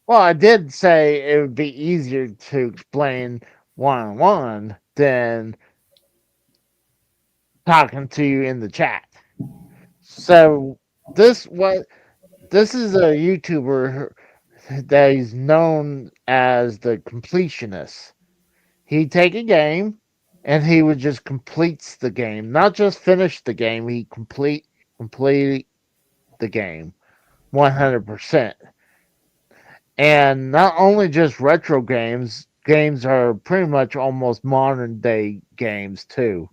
Well, I did say it would be easier to explain one-on-one than talking to you in the chat. So this is a YouTuber that is known as the completionist. He'd take a game and he would just complete the game, not just finish the game. He complete the game 100%. And not only just retro games are pretty much almost modern day games too,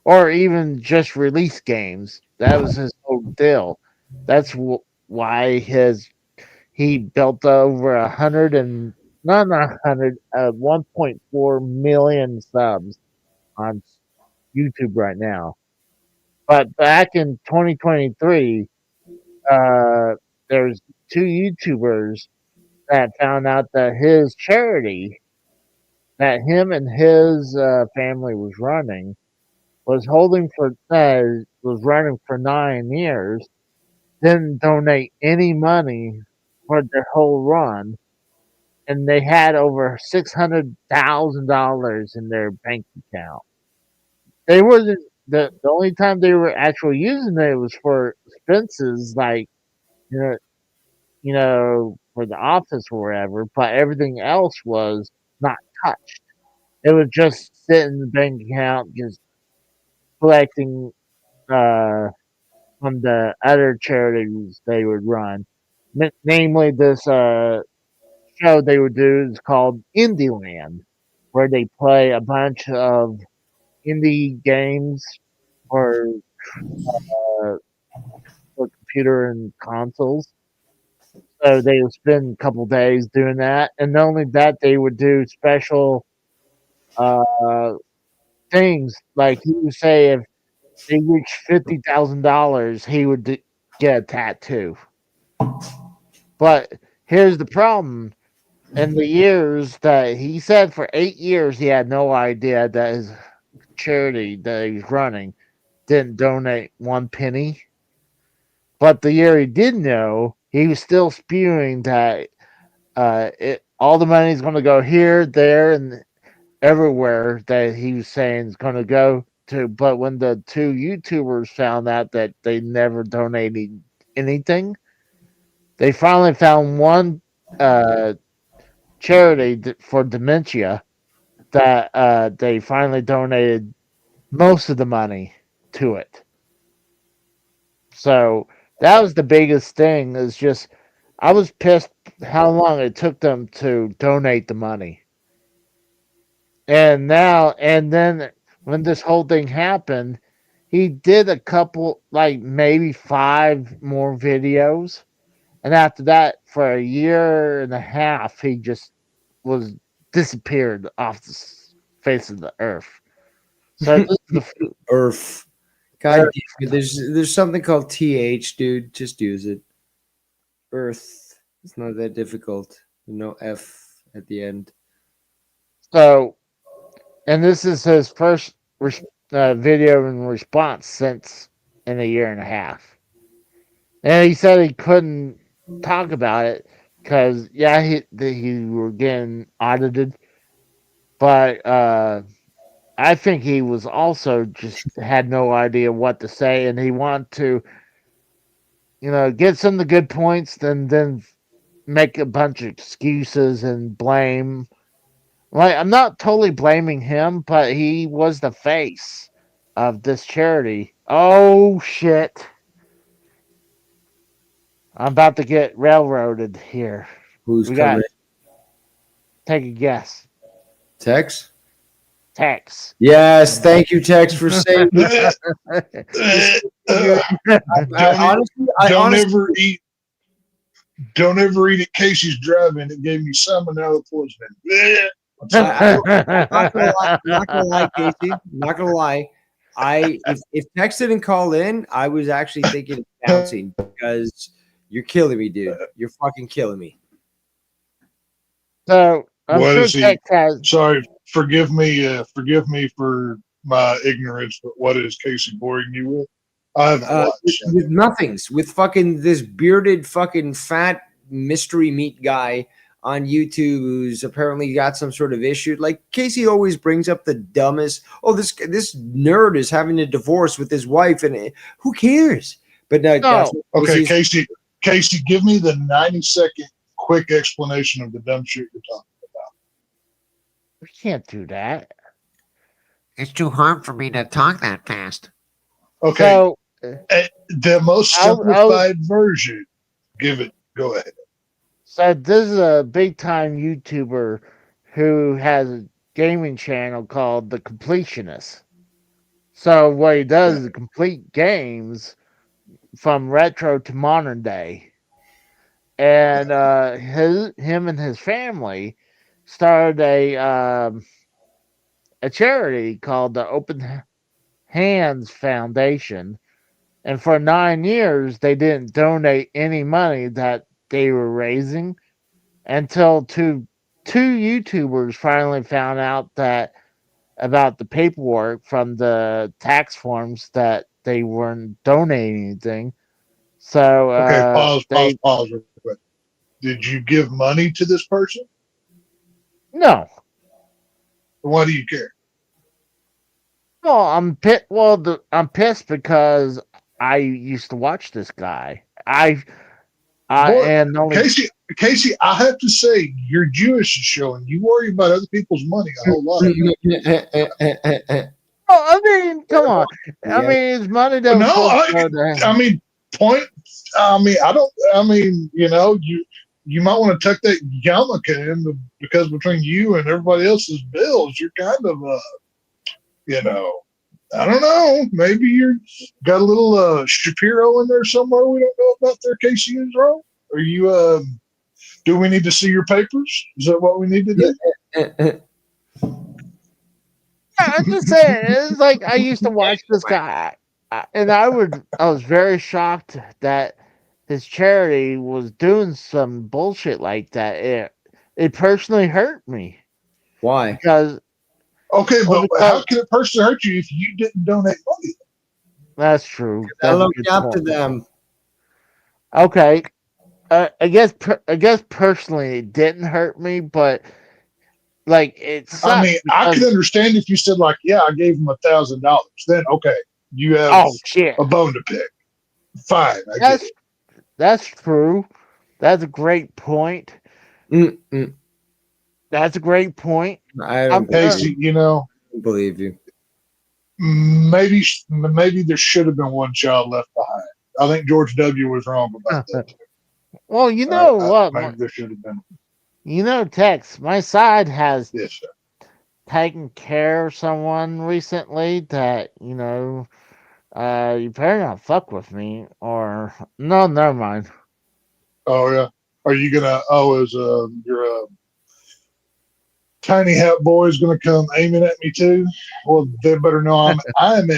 or even just release games. That was his whole deal. That's why he built over 100 and not 100, 1.4 million subs on YouTube right now. But back in 2023, there's two YouTubers that found out that his charity that him and his family was running was was running for 9 years, didn't donate any money for their whole run, and they had over $600,000 in their bank account. They wasn't the only time they were actually using it was for expenses like you know for the office or whatever, but everything else was not touched. It was just sitting in the bank account, just collecting from the other charities they would run. Namely, this show they would do is called Indieland, where they play a bunch of indie games for, uh, for computer and consoles. So they would spend a couple days doing that, and not only that, they would do special uh, things. Like he would say, if they reached $50,000, he would get a tattoo. But here's the problem: in the years that he said, for 8 years, he had no idea that his charity that he's running didn't donate one penny. But the year he did know, he was still spewing that all the money is going to go here, there, and everywhere that he was saying is going to go to. But when the two YouTubers found out that they never donated anything, they finally found one charity for dementia that they finally donated most of the money to it. So that was the biggest thing. Is just I was pissed how long it took them to donate the money. And then when this whole thing happened, he did a couple, like maybe 5 more videos. And after that, for a year and a half, he just was disappeared off the face of the earth. So this is the Earth. God, damn it, there's something called TH, dude. Just use it. Earth. It's not that difficult. No F at the end. So, and this is his first video in response since in a year and a half. And he said he couldn't talk about it because, yeah, he were getting audited. But I think he was also just had no idea what to say. And he wanted to, get some of the good points, then make a bunch of excuses and blame. Like, I'm not totally blaming him, but he was the face of this charity. Oh, shit. I'm about to get railroaded here. Who's We coming? got, take a guess. Tex? Tex. Yes, thank you, Tex, for saying that. Don't ever eat at Casey's Drive-In. It gave me salmonella poisoning. Not gonna lie, Casey. Not gonna lie. If Tex didn't call in, I was actually thinking of bouncing because you're killing me, dude. You're fucking killing me. So I'm What sure is he? Tex has. Sorry, forgive me for my ignorance, but what is Casey boring you with? I haven't watched. With nothings, with fucking this bearded fucking fat mystery meat guy on YouTube who's apparently got some sort of issue. Like Casey always brings up the dumbest. Oh, this nerd is having a divorce with his wife, and who cares? But no, that's what Okay, Casey's- Casey, give me the 90-second quick explanation of the dumb shit you're talking about. We can't do that. It's too hard for me to talk that fast. Okay, So the most simplified version. Go ahead. So this is a big time YouTuber who has a gaming channel called The Completionist. So what he does is complete games from retro to modern day. And him and his family started a charity called the Open Hands Foundation, and for 9 years they didn't donate any money that they were raising until two YouTubers finally found out that about the paperwork from the tax forms that they weren't donating anything. So Okay, pause, they real quick. Did you give money to this person? no. Why do you care? Well, I'm pit. Well, I'm pissed because I used to watch this guy. Boy, And only Casey, I have to say, your Jewish is showing. You worry about other people's money a whole lot. Oh, I mean, come on. I mean, it's money that was supposed to go there. I mean, you might want to tuck that yarmulke in because between you and everybody else's bills, you're kind of, I don't know. Maybe you got a little Shapiro in there somewhere we don't know about there, Casey is wrong. Are you, do we need to see your papers? Is that what we need to do? I'm just saying, it's like I used to watch this guy, and I was very shocked that his charity was doing some bullshit like that. It personally hurt me. Why? Because okay, but how can it personally hurt you if you didn't donate money? That's true. I looked up to them. Okay, I guess personally it didn't hurt me, but like it sucks. I mean, I could understand if you said like, yeah, I gave him $1,000. Then okay, you have a bone to pick. Fine, I get it. That's true. That's a great point. That's a great point. Casey, I believe you. Maybe there should have been one child left behind. I think George W. was wrong about that. Well, you know what? Maybe there should have been. You know, Tex, my side has Yes, sir. taken care of someone recently that, you better not fuck with me or no, never mind. Oh yeah. Are you gonna? Is your tiny hat boy is gonna come aiming at me too? Well, they better know I'm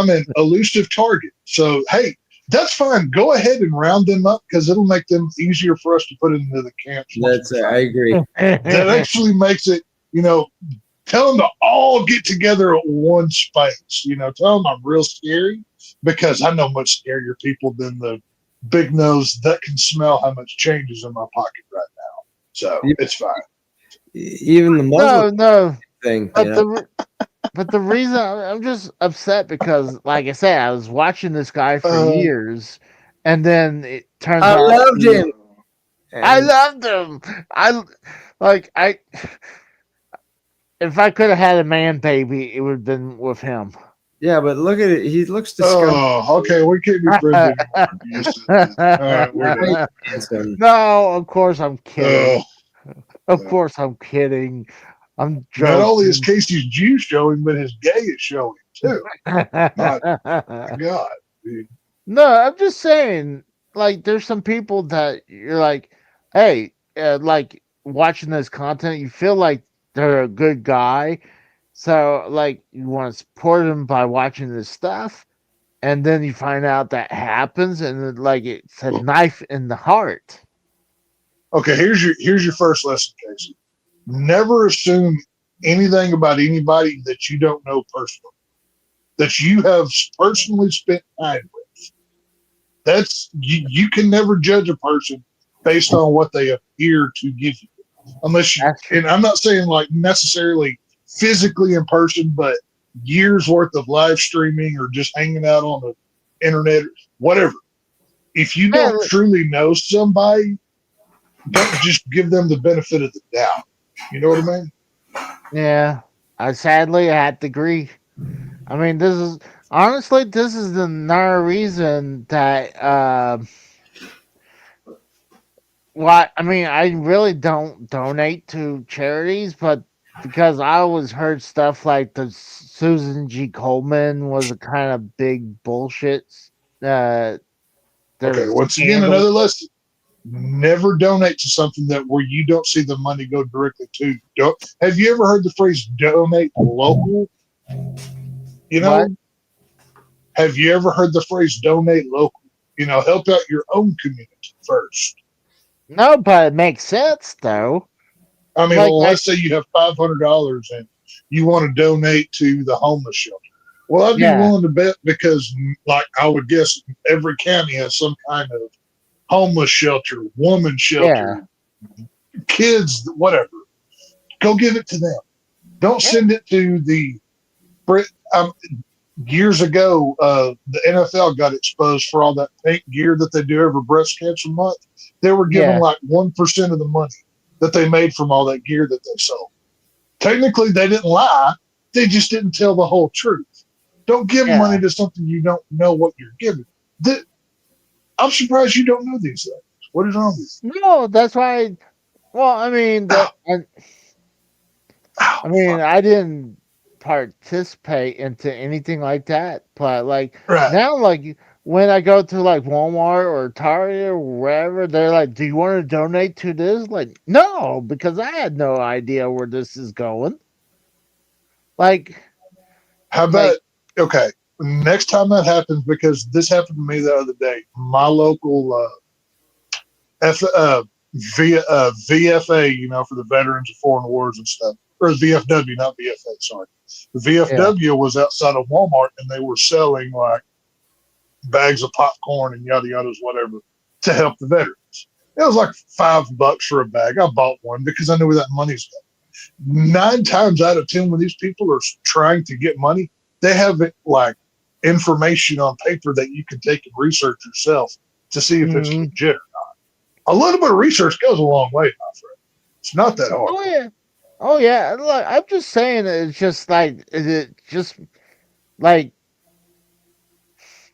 an elusive target. So hey, that's fine. Go ahead and round them up because it'll make them easier for us to put into the camps. I agree. That actually makes it. Tell them to all get together at one space. Tell them I'm real scary because I know much scarier people than the big nose that can smell how much change is in my pocket right now. So it's fine. Even the Muslim thing. But the reason I'm just upset because, like I said, I was watching this guy for years, and then it turns out I loved him. I loved him. If I could have had a man baby, it would have been with him. Yeah, but look at it. He looks disgusting. Oh, okay. We can't be friends anymore. No, of course I'm kidding. Of course I'm kidding. I'm joking. Not only is Casey's Jew showing, but his gay is showing too. My God, dude. No, I'm just saying, like, there's some people that you're like, hey, like watching this content, you feel like they're a good guy. So, like, you want to support them by watching this stuff, and then you find out that happens, and then, like, it's a knife in the heart. Okay, here's your first lesson, Casey. Never assume anything about anybody that you don't know personally, that you have personally spent time with. That's you can never judge a person based on what they appear to give you, unless you. And I'm not saying like necessarily physically in person, but years worth of live streaming or just hanging out on the internet, whatever. If you don't truly know somebody, don't just give them the benefit of the doubt. You know what I mean? Yeah. Sadly, I had to agree. I mean, this is another reason that I really don't donate to charities, but because I always heard stuff like the Susan G. Coleman was a kind of big bullshit. Okay, once again, another lesson. Never donate to something that where you don't see the money go directly to. Have you ever heard the phrase donate local? You know, What? have you ever heard the phrase donate local? You know, help out your own community first. No, but it makes sense though. I mean, Like, let's say you have $500 and you want to donate to the homeless shelter. Well, I'd be Yeah. willing to bet because, like, I would guess every county has some kind of homeless shelter, woman shelter, kids, whatever. Go give it to them. Don't send it to the years ago, the NFL got exposed for all that pink gear that they do every breast cancer month. They were given Yeah. like 1% of the money that they made from all that gear that they sold. Technically, they didn't lie. They just didn't tell the whole truth. Don't give Yeah. money to something you don't know what you're giving. I'm surprised you don't know these things. What is wrong with you? No, that's why. Well, I mean, I didn't participate into anything like that, but like Right. now, like when I go to like Walmart or Target or wherever, they're like, "Do you want to donate to this?" Like, no, because I had no idea where this is going. Like, How about, okay, next time that happens, because this happened to me the other day, my local VFA, you know, for the veterans of foreign wars and stuff, or VFW, not VFA, sorry. The VFW was outside of Walmart and they were selling like bags of popcorn and yada yadas, whatever, to help the veterans. It was like $5 for a bag. I bought one because I knew where that money's going. 9 times out of 10, when these people are trying to get money, they have like information on paper that you can take and research yourself to see if it's legit or not. A little bit of research goes a long way, my friend. It's not that hard. oh yeah, oh yeah. Look, I'm just saying, it's just like, is it just like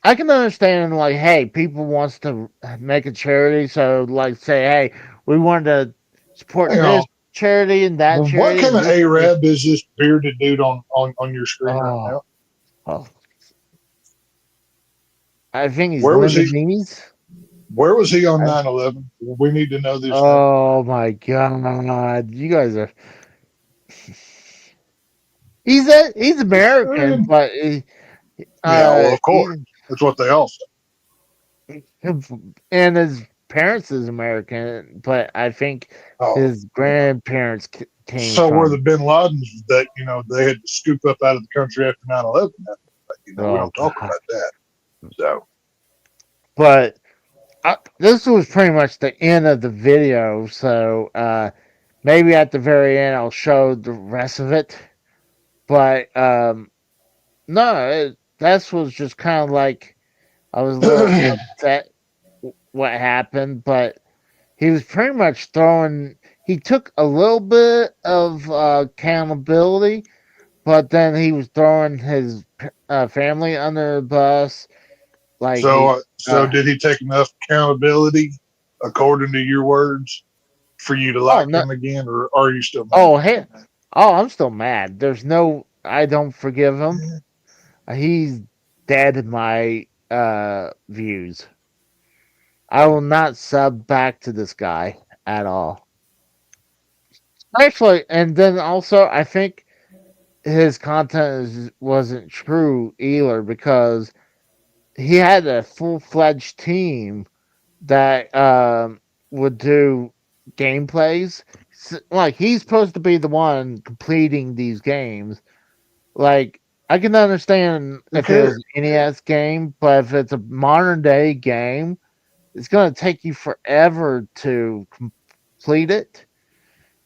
I can understand, like, hey, people wants to make a charity, so like say, hey, we want to support Hang this on. charity and that Well, charity. what kind and of this- Arab is this bearded dude on your screen right Oh. now? Oh. I think he's Where was he? Lebanese. Where was he on 9/11? We need to know this. Oh my god, you guys are. He's American, but Yeah, well, of course. That's what they all say. and his parents is American, but I think his grandparents came So from. were the Bin Ladens that, you know, they had to scoop up out of the country after 9/11. You know, we don't talk about that. So, But this was pretty much the end of the video, so maybe at the very end I'll show the rest of it. But no, that was just kind of like I was a little upset what happened, but he was pretty much throwing. He took a little bit of accountability, but then he was throwing his family under the bus. Like so did he take enough accountability, according to your words, for you to like him again, or are you still mad? Oh, hey, I'm still mad. There's no, I don't forgive him. He's dead in my views. I will not sub back to this guy at all. Actually, and then also, I think his content wasn't true either because he had a full-fledged team that would do gameplays. Like, he's supposed to be the one completing these games. Like, I can understand if it was an NES game, but if it's a modern-day game, it's going to take you forever to complete it.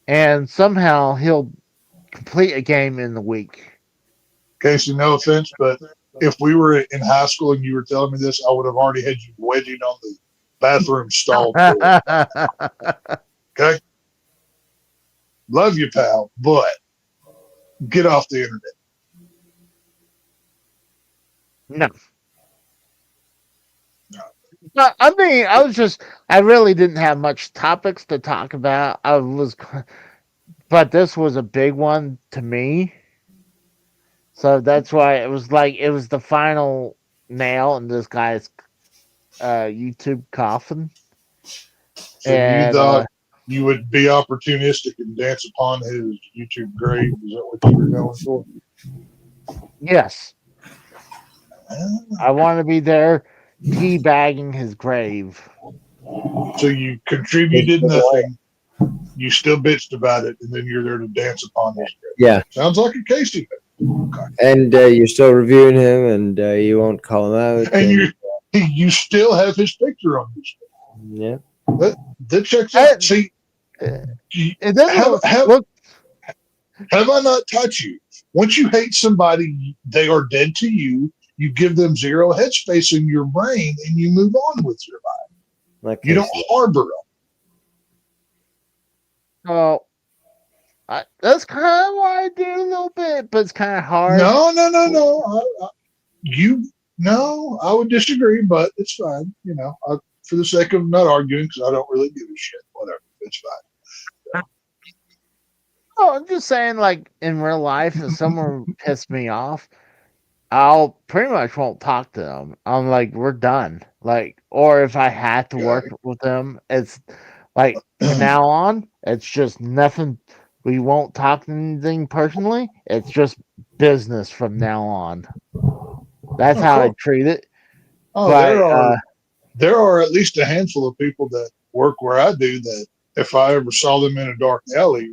And somehow he'll complete a game in the week. Casey, no offense, but if we were in high school and you were telling me this, I would have already had you wedging on the bathroom stall door. Okay? Love you, pal, but get off the internet. No. I mean, I really didn't have much topics to talk about. But this was a big one to me. So that's why it was the final nail in this guy's YouTube coffin. So you And thought you would be opportunistic and dance upon his YouTube grave? Is that what you were going for? yes, Ah, I want to be there teabagging his grave. so you contributed nothing. You still bitched about it, and then you're there to dance upon his grave. Yeah, Sounds like a Casey. and you're still reviewing him, and you won't call him out. And you still have his picture on this. Yeah. That checks out. See, It doesn't have look. I not taught you? Once you hate somebody, they are dead to you. You give them zero headspace in your brain, and you move on with your life. Like You don't harbor them. Well, that's kind of what I do a little bit, but it's kind of hard. No. I would disagree, but it's fine. For the sake of not arguing, because I don't really give a shit. Whatever, it's fine. Oh, I'm just saying, like in real life, if someone pissed me off, I'll pretty much won't talk to them. I'm like, we're done. Like, or if I had to work with them, it's like from now on, it's just nothing. We won't talk anything personally. It's just business from now on. That's how I treat it. Oh, But, there are at least a handful of people that work where I do that. If I ever saw them in a dark alley,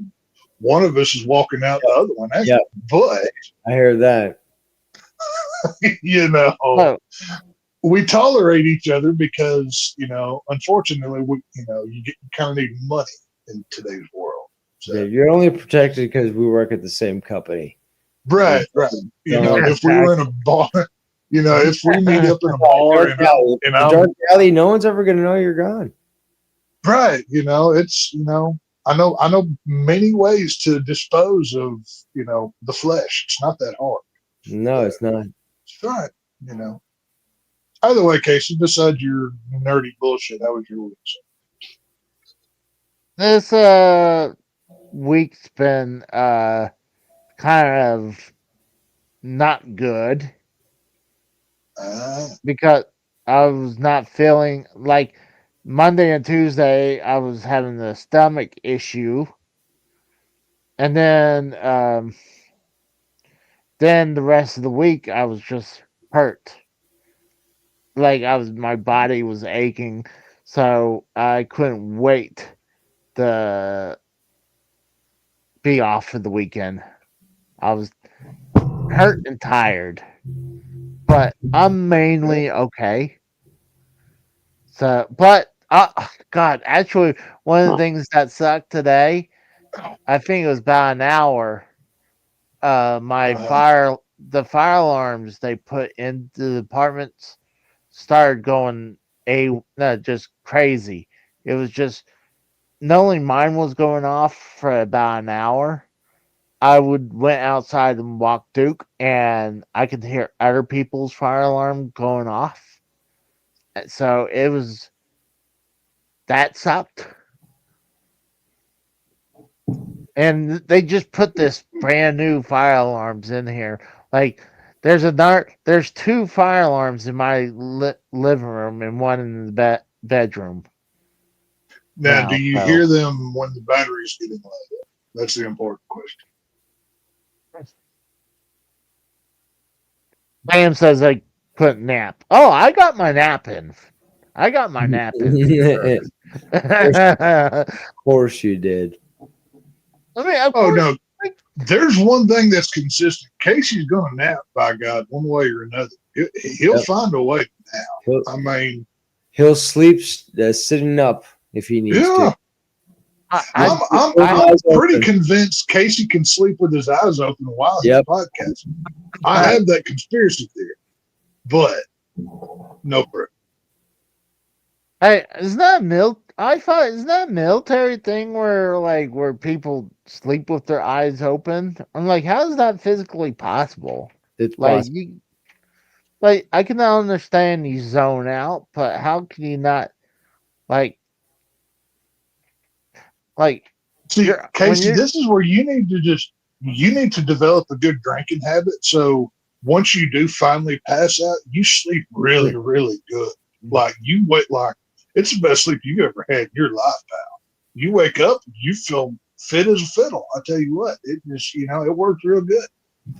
one of us is walking out, the other one. Yeah. But I heard that. we tolerate each other because unfortunately, you kind of need money in today's world. So. Yeah, you're only protected because we work at the same company. Right. If we were in a bar, if we meet up in a bar and dark alley, no one's ever going to know you're gone. Right. It's I know many ways to dispose of the flesh. It's not that hard. No, it's not. It's right. Either way, Casey, besides your nerdy bullshit, how was your week? This week's been kind of not good because I was not feeling like Monday and Tuesday I was having the stomach issue, and then the rest of the week I was just hurt. Like my body was aching, so I couldn't wait to be off for the weekend. I was hurt and tired, but I'm mainly okay. So, but God, actually, one of the things that sucked today, I think it was about an hour. The fire alarms they put into the apartments started going just crazy. It was just not only mine was going off for about an hour. I went outside and walked Duke, and I could hear other people's fire alarm going off. So that sucked. And they just put this brand new fire alarms in here. Like there's two fire alarms in my living room and one in the bedroom. Now, do you hear them when the battery's getting low? That's the important question. Bam says I couldn't nap. Oh, I got my nap in. Of course you did. No. There's one thing that's consistent. Casey's going to nap, by God, one way or another. He'll find a way to nap. He'll sleep sitting up if he needs to. I'm pretty convinced Casey can sleep with his eyes open while he's podcasting. I have that conspiracy theory, but no proof. Hey, isn't that a military thing where people sleep with their eyes open? I'm like, how is that physically possible? It's possible. I can understand you zone out, but how can you not See, Casey, this is where you need to develop a good drinking habit. So once you do finally pass out, you sleep really, really good. Like you wait, It's the best sleep you've ever had in your life, pal. You wake up, you feel fit as a fiddle. I tell you what, it just, it works real good.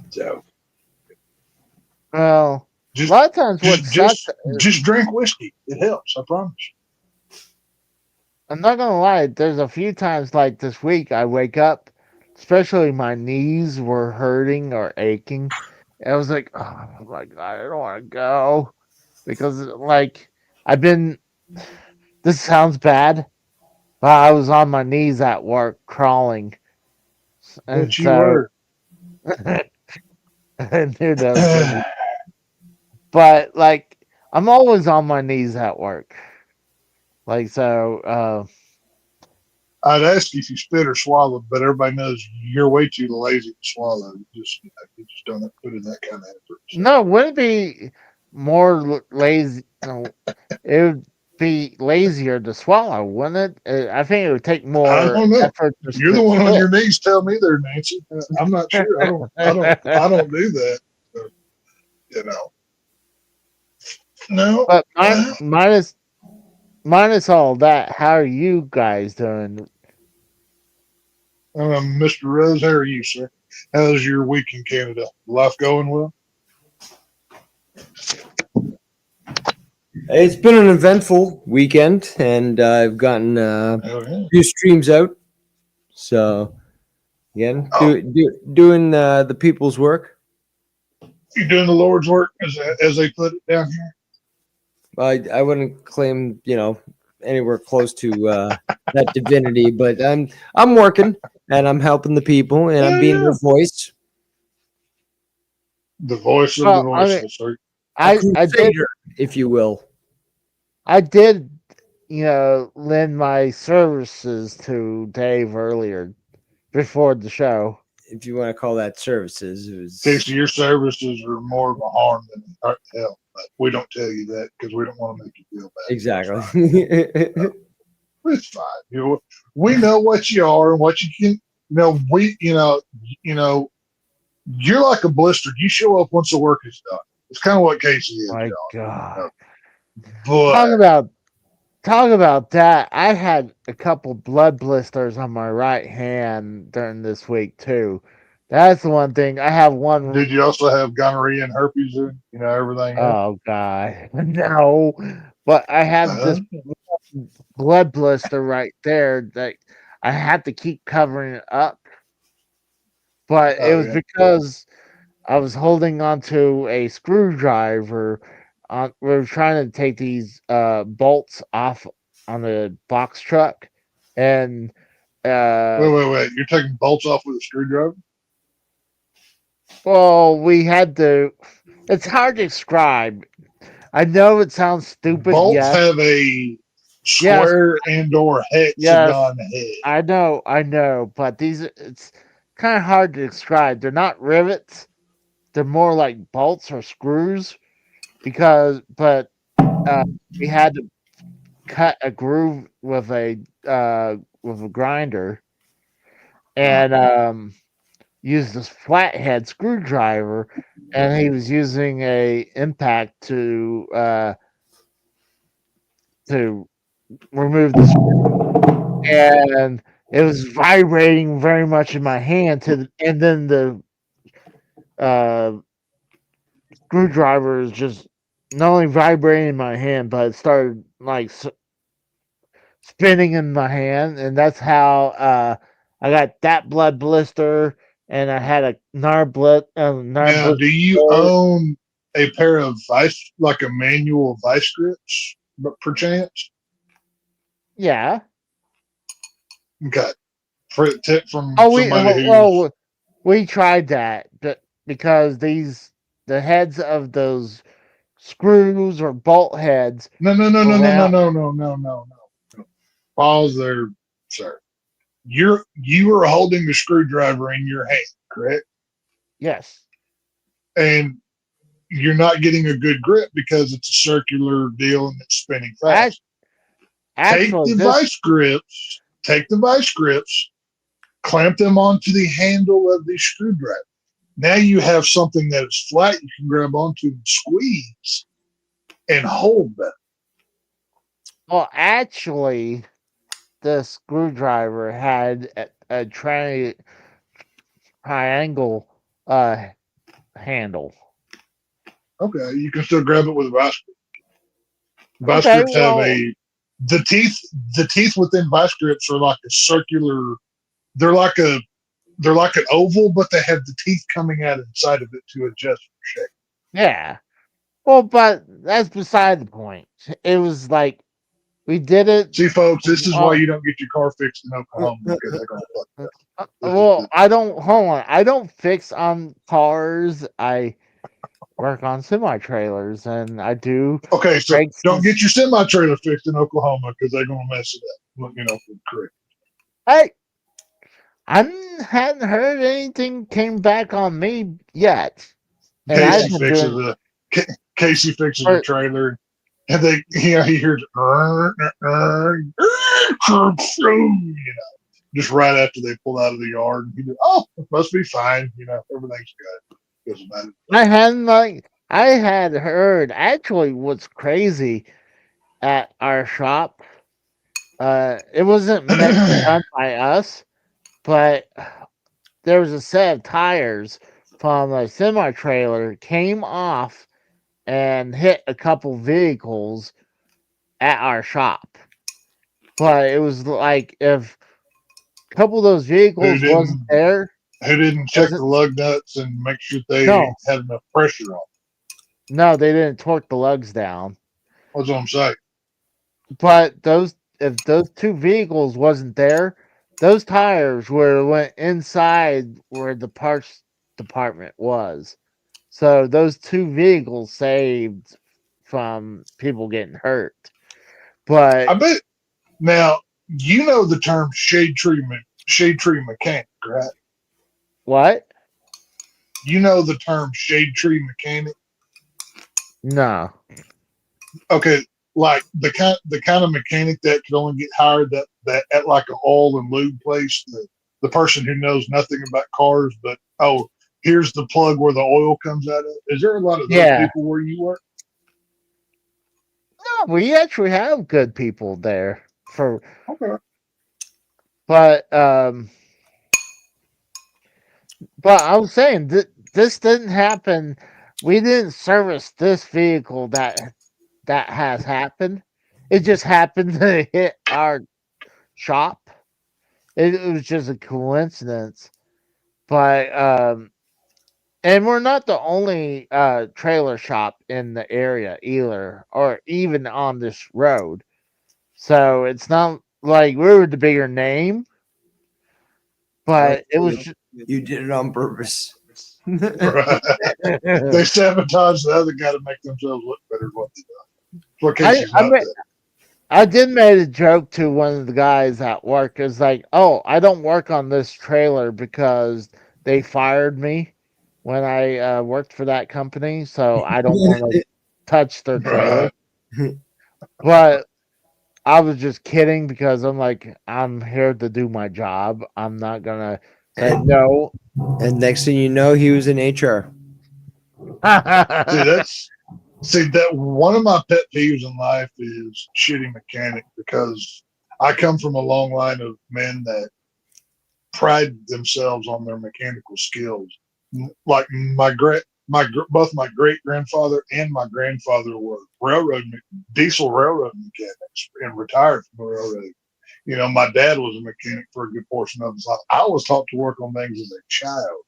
So Well, just, a lot of times what just, sucks. just drink whiskey. It helps. I promise you. I'm not gonna lie. There's a few times like this week I wake up, especially my knees were hurting or aching. And I was like, oh my god, I don't want to go because like I've been. This sounds bad, but I was on my knees at work crawling, and But you so were. I knew that was gonna be. But like I'm always on my knees at work, like so. I'd ask you if you spit or swallowed, but everybody knows you're way too lazy to swallow. You just don't put in that kind of effort. So. No, wouldn't it be more lazy? No, it would be lazier to swallow, wouldn't it? I think it would take I more don't know. effort. You're the one on your knees. Tell me there, Nancy. I'm not sure. I don't do that. So, No. But minus all that, how are you guys doing? Mr. Rose, how are you, sir? How's your week in Canada? Life going well? It's been an eventful weekend, and I've gotten a few streams out. So, again, doing the people's work. You doing the Lord's work, as they put it down here? I wouldn't claim, anywhere close to that divinity, but I'm working and I'm helping the people and I'm being their voice. The voice of the voiceless. I did, if you will. I did, lend my services to Dave earlier before the show. If you want to call that services, it was. Casey, your services are more of a harm than help. But we don't tell you that because we don't want to make you feel bad. Exactly. It's fine. We know what you are and what you can. You're like a blister. You show up once the work is done. It's kind of what Casey is. My God. But Talk about that. I had a couple blood blisters on my right hand during this week too. That's the one thing. I have one. Did you also have gonorrhea and herpes and everything else? Oh God, no! But I have this blood blister right there that I had to keep covering it up. But it was because I was holding onto a screwdriver. We were trying to take these bolts off on the box truck, and wait! You're taking bolts off with a screwdriver? Well, we had to. It's hard to describe. I know it sounds stupid. Bolts have a square and/or hexagon head. I know, but it's kind of hard to describe. They're not rivets. They're more like bolts or screws. We had to cut a groove with a grinder, and used this flathead screwdriver, and he was using a impact to remove the screw, and it was vibrating very much in my hand. And then the screwdriver is just not only vibrating in my hand, but it started like spinning in my hand, and that's how I got that blood blister. And I had Now, do you own a pair of like a manual vice grips, perchance? Yeah. Okay. For a tip from somebody we tried that, but because the heads of those screws or bolt heads. No. Pause there, sir. You are holding the screwdriver in your hand, correct? Yes. And you're not getting a good grip because it's a circular deal and it's spinning fast. Take the vice grips, clamp them onto the handle of the screwdriver. Now you have something that is flat you can grab onto and squeeze and hold better. Well, actually, the screwdriver had a triangle handle. Okay, you can still grab it with a vice grip. Vice Okay, grips have well, the teeth within vice grips are like a circular. They're like an oval, but they have the teeth coming out inside of it to adjust for shape. yeah. Well, but that's beside the point. It was like we did it. See, folks, this is why Well, you don't get your car fixed in Oklahoma because they're gonna fuck it up. well, I don't hold on. I don't fix on cars. I work on semi trailers, and I do. Okay, so brakes don't and get your semi trailer fixed in Oklahoma because they're gonna mess it up. You know, correct. Hey, hadn't heard anything came back on me yet, and I've Casey been fixes doing the Casey fixes for the trailer, and they he hears just right after they pull out of the yard. He goes, "Oh, it must be fine. You know, everything's good. Doesn't matter." I had heard actually what's crazy at our shop. It wasn't done by us, but there was a set of tires from a semi trailer came off and hit a couple vehicles at our shop. But it was like if a couple of those vehicles wasn't there. Who didn't check the lug nuts and make sure they No. had enough pressure on? No, they didn't torque the lugs down. That's what I'm saying. But if those two vehicles wasn't there, those tires went inside where the parts department was. So those two vehicles saved from people getting hurt. But I bet now you know the term shade tree mechanic, right? what? You know the term shade tree mechanic. No. Okay, like the kind of mechanic that could only get hired that at like an oil and lube place, the person who knows nothing about cars, but here's the plug where the oil comes out of. Is there a lot of those people where you work? No, we actually have good people there for. Okay. But I was saying this didn't happen. We didn't service this vehicle that has happened. It just happened to hit our shop. It was just a coincidence. But and we're not the only trailer shop in the area either, or even on this road. So it's not like we were the bigger name, but it was. You did it on purpose. Right. They sabotage the other guy to make themselves look better than what they do. I did make a joke to one of the guys at work. It's like, oh, I don't work on this trailer because they fired me when I worked for that company, so I don't want to touch their trailer. But I was just kidding because I'm like, I'm here to do my job. I'm not gonna say no. And next thing you know, he was in HR. See that one of my pet peeves in life is shitty mechanic, because I come from a long line of men that pride themselves on their mechanical skills. Like both my great grandfather and my grandfather were diesel railroad mechanics and retired from the railroad. You know, my dad was a mechanic for a good portion of his life. I was taught to work on things as a child.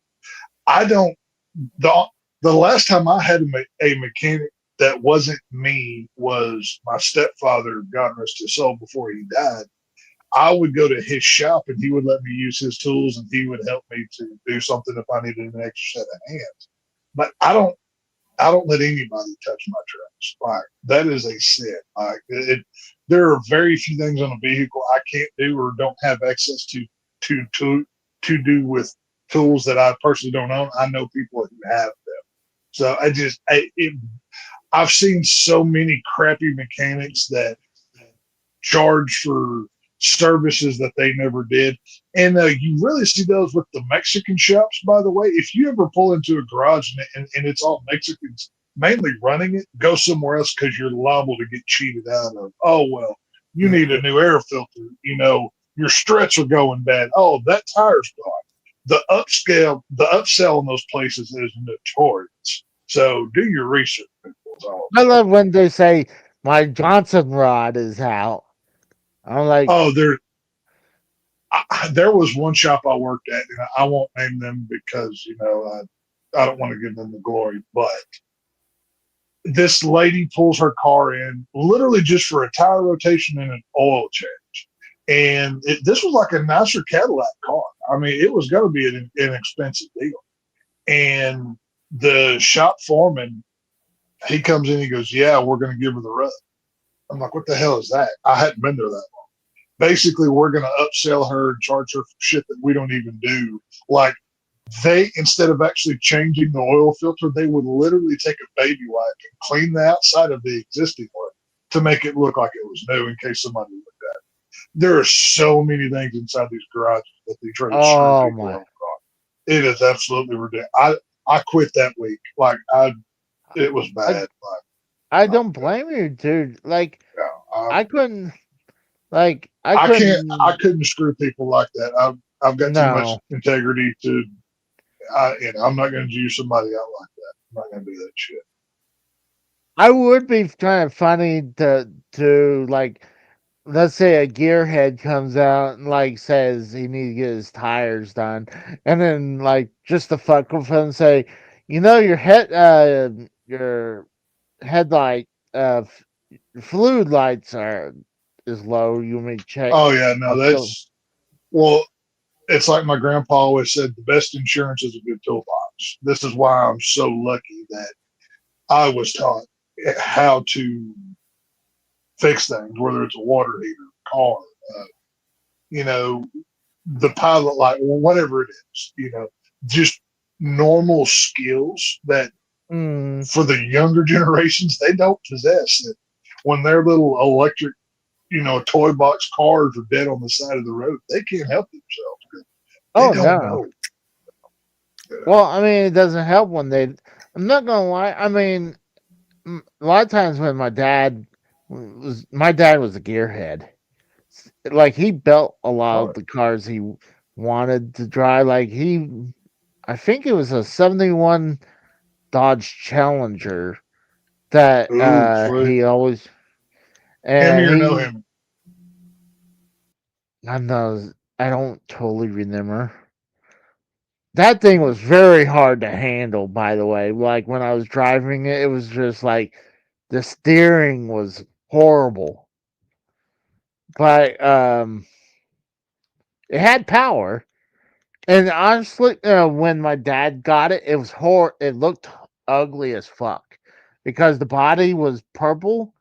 The last time I had a mechanic that wasn't me was my stepfather, God rest his soul, before he died. I would go to his shop and he would let me use his tools and he would help me to do something if I needed an extra set of hands. But I don't let anybody touch my trucks. Like, that is a sin. Like, there are very few things on a vehicle I can't do or don't have access to do with tools that I personally don't own. I know people who have them. So I've seen so many crappy mechanics that charge for services that they never did. And you really see those with the Mexican shops, by the way. If you ever pull into a garage and it's all Mexicans mainly running it, go somewhere else, because you're liable to get cheated out of. Oh, well, You need a new air filter. You know, your struts are going bad. Oh, that tire's gone. The upsell in those places is notorious. So do your research. I love when they say my Johnson rod is out. I'm like, Oh, there was one shop I worked at, and I won't name them because I don't want to give them the glory. But this lady pulls her car in literally just for a tire rotation and an oil change, and this was like a nicer Cadillac car. I mean, it was going to be an expensive deal. And the shop foreman, he comes in, he goes, "Yeah, we're going to give her the rub." I'm like, "What the hell is that?" I hadn't been there that long. Basically, we're going to upsell her and charge her for shit that we don't even do. Like, instead of actually changing the oil filter, they would literally take a baby wipe and clean the outside of the existing one to make it look like it was new in case somebody looked at it. There are so many things inside these garages that they try to screw people over on. It is absolutely ridiculous. I quit that week. Like, it was bad. I don't blame you, dude. Like, I couldn't. Like, I couldn't screw people like that. I've got too much integrity to. I'm not going to use somebody out like that. I'm not going to do that shit. I would be kind of funny to like, let's say a gearhead comes out and like says he needs to get his tires done, and then like just to fuck with him and say, your headlight fluid lights is low. You may check. Oh yeah, no, it's like my grandpa always said, the best insurance is a good toolbox. This is why I'm so lucky that I was taught how to fix things, whether it's a water heater, car, the pilot light, or whatever it is, just normal skills that for the younger generations, they don't possess. That when their little electric, toy box cars are dead on the side of the road, they can't help themselves. They don't know. Well, I mean, it doesn't help when I'm not gonna lie. I mean, a lot of times when my dad was a gearhead. Like, he built a lot of the cars he wanted to drive. Like, I think it was a 71 Dodge Challenger that he always. Him or no him? I don't totally remember. That thing was very hard to handle, by the way. Like, when I was driving it, it was just like the steering was horrible. But it had power. And honestly, when my dad got it, it was it looked ugly as fuck because the body was purple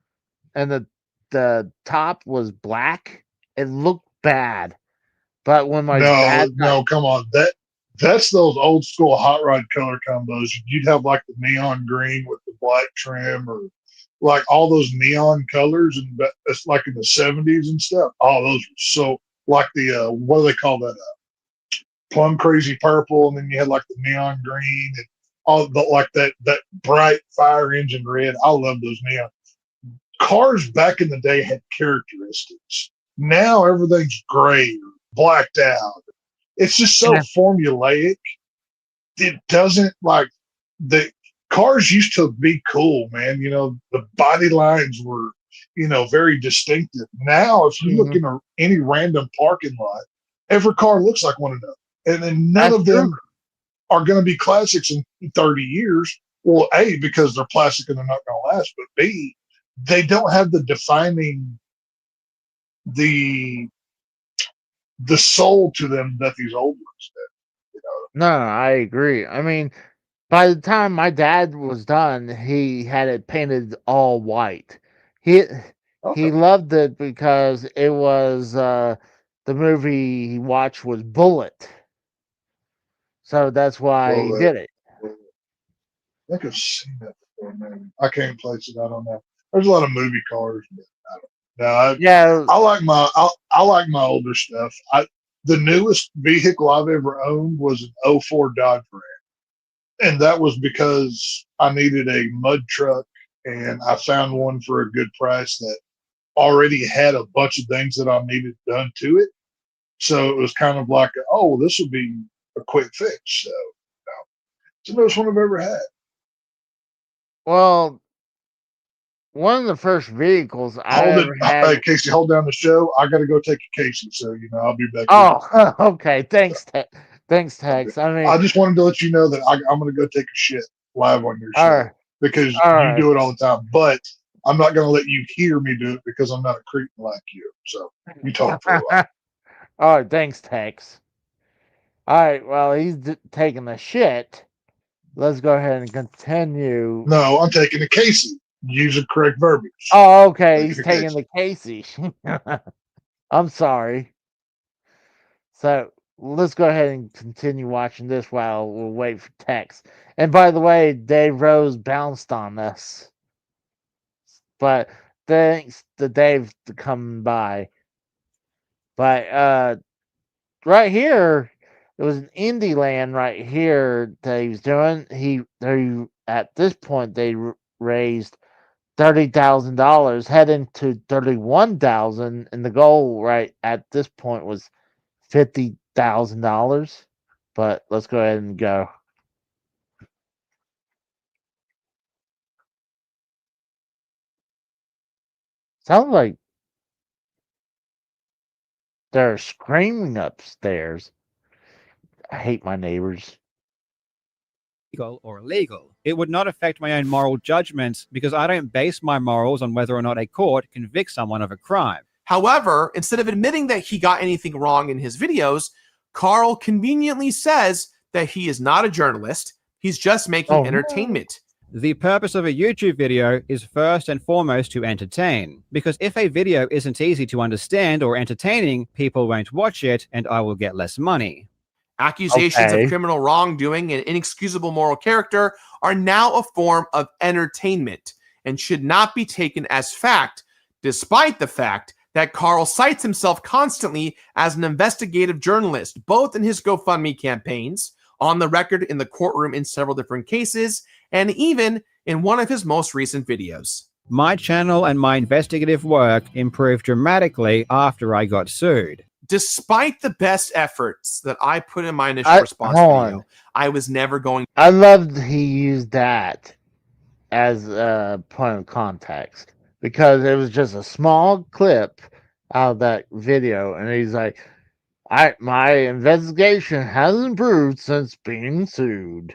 and the top was black. It looked bad. But when my dad come on, that's those old school hot rod color combos. You'd have like the neon green with the black trim, or like all those neon colors, and it's like in the 70s and stuff. Oh, those were so like the what do they call that? Plum crazy purple, and then you had like the neon green and all the like that bright fire engine red. I love those neon cars. Back in the day had characteristics. Now everything's gray or blacked out. It's just so formulaic. It doesn't, like, the cars used to be cool, man. The body lines were, very distinctive. Now, if you look in any random parking lot, every car looks like one another. And then none of them are going to be classics in 30 years. Well, A, because they're plastic and they're not going to last. But B, they don't have the defining, the soul to them that these old ones did. No, I agree. I mean, by the time my dad was done, he had it painted all white. He loved it because it was the movie he watched was Bullet. So that's why he did it. I think I've seen that before, man. I can't place it. I don't know. There's a lot of movie cars, but I don't know. I like my older stuff. The newest vehicle I've ever owned was an 04 Dodge Ram. And that was because I needed a mud truck, and I found one for a good price that already had a bunch of things that I needed done to it. So it was kind of like, oh, this would be a quick fix. So it's the most one I've ever had. Well, one of the first vehicles I Hold it, ever had. hey, Casey, hold down the show. I got to go take a Casey, so I'll be back. Oh, okay. Thanks, thanks, Tex. I mean, I just wanted to let you know that I'm going to go take a shit live on your show all right, because all you right. do it all the time. But I'm not going to let you hear me do it because I'm not a cretin like you. So you talk for a while. All right, thanks, Tex. All right, well, he's taking a shit. Let's go ahead and continue. No, I'm taking a Casey. Use the correct verbiage. Oh, okay. He's taking the Casey. I'm sorry. So let's go ahead and continue watching this while we'll wait for Tex. And by the way, Dave Rose bounced on us. But thanks to Dave for coming by. But right here, it was an indie land right here that he was doing. They at this point they raised $30,000, heading to 31,000, and the goal right at this point was $50,000. But let's go ahead and go. Sounds like they're screaming upstairs. I hate my neighbors. Legal or illegal. It would not affect my own moral judgments because I don't base my morals on whether or not a court convicts someone of a crime. However, instead of admitting that he got anything wrong in his videos, Carl conveniently says that he is not a journalist. He's just making entertainment. The purpose of a YouTube video is first and foremost to entertain, because if a video isn't easy to understand or entertaining, people won't watch it and I will get less money. Accusations of criminal wrongdoing and inexcusable moral character are now a form of entertainment and should not be taken as fact, despite the fact that Carl cites himself constantly as an investigative journalist, both in his GoFundMe campaigns, on the record in the courtroom in several different cases, and even in one of his most recent videos. My channel and my investigative work improved dramatically after I got sued. Despite the best efforts that I put in my initial response video, I was never going. I loved he used that as a point of context because it was just a small clip out of that video, and he's like, my investigation has improved since being sued.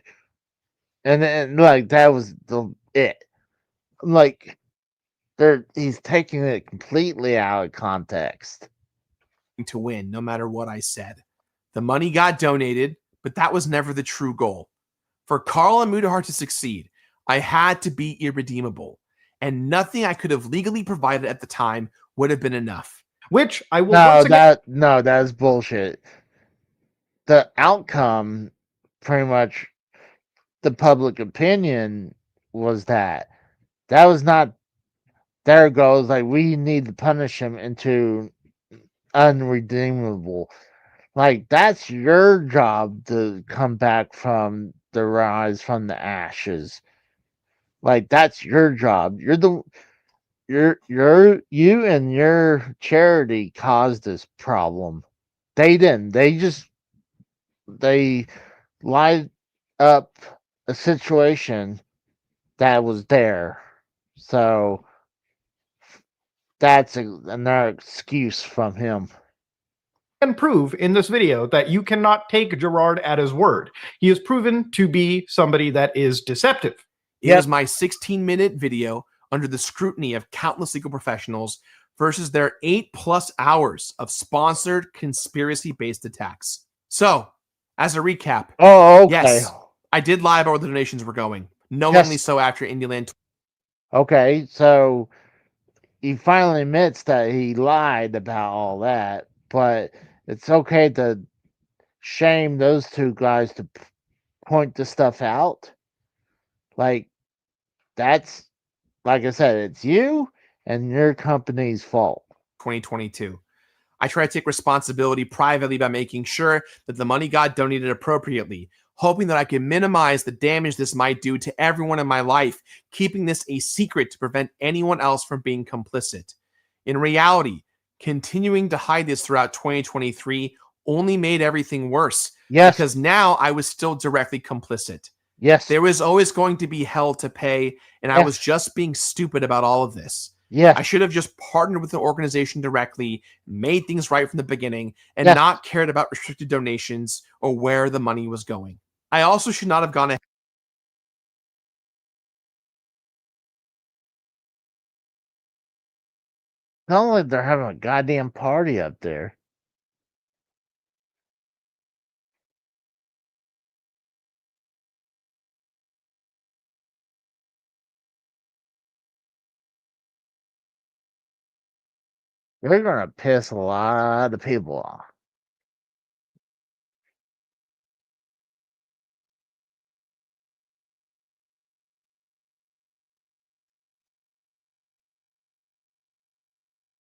And then like that was it. Like he's taking it completely out of context. To win, no matter what I said. The money got donated, but that was never the true goal. For Carl and Mutahar to succeed, I had to be irredeemable, and nothing I could have legally provided at the time would have been enough. Which I will that's bullshit. The outcome, pretty much, the public opinion was that was not their goals. Like we need to punish him into unredeemable. Like that's your job to come back from the rise from the ashes. Like that's your job. You and your charity caused this problem. They didn't. They lied up a situation that was there. So that's another excuse from him. And prove in this video that you cannot take Gerard at his word. He is proven to be somebody that is deceptive. It was my 16-minute video under the scrutiny of countless legal professionals versus their 8+ hours of sponsored conspiracy-based attacks. So, as a recap, yes, I did lie about where the donations were going. Knowingly so after Indieland. Okay, so he finally admits that he lied about all that, but it's okay to shame those two guys to point the stuff out. Like, that's, like I said, it's you and your company's fault. 2022. I try to take responsibility privately by making sure that the money got donated appropriately, hoping that I can minimize the damage this might do to everyone in my life, keeping this a secret to prevent anyone else from being complicit. In reality, continuing to hide this throughout 2023 only made everything worse. Yes. Because now I was still directly complicit. Yes. There was always going to be hell to pay, and I was just being stupid about all of this. Yes. I should have just partnered with the organization directly, made things right from the beginning, and Yes. not cared about restricted donations or where the money was going. I also should not have gone ahead. Sounds like they're having a goddamn party up there. They're gonna piss a lot of people off.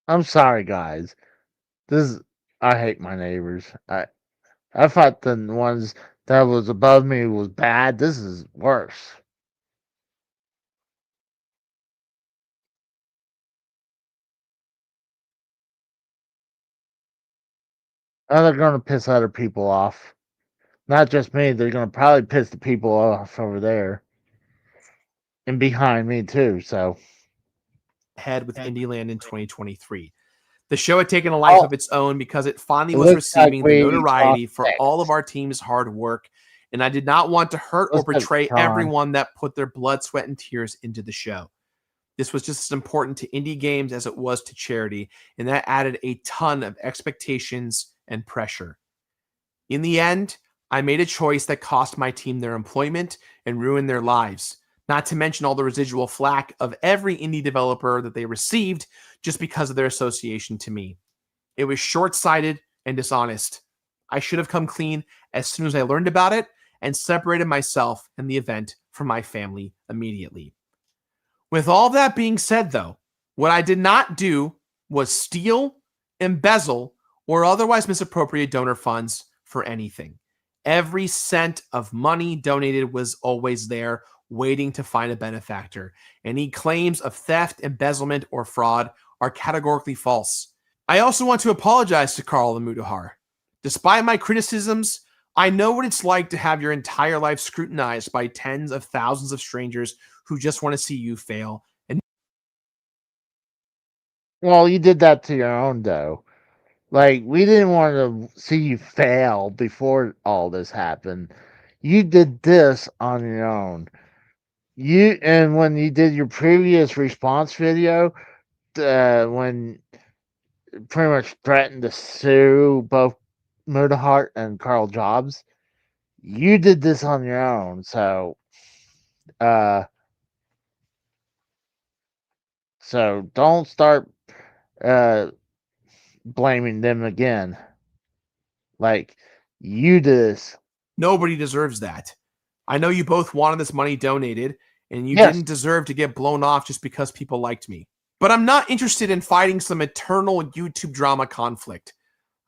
I'm sorry, guys. I hate my neighbors. I thought the ones that was above me was bad. This is worse. And they're gonna piss other people off. Not just me. They're gonna probably piss the people off over there and behind me too. So Ahead with IndieLand in 2023. The show had taken a life of its own because it finally was receiving the notoriety for all of our team's hard work, and I did not want to hurt or betray everyone that put their blood, sweat, and tears into the show. This was just as important to indie games as it was to charity, and that added a ton of expectations and pressure. In the end, I made a choice that cost my team their employment and ruined their lives, not to mention all the residual flack of every indie developer that they received just because of their association to me. It was short-sighted and dishonest. I should have come clean as soon as I learned about it and separated myself and the event from my family immediately. With all that being said, though, what I did not do was steal, embezzle, or otherwise misappropriate donor funds for anything. Every cent of money donated was always there, waiting to find a benefactor. Any claims of theft, embezzlement, or fraud are categorically false. I also want to apologize to Carl Amudahar. Despite my criticisms, I know what it's like to have your entire life scrutinized by tens of thousands of strangers who just want to see you fail. And well, you did that to your own though. Like, we didn't want to see you fail before all this happened. You did this on your own. And when you did your previous response video, when pretty much threatened to sue both Mudahart and Carl Jobs, you did this on your own. So don't start blaming them again. Like, you did this. Nobody deserves that. I know you both wanted this money donated, and you didn't deserve to get blown off just because people liked me. But I'm not interested in fighting some eternal YouTube drama conflict.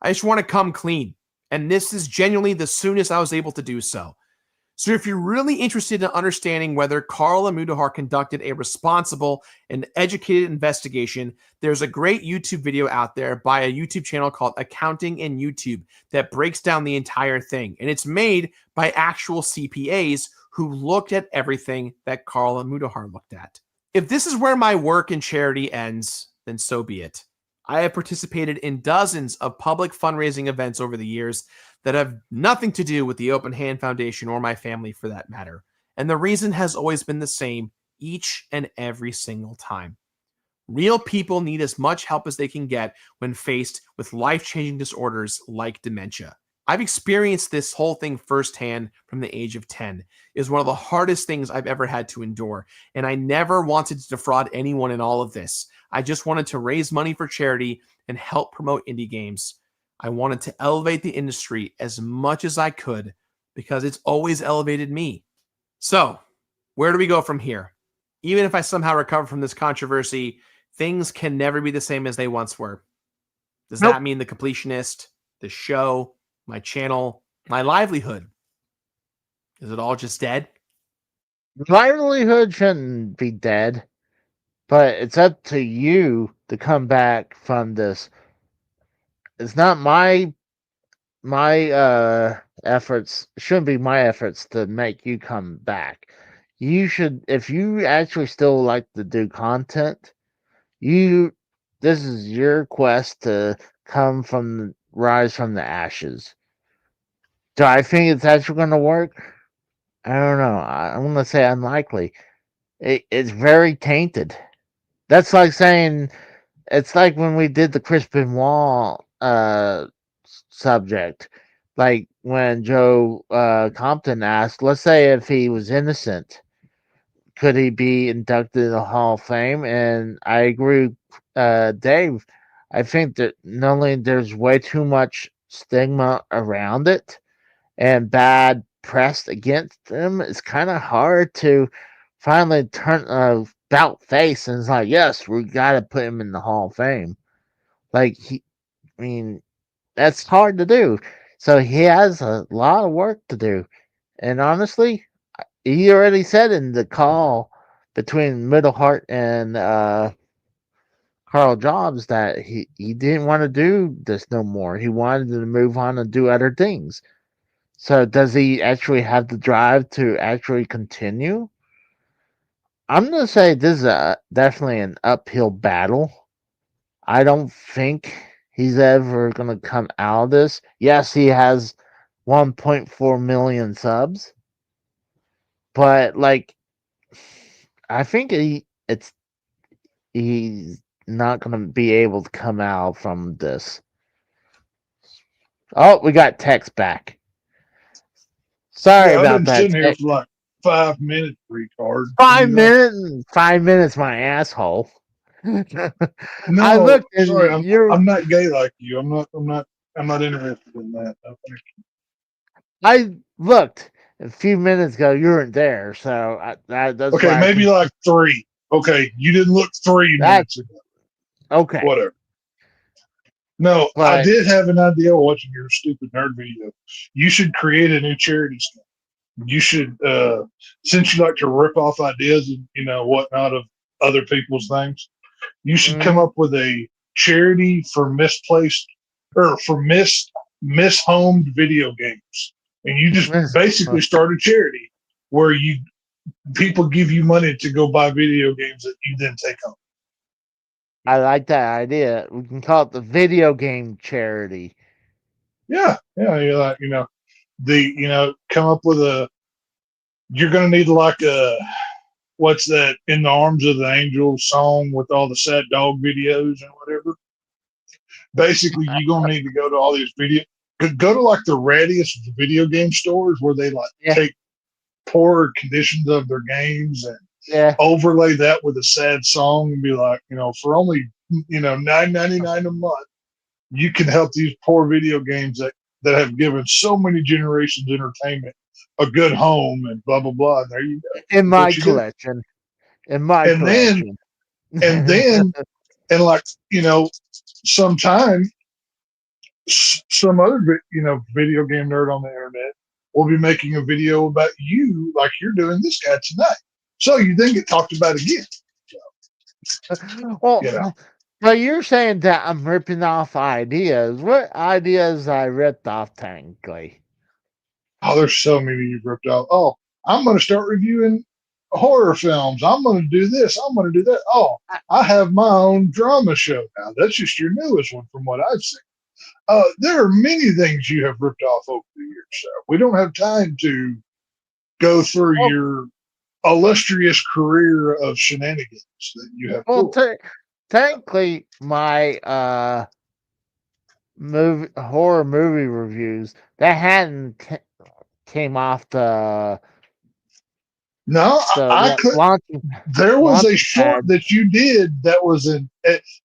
I just want to come clean, and this is genuinely the soonest I was able to do so. So if you're really interested in understanding whether Carl Amudahar conducted a responsible and educated investigation, there's a great YouTube video out there by a YouTube channel called Accounting in YouTube that breaks down the entire thing. And it's made by actual CPAs who looked at everything that Carl Amudahar looked at. If this is where my work in charity ends, then so be it. I have participated in dozens of public fundraising events over the years that have nothing to do with the Open Hand Foundation or my family for that matter. And the reason has always been the same each and every single time. Real people need as much help as they can get when faced with life-changing disorders like dementia. I've experienced this whole thing firsthand from the age of 10. It is one of the hardest things I've ever had to endure, and I never wanted to defraud anyone in all of this. I just wanted to raise money for charity and help promote indie games. I wanted to elevate the industry as much as I could because it's always elevated me. So, where do we go from here? Even if I somehow recover from this controversy, things can never be the same as they once were. Does that mean the completionist, the show, my channel, my livelihood? Is it all just dead? Livelihood shouldn't be dead. but it's up to you to come back from this. It's not my efforts. Shouldn't be my efforts to make you come back. You should, if you actually still like to do content, this is your quest to rise from the ashes. Do I think it's actually going to work? I don't know. I'm going to say unlikely. It's very tainted. That's like saying it's like when we did the Chris Benoit subject. Like when Joe Compton asked, let's say if he was innocent, could he be inducted in the Hall of Fame? And I agree with Dave. I think that not only there's way too much stigma around it and bad press against him, it's kind of hard to finally turn a about face and it's like, yes, we got to put him in the Hall of Fame. Like, I mean, that's hard to do. So he has a lot of work to do. And honestly, he already said in the call between Middlehart and Carl Jobs that he didn't want to do this no more. He wanted to move on and do other things. So does he actually have the drive to actually continue? I'm going to say this is definitely an uphill battle. I don't think he's ever going to come out of this. Yes, he has 1.4 million subs. But like I think he's not going to be able to come out from this. Oh, we got text back. Sorry Yeah, I've about been that. sitting here for like 5 minutes, retard. 5 minutes. 5 minutes, my asshole. No, I looked and sorry, you're. I'm not gay like you. I'm not interested in that. No, thank you. I looked a few minutes ago. You weren't there, so that's Okay, why maybe like 3. Okay, you didn't look 3 minutes ago. Okay. Whatever. No, I But did have an idea watching your stupid nerd video. You should create a new charity scheme. You should, since you like to rip off ideas and whatnot of other people's things, you should come up with a charity for misplaced or for mishomed video games, and you just basically start a charity where people give you money to go buy video games that you then take home. I like that idea. We can call it the video game charity. Yeah, you're like come up with you're gonna need like a what's that In the Arms of the Angel song with all the sad dog videos and whatever. Basically, you're gonna need to go to all these go to like the rattiest video game stores where they take poor conditions of their games and overlay that with a sad song and be like, for only $9.99 a month, you can help these poor video games that have given so many generations entertainment a good home and blah blah blah. And there you go. In my collection. In my collection. Then and like sometime some other video game nerd on the internet will be making a video about you like you're doing this guy tonight, so you then get talked about again. Well, but you're saying that I'm ripping off ideas. What ideas I ripped off, technically? Oh, there's so many you've ripped off. Oh, I'm going to start reviewing horror films. I'm going to do this. I'm going to do that. Oh, I have my own drama show now. That's just your newest one from what I've seen. There are many things you have ripped off over the years. So we don't have time to go through your illustrious career of shenanigans that you have. Well, technically, my horror movie reviews that hadn't came off the. No, I could. There was a short that you did that was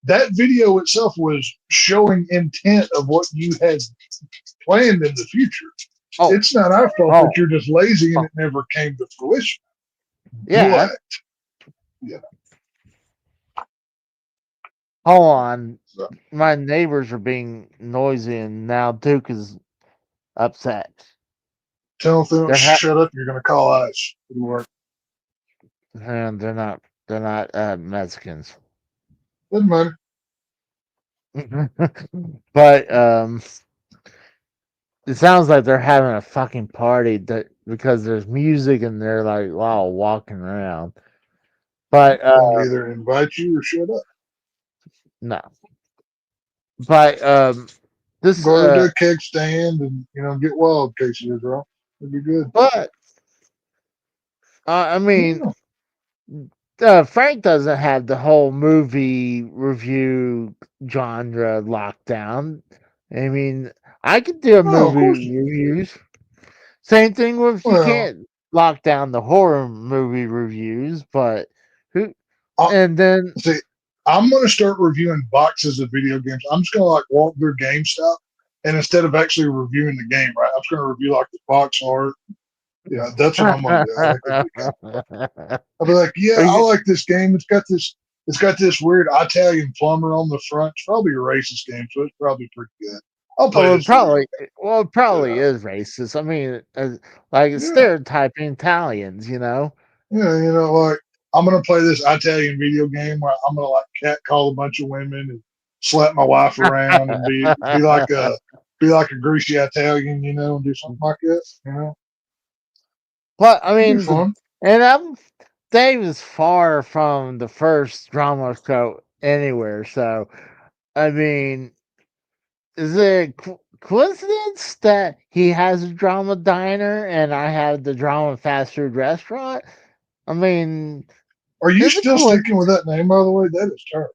that video itself was showing intent of what you had planned in the future. Oh. It's not our fault that you're just lazy and it never came to fruition. Yeah. Yeah. Hold on. My neighbors are being noisy and now Duke is upset. Tell them if they don't shut up, you're going to call ICE. And they're not They're not Mexicans. Doesn't matter. But it sounds like they're having a fucking party because there's music and they're like wow walking around. But They'll either invite you or shut up. no. But this Go to the keg stand and get wild, Casey is wrong. It'd be good. but I mean Frank doesn't have the whole movie review genre locked down. I mean, I could do a No, of movie course not. reviews. Same thing with you Well, can't lock down the horror movie reviews, but who I- and then see, I'm going to start reviewing boxes of video games. I'm just going to like walk through GameStop, and instead of actually reviewing the game, right, I'm just going to review like the box art. Yeah, that's what I'm going to do. I think that'd be kinda fun. I'll be like, yeah, I like this game. It's got this weird Italian plumber on the front. It's probably a racist game, so it's probably pretty good. I'll play well, this. video it probably is racist. I mean, like Yeah. stereotyping Italians, you know. Yeah, like I'm gonna play this Italian video game where I'm gonna like catcall a bunch of women and slap my wife around and be like a greasy Italian, and do something like that. But I It'd be mean, fun. and Dave is far from the first drama show anywhere. So, I mean, is it coincidence that he has a drama diner and I have the drama fast food restaurant? I mean, Are you is it still sticking with that name, by the way? That is terrible.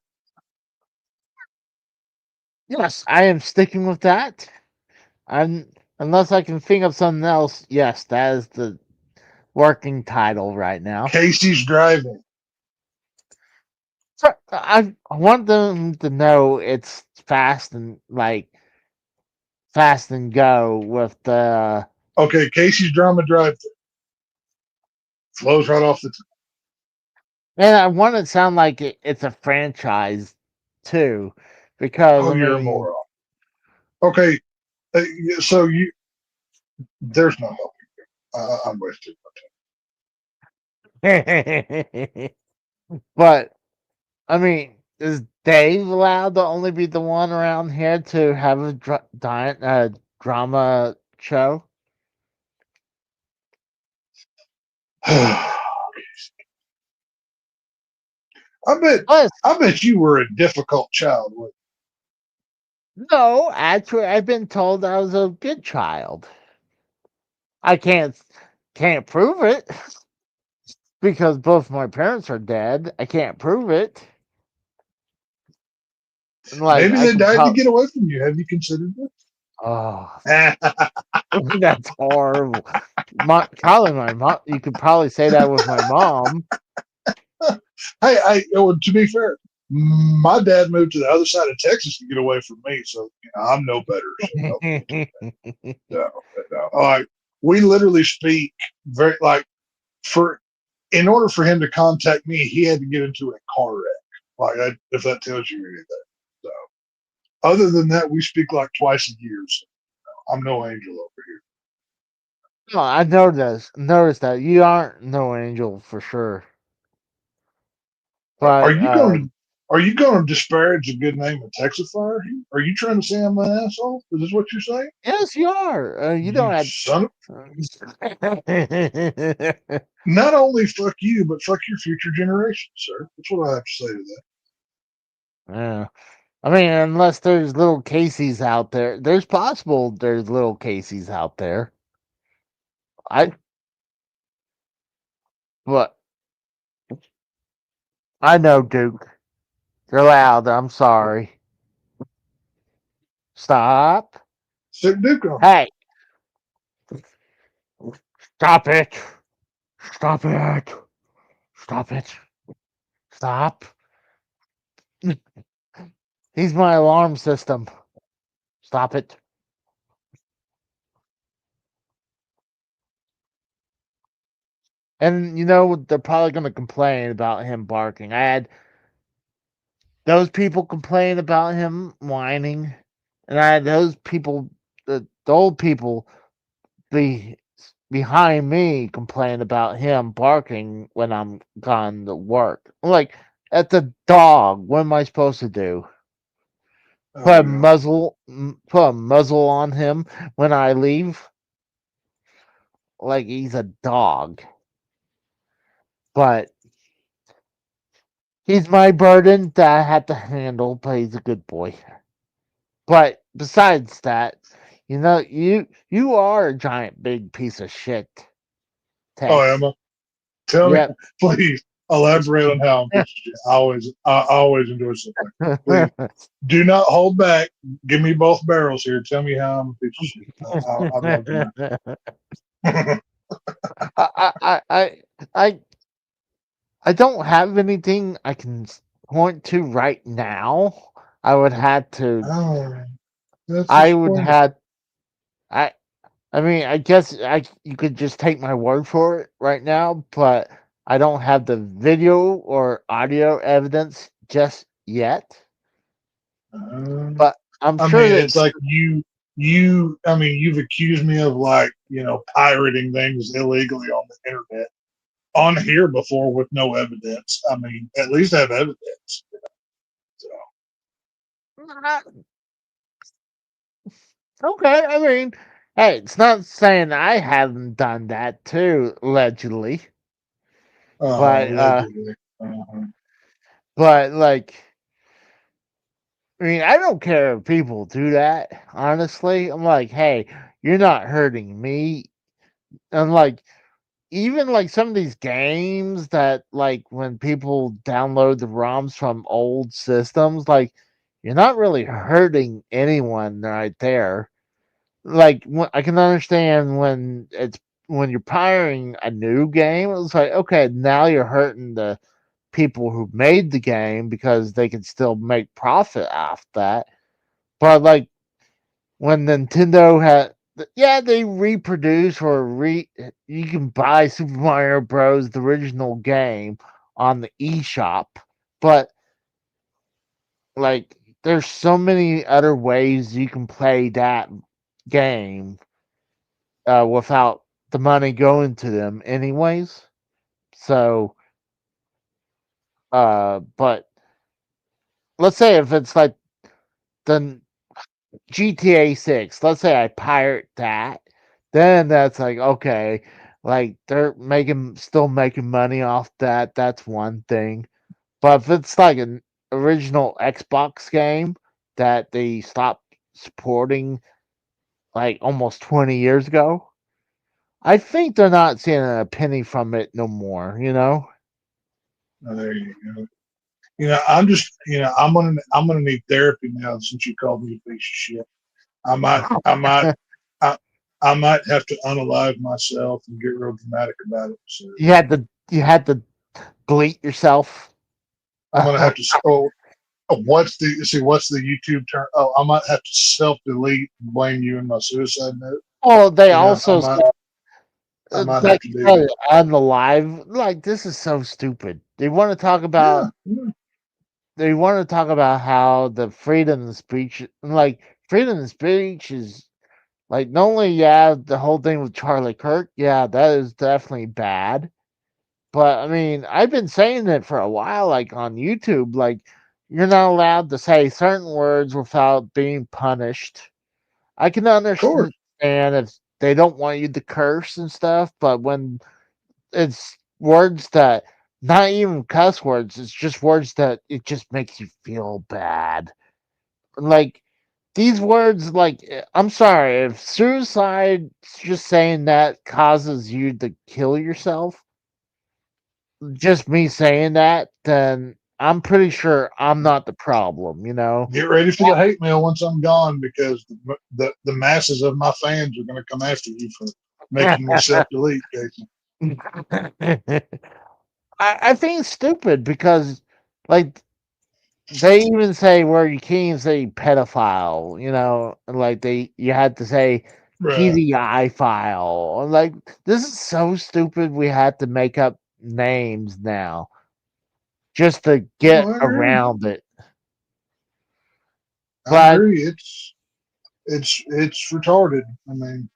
Yes, I am sticking with that. Unless I can think of something else. Yes, that is the working title right now. Casey's driving. So I want them to know it's fast and go with the Okay, Casey's Drama Drive flows right off the top. and I want it to sound like it's a franchise too, because Oh, I you're a mean, moron. Okay, so there's no help. I'm wasting but I mean, is Dave allowed to only be the one around here to have a drama show? my time. I bet you were a difficult child. No, actually, I've been told I was a good child. I can't prove it because both my parents are dead. I can't prove it. Like, Maybe they died to get away from you. Have you considered this? Oh, that's horrible. Probably my mom. You could probably say that with my mom. Hey, to be fair, my dad moved to the other side of Texas to get away from me, so I'm no better. So no. Like we literally speak very in order for him to contact me, he had to get into a car wreck. Like if that tells you anything. So other than that, we speak like twice a year. So I'm no angel over here. No, I noticed that you aren't no angel for sure. But Are you going to disparage the good name of Texafire? Are you trying to say I'm an asshole? Is this what you're saying? Yes, you are. You don't have. Son of... Not only fuck you, but fuck your future generations, sir. That's what I have to say to that. Yeah. I mean, unless there's little Casey's out there, there's little Casey's out there. But I know, Duke. You're loud. I'm sorry. Stop. Sit Duke on. Hey. Stop it. Stop it. Stop it. Stop. He's my alarm system. Stop it. And they're probably going to complain about him barking. I had those people complain about him whining, and I had those people, the old people, be behind me complain about him barking when I'm gone to work. Like at the dog, what am I supposed to do? Oh, Put a yeah. put a muzzle on him when I leave? Like he's a dog. But he's my burden that I have to handle, but he's a good boy. But besides that, you are a giant big piece of shit. Oh, Tex. Emma, tell me, Yep. please elaborate on how I'm a piece of shit. I always enjoy something. Please do not hold back. Give me both barrels here. Tell me how I'm a piece of shit. I'd love to know. I I don't have anything I can point to right now. I would have to. Oh, that's I would disappointing. have. I. I mean, I guess you could just take my word for it right now, but I don't have the video or audio evidence just yet. But I'm I sure mean, that it's like I mean, you've accused me of like, pirating things illegally on the internet on here before with no evidence. I mean, at least have evidence. So, okay. I mean, hey, it's not saying I haven't done that too, allegedly. But allegedly. Uh-huh. but like, I mean, I don't care if people do that. Honestly, I'm like, hey, you're not hurting me. And like, even like some of these games that like when people download the ROMs from old systems, like you're not really hurting anyone right there. Like I can understand when you're pirating a new game, it's like okay, now you're hurting the people who made the game because they can still make profit off that. But like when Nintendo had, yeah, they reproduce you can buy Super Mario Bros. The original game on the eShop, but like there's so many other ways you can play that game without the money going to them, anyways. So, but let's say if it's like the GTA 6, let's say I pirate that, then that's like, okay, like they're still making money off that. That's one thing. But if it's like an original Xbox game that they stopped supporting like almost 20 years ago, I think they're not seeing a penny from it no more, you know? There you go. I'm gonna need therapy now since you called me a piece of shit. I might, I might, I, I might have to unalive myself and get real dramatic about it. So You had to delete yourself. I'm gonna have to. What's the YouTube term? Oh, I might have to self delete and blame you in my suicide note. Oh, they I also might, I might have like to you do said that. on the live, like this is so stupid. Yeah, yeah. They want to talk about how the freedom of speech, like freedom of speech, is like not only the whole thing with Charlie Kirk, yeah, that is definitely bad. But I mean, I've been saying it for a while, like on YouTube, like you're not allowed to say certain words without being punished. I can Of course. understand if they don't want you to curse and stuff, but when it's words that not even cuss words, it's just words that it just makes you feel bad. Like these words, like I'm sorry, if suicide just saying that causes you to kill yourself, just me saying that, then I'm pretty sure I'm not the problem, you know? Get ready for the hate mail once I'm gone because the masses of my fans are going to come after you for making me self delete, Jason. I think it's stupid because, like, they even say where you can't even say pedophile, you know, and like you had to say Right. PDI file. Like, this is so stupid. We had to make up names now just to No, get I agree. around it. I But agree. It's retarded. I mean,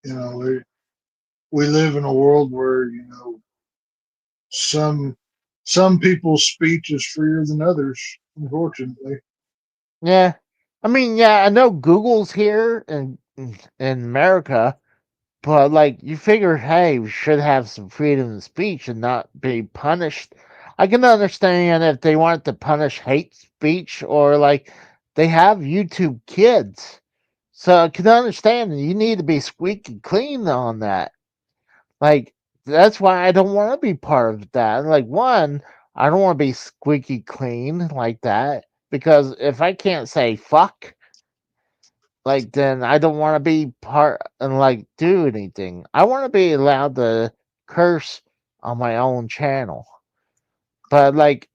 you know, we live in a world where, you know, some people's speech is freer than others, unfortunately. Yeah. I mean, yeah, I know Google's here in America, but like you figure, hey, we should have some freedom of speech and not be punished. I can understand if they wanted to punish hate speech or like they have YouTube Kids. So I can understand that you need to be squeaky clean on that. Like that's why I don't want to be part of that. Like one, I don't want to be squeaky clean like that because if I can't say fuck, like then I don't want to be part and like do anything. I want to be allowed to curse on my own channel. But like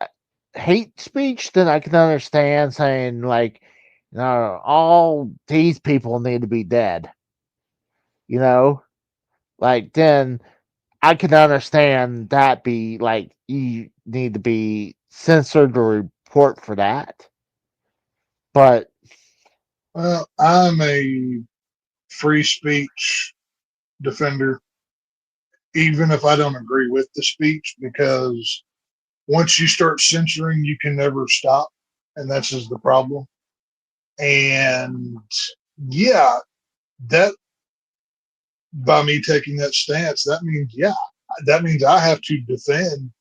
hate speech, then I can understand saying like, you know, all these people need to be dead. You know, like then I can understand that be like you need to be censored or report for that. But Well, I'm a free speech defender, even if I don't agree with the speech, because once you start censoring, you can never stop, and that's just the problem. And yeah, that by me taking that stance, that means that means I have to defend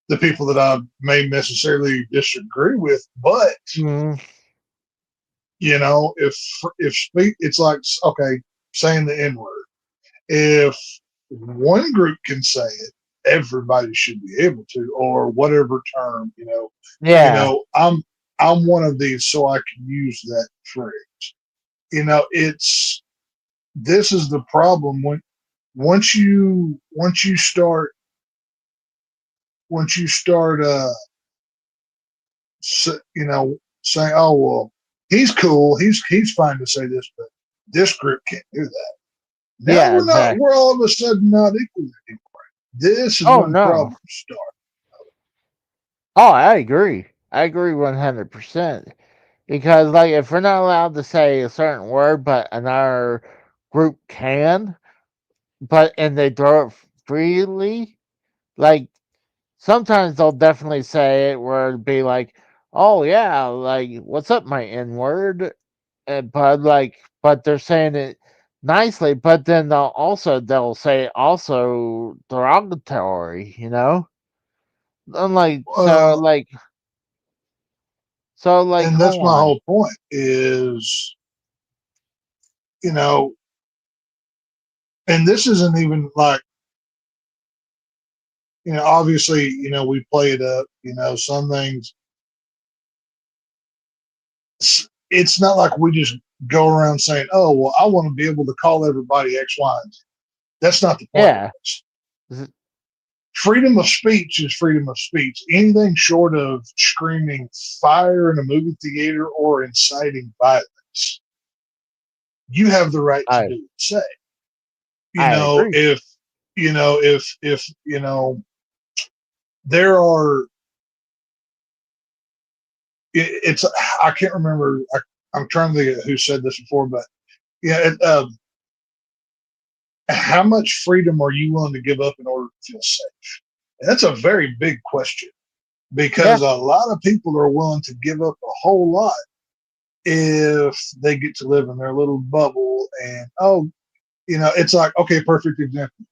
the people that I may necessarily disagree with. But mm, you know, if speak, it's like okay, saying the N word. If one group can say it, everybody should be able to, or whatever term. yeah, I'm one of these, so I can use that phrase. This is the problem when once you start saying, oh well, he's cool, he's fine to say this, but this group can't do that. Now yeah, exactly. we're all of a sudden not equal anymore. This is Oh when no. problems start. Oh, I agree. I agree 100%. Because, like, if we're not allowed to say a certain word, but another group can, and they throw it freely, like, sometimes they'll definitely say it where it'd be like, oh, yeah, like, what's up, my N word? But they're saying it nicely, but then they'll say it also derogatory, you know? Unlike, Uh, and that's hold my on. whole point is, you know, and this isn't even like, obviously, we play it up, some things. It's not like we just go around saying, oh, well, I want to be able to call everybody X, Y, and Z. That's not the point of Yeah. this. Freedom of speech is freedom of speech. Anything short of screaming fire in a movie theater or inciting violence, you have the right to do and say. I agree. If there are, it's I can't remember. I'm trying to think of who said this before, but yeah, how much freedom are you willing to give up in order to feel safe? And that's a very big question because a lot of people are willing to give up a whole lot if they get to live in their little bubble. And it's like, okay, perfect example.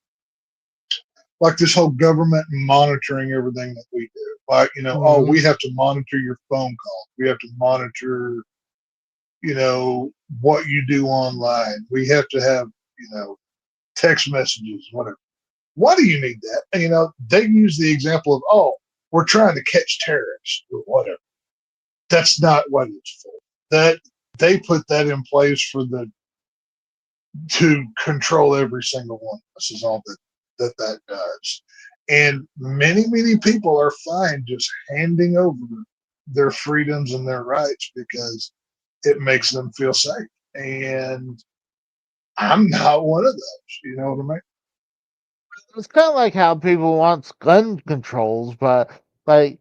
Like this whole government monitoring everything that we do. Like, oh, we have to monitor your phone call. We have to monitor, what you do online. We have to have, text messages, whatever. Why do you need that? And, they use the example of, oh, we're trying to catch terrorists or whatever. That's not what it's for. That they put that in place to control every single one. This is all that does. And many, many people are fine just handing over their freedoms and their rights because it makes them feel safe. And I'm not one of those. You know what I mean? It's kind of like how people want gun controls, but the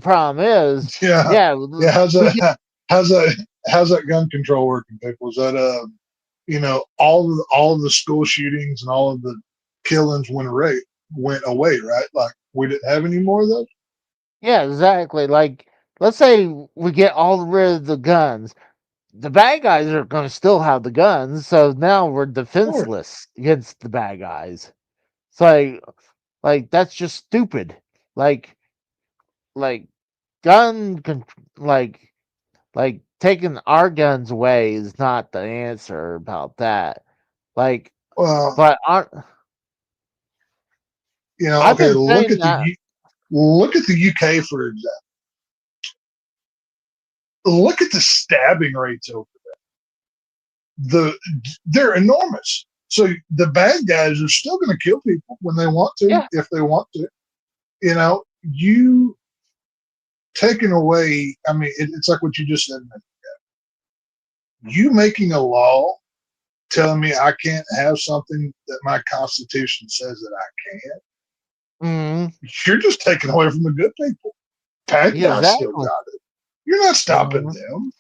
problem is, Yeah. How's that gun control working, people? Is that all of the school shootings and all of the killings went away, right? Like we didn't have any more of those. Yeah, exactly. Like, let's say we get all rid of the guns. The bad guys are going to still have the guns, so now we're defenseless against the bad guys. It's like that's just stupid. Like, like like taking our guns away is not the answer about that. Like, Well, but I've okay. been saying that. Look at the UK for example. Look at the stabbing rates over there. They're enormous. So the bad guys are still going to kill people when they want to, Yeah. if they want to. You taking away. I mean, it's like what you just said. You making a law telling me I can't have something that my Constitution says that I can't. You're just taking away from the good people. Bad guys still Exactly. got it. You're not stopping them.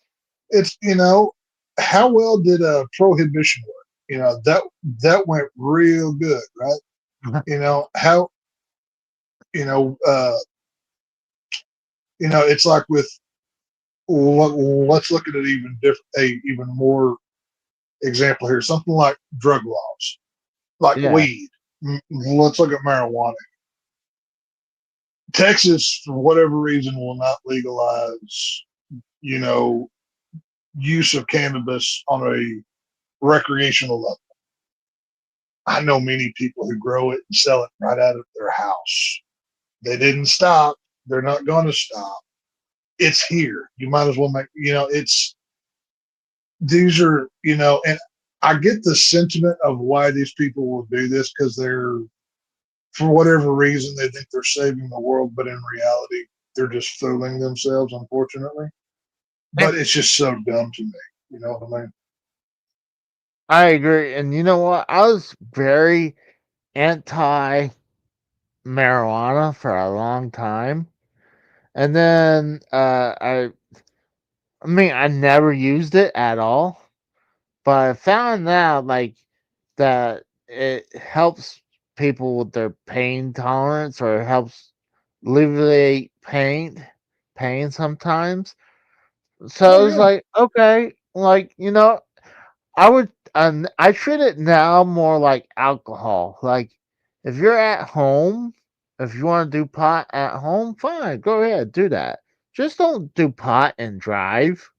It's how well did prohibition work? That went real good, right? How it's like with let's look at it even different, even more example here. Something like drug laws, like weed. Let's look at marijuana. Texas, for whatever reason, will not legalize, use of cannabis on a recreational level. I know many people who grow it and sell it right out of their house. They didn't stop. They're not going to stop. It's here. You might as well these are, and I get the sentiment of why these people will do this because for whatever reason, they think they're saving the world, but in reality, they're just fooling themselves, unfortunately. But it's just so dumb to me. You know what I mean? I agree. And you know what? I was very anti marijuana for a long time. And then I mean I never used it at all. But I found out that it helps people with their pain tolerance or it helps alleviate pain sometimes. So it's like, okay, I treat it now more like alcohol. Like, if you're at home, if you want to do pot at home, fine, go ahead, do that. Just don't do pot and drive.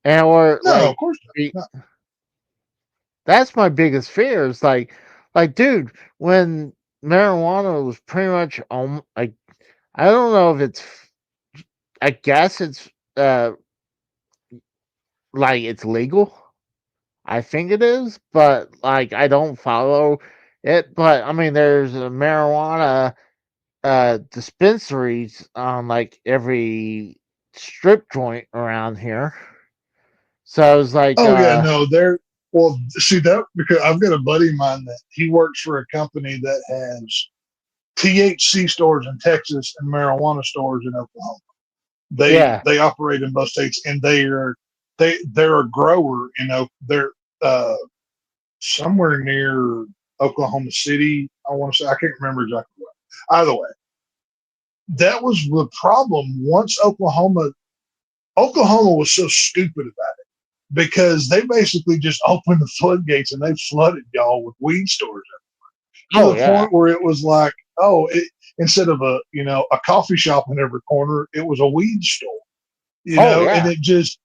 Or No, of course not. No. That's my biggest fear. Is dude, when marijuana was pretty much like, I don't know if it's, I guess it's like it's legal. I think it is, but like I don't follow it. But I mean, there's a marijuana dispensaries on like every strip joint around here. So it's like, well, see that because I've got a buddy of mine that he works for a company that has THC stores in Texas and marijuana stores in Oklahoma. They operate in both states, and they're a grower. They're somewhere near Oklahoma City. I want to say I can't remember exactly what. Either way, that was the problem. Once Oklahoma was so stupid about it because they basically just opened the floodgates and they flooded y'all with weed stores to the point where it was like, instead of a coffee shop in every corner, it was a weed store. And it just,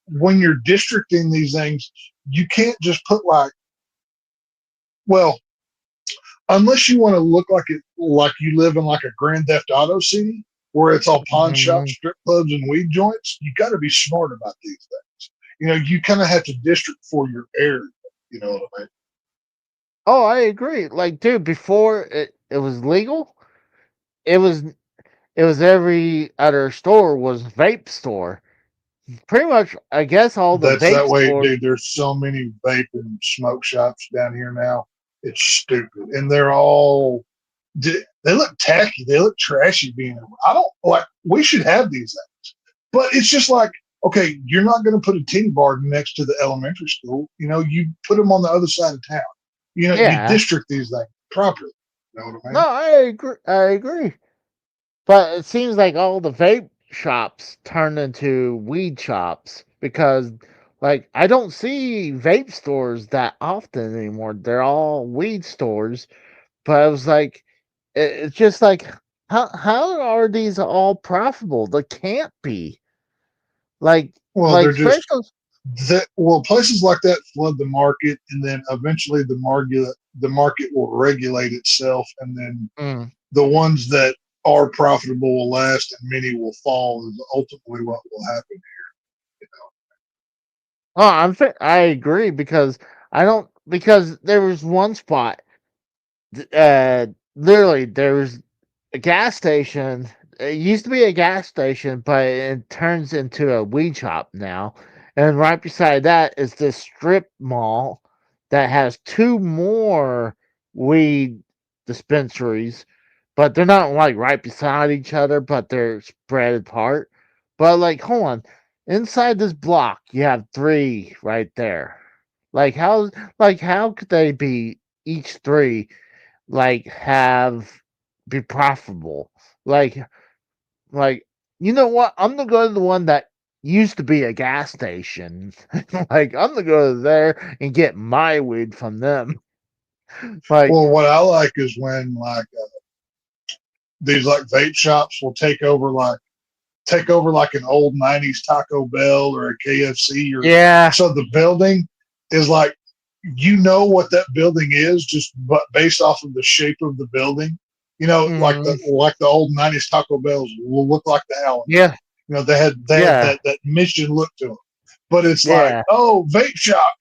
when you're districting these things, you can't just put unless you want to look like you live in like a Grand Theft Auto city where it's all pawn shops, strip clubs, and weed joints. You got to be smart about these things. You kind of have to district for your area. You know what I mean? Oh, I agree. Like, dude, before it was legal, it was every other store was vape store. Pretty much, I guess all the That's vape that way, stores, dude. There's so many vape and smoke shops down here now. It's stupid, and they're all they look tacky. They look trashy. I don't like. We should have these things, but it's just like, okay, you're not going to put a titty bar next to the elementary school. You put them on the other side of town. You know, you Yeah. district these things properly. You know what I mean? No, I agree. I agree. But it seems like all the vape shops turned into weed shops because, like, I don't see vape stores that often anymore. They're all weed stores. But I was like, it's just like, how are these all profitable? They can't be. Well, Like they're just especially, that. Well, places like that flood the market, and then eventually the market will regulate itself, and then mm, the ones that are profitable will last, and many will fall. Is ultimately what will happen. You oh, I agree because I don't because there was one spot, literally there was a gas station. It used to be a gas station, but it turns into a weed shop now. And right beside that is this strip mall that has two more weed dispensaries, but they're not like right beside each other, but they're spread apart. But like, hold on, inside this block, you have three right there. Like how could they be each three have be profitable? Like like you know what? I'm gonna go to the one that used to be a gas station. Like I'm gonna go there and get my weed from them. Like Well, what I like is when these like vape shops will take over like an old '90s Taco Bell or a KFC, or yeah, so the building is like, you know what that building is just but based off of the shape of the building. You know, like the mhm, like the old '90s Taco Bells will look like the Allen. yeah, You know, they had yeah, that mission look to them, but it's like, yeah. oh, vape shop.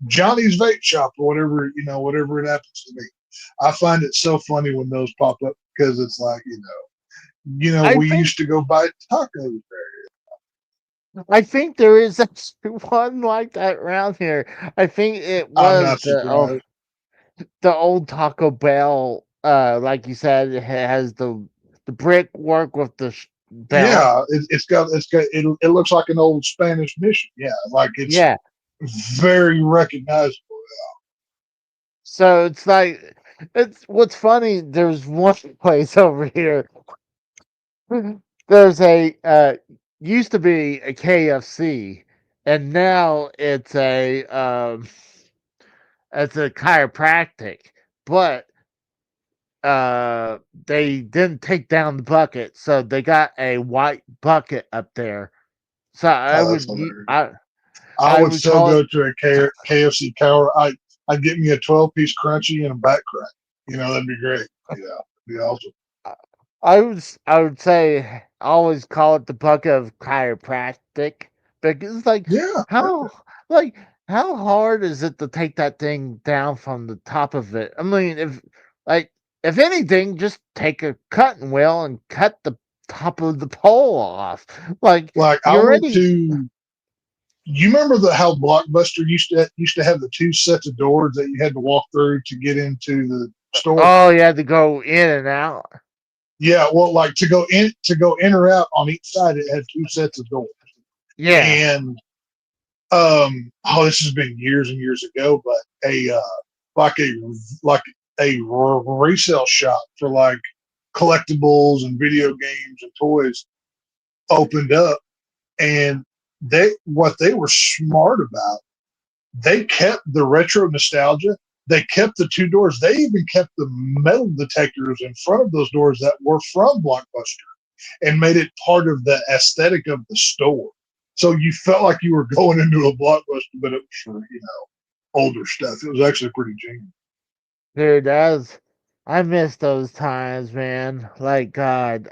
Johnny's vape shop or whatever. Whatever it happens to be. I find it so funny when those pop up because it's like, I we think used to go buy tacos there. I think there is actually one like that around here. I think it I'm was not surprised. the old Taco Bell. Like you said, it has the brickwork with the bell. Yeah, it looks like an old Spanish mission. Yeah, like it's Yeah. very recognizable. So it's like it's what's funny. There's one place over here. There's a used to be a KFC, and now it's a chiropractic, but they didn't take down the bucket, so they got a white bucket up there. So Oh, that's hilarious. I I would would still call it go to a KFC tower. I'd get me a 12-piece crunchy and a back crack. That'd be great. Yeah, be awesome. I would say always call it the bucket of chiropractic because it's like Yeah, how like how hard is it to take that thing down from the top of it? I mean, like if anything, just take a cutting wheel and cut the top of the pole off. Like like I you're went already. to. You remember how Blockbuster used to have the two sets of doors that you had to walk through to get into the store? Oh, you had to go in and out. Yeah, well, like to go in or out on each side, it had two sets of doors. Yeah, And this has been years and years ago, but like a like a resale shop for like collectibles and video games and toys opened up, and they were smart about, they kept the retro nostalgia. They kept the two doors. They even kept the metal detectors in front of those doors that were from Blockbuster and made it part of the aesthetic of the store. So you felt like you were going into a Blockbuster, but it was for, older stuff. It was actually pretty genius. dude, I miss those times, man. Like God,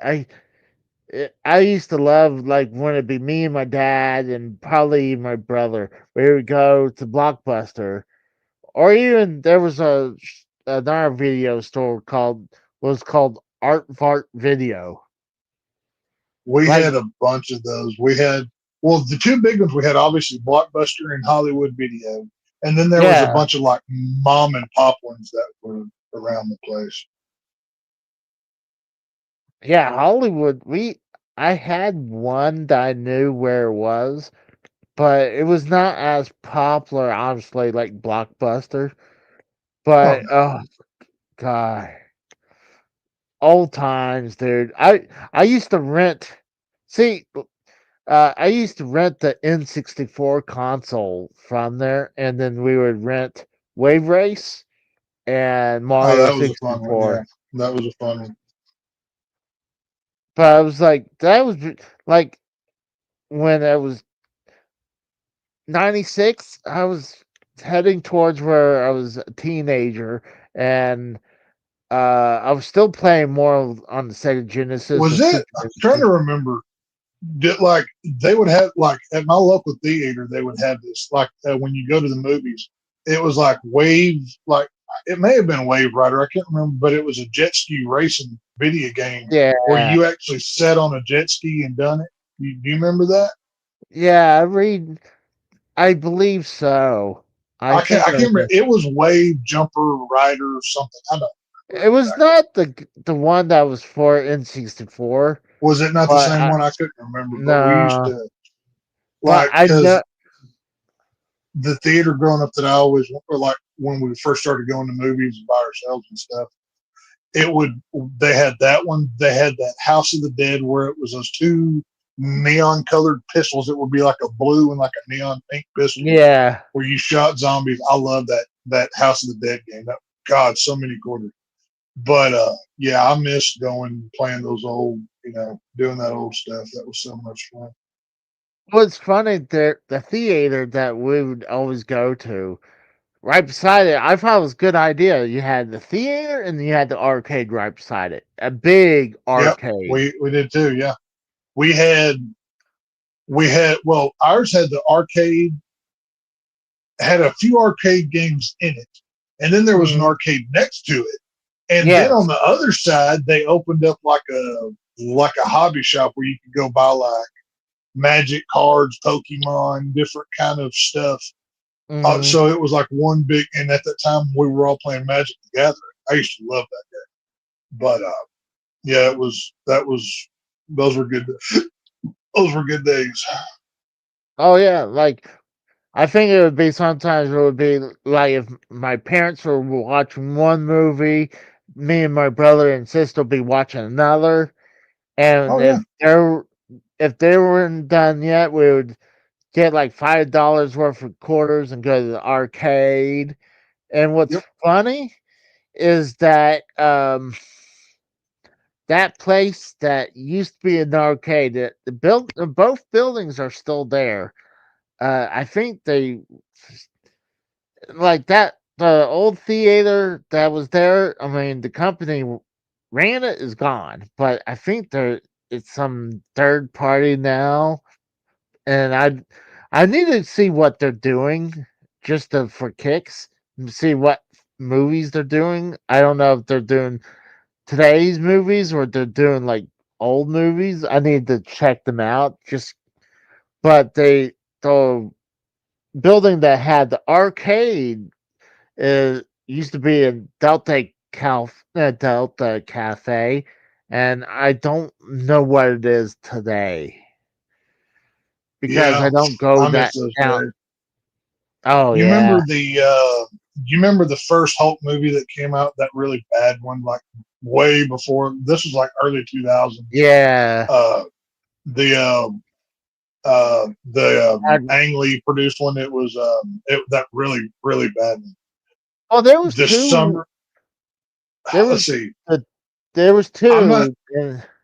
I used to love like when it'd be me and my dad and probably my brother. We would go to Blockbuster, or even there was another video store called Art Vart Video. We Like had a bunch of those. Well, the two big ones we had, obviously Blockbuster and Hollywood Video. And then there was a yeah, bunch of like mom and pop ones that were around the place. yeah, Hollywood. I had one that I knew where it was, but it was not as popular, obviously, like Blockbuster. But oh god, old times, dude. I used to rent. See, I used to rent the N64 console from there, and then we would rent Wave Race and Oh, Mario that was a fun one. 64. Yeah, that was a fun one. But I was like, that was like when I was 96, I was heading towards where I was a teenager, and I was still playing more on the Sega Genesis Was and it? Super I'm trying Nintendo. to remember. Did like they would have like at my local theater they would have this like when you go to the movies it was like wave like it may have been Wave Rider I can't remember but it was a jet ski racing video game where Yeah, you actually sat on a jet ski and done it. Do you remember that? yeah, I believe so. I I think can't remember. It was Wave Jumper Rider or something. I don't remember it was exactly. not the one that was for N64, Was it not the but same one? I couldn't remember, but we used no, to but like I know. because the theater growing up that I always or like when we first started going to movies by ourselves and stuff, it would they had that one. They had that House of the Dead where it was those two neon colored pistols. It would be like a blue and like a neon pink pistol Yeah, where you shot zombies. I love that House of the Dead game. That God, so many quarters. But yeah, I missed going playing those old, doing that old stuff. That was so much fun. what's funny there, the theater that we would always go to, right beside it, I thought it was a good idea. You had the theater and you had the arcade right beside it. A big Yep, arcade. we did too. Yeah, we had well, ours had the arcade, had a few arcade games in it, and then there was an Mhm. arcade next to it, and then on Yes. the other side they opened up like a hobby shop where you could go buy like Magic cards, Pokemon, different kind of stuff. Mhm. So it was like one big, and at that time we were all playing Magic the Gathering. I used to love that game, but yeah, those were good. Those were good days. Oh yeah, like I think it would be sometimes it would be like if my parents were watching one movie, me and my brother and sister would be watching another, and Oh yeah, if they weren't done yet, we would get like $5 worth of quarters and go to the arcade. And what's yep. funny is that that place that used to be an arcade, both buildings are still there. I think they like that the old theater that was there. I mean, the company ran it is gone, but I think it's some third party now, and I need to see what they're doing just for kicks, and see what movies they're doing. I don't know if they're doing today's movies or they're doing like old movies. I need to check them out. But the building that had the arcade used to be a Delta Cafe, and I don't know what it is today because I Yeah, don't go I miss that those down. days. Oh You yeah, remember you remember the first Hulk movie that came out, that really bad one, like way before this was like early 2000s. yeah. Uh the I, Ang Lee produced one. It was that really, really bad one. oh, there was This two. summer, There let's was see. there was I'm not two.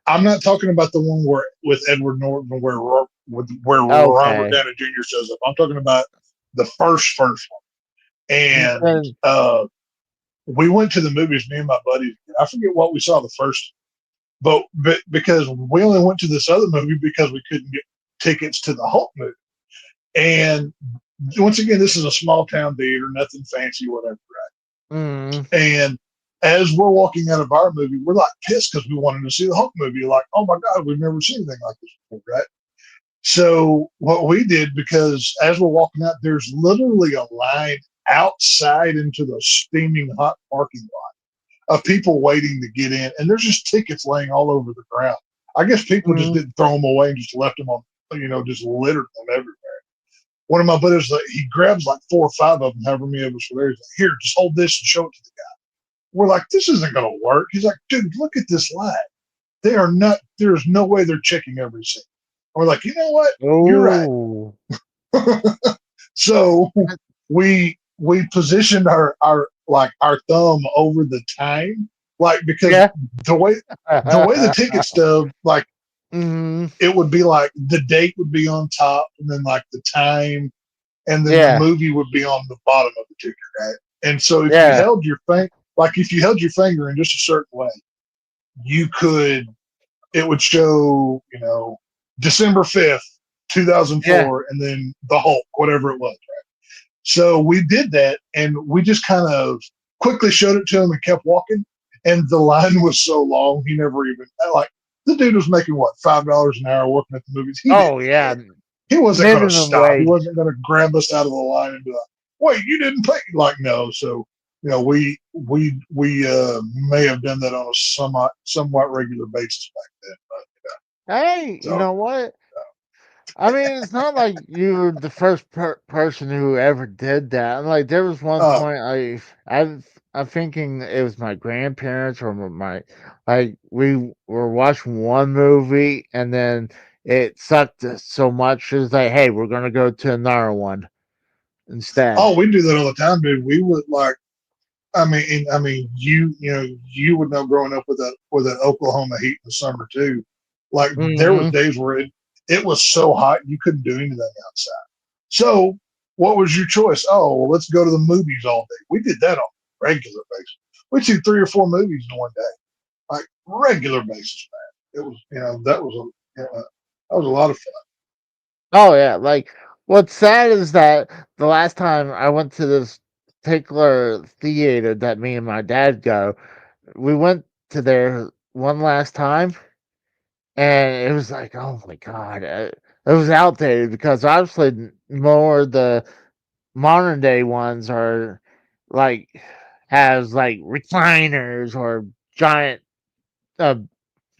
I'm not talking about the one where with Edward Norton where Robert Okay. Downey Jr. shows up. I'm talking about the first one. And And we went to the movies, me and my buddies. I forget what we saw the first, but because we only went to this other movie because we couldn't get tickets to the Hulk movie. And once again, this is a small town theater, nothing fancy, whatever. mm, And as we're walking out of our movie, we're like pissed because we wanted to see the Hulk movie. Like, oh my God, we've never seen anything like this before, right? So what we did, because as we're walking out, there's literally a line outside into the steaming hot parking lot of people waiting to get in, and there's just tickets laying all over the ground. I guess people just mm, didn't throw them away and just left them on, just littered them everywhere. one of my buddies, like, he grabs like 4 or 5 of them, however many of us were there. He's like, here, just hold this and show it to the guy. We're like, this isn't going to work. He's like, dude, look at this line. They are not, there's no way they're checking every scene. We're like, you know what? You're right. So we positioned our thumb over the time, like, because the way the ticket stub, like, it would be like the date would be on top, and then like the time, and then the movie would be on the bottom of the ticket, right? And so if you held your finger in just a certain way, you could, it would show, you know, December 5th, 2004, and then the Hulk, whatever it was, right? So we did that, and we just kind of quickly showed it to him and kept walking. And the line was so long, he never even, like, the dude was making what, $5 an hour working at the movies. He wasn't going to stop. He wasn't going to grab us out of the line and be like, "Wait, you didn't pay?" Like, no. So, you know, we may have done that on a somewhat regular basis back then. But, hey, you know what? I mean, it's not like you were the first person who ever did that. Like, there was one point I'm thinking it was my grandparents or we were watching one movie and then it sucked us so much. It was like, hey, we're gonna go to another one instead. Oh, we do that all the time, dude. We would like, I mean, you would know growing up with that Oklahoma heat in the summer too. Like, there was days where it was so hot you couldn't do anything outside. So what was your choice? Oh, well, let's go to the movies all day. We did that on a regular basis. We see 3 or 4 movies in one day, like regular basis, man. It was, you know, that was a lot of fun. Oh yeah, like what's sad is that the last time I went to this particular theater that me and my dad go, we went to there one last time. And it was like, oh my God, it was outdated because obviously more of the modern day ones are like, has like recliners or giant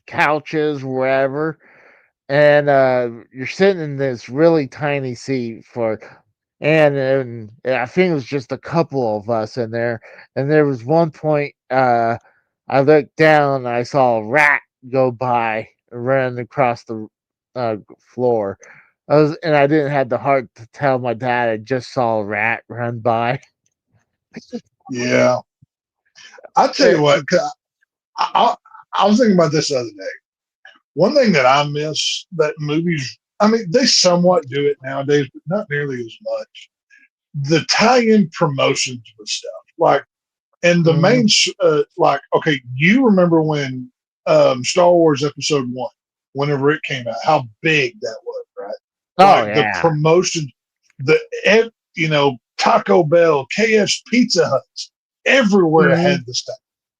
couches, wherever. And you're sitting in this really tiny seat and I think it was just a couple of us in there. And there was one point I looked down and I saw a rat go by and ran across the floor. I didn't have the heart to tell my dad I just saw a rat run by. Yeah, I'll tell you what. I was thinking about this the other day. One thing that I miss that movies, I mean, they somewhat do it nowadays, but not nearly as much. The tie-in promotions with stuff, like, and the main, like, okay, you remember when Star Wars Episode 1, whenever it came out, how big that was, right? Oh, like, the promotion, you know, Taco Bell, KFC, Pizza Huts, everywhere had the stuff.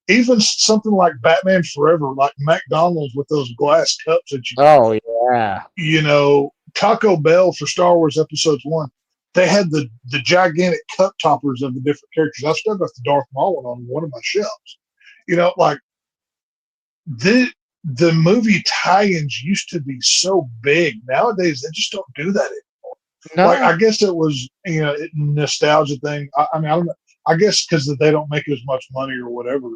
Even something like Batman Forever, like McDonald's with those glass cups that you. Oh yeah. You know, Taco Bell for Star Wars Episodes 1, they had the gigantic cup toppers of the different characters. I've still got the Darth Maul on one of my shelves. You know, like the movie tie-ins used to be so big. Nowadays, they just don't do that anymore. No. Like, I guess it was, you know, nostalgia thing. I mean, I don't know. I guess because they don't make as much money or whatever.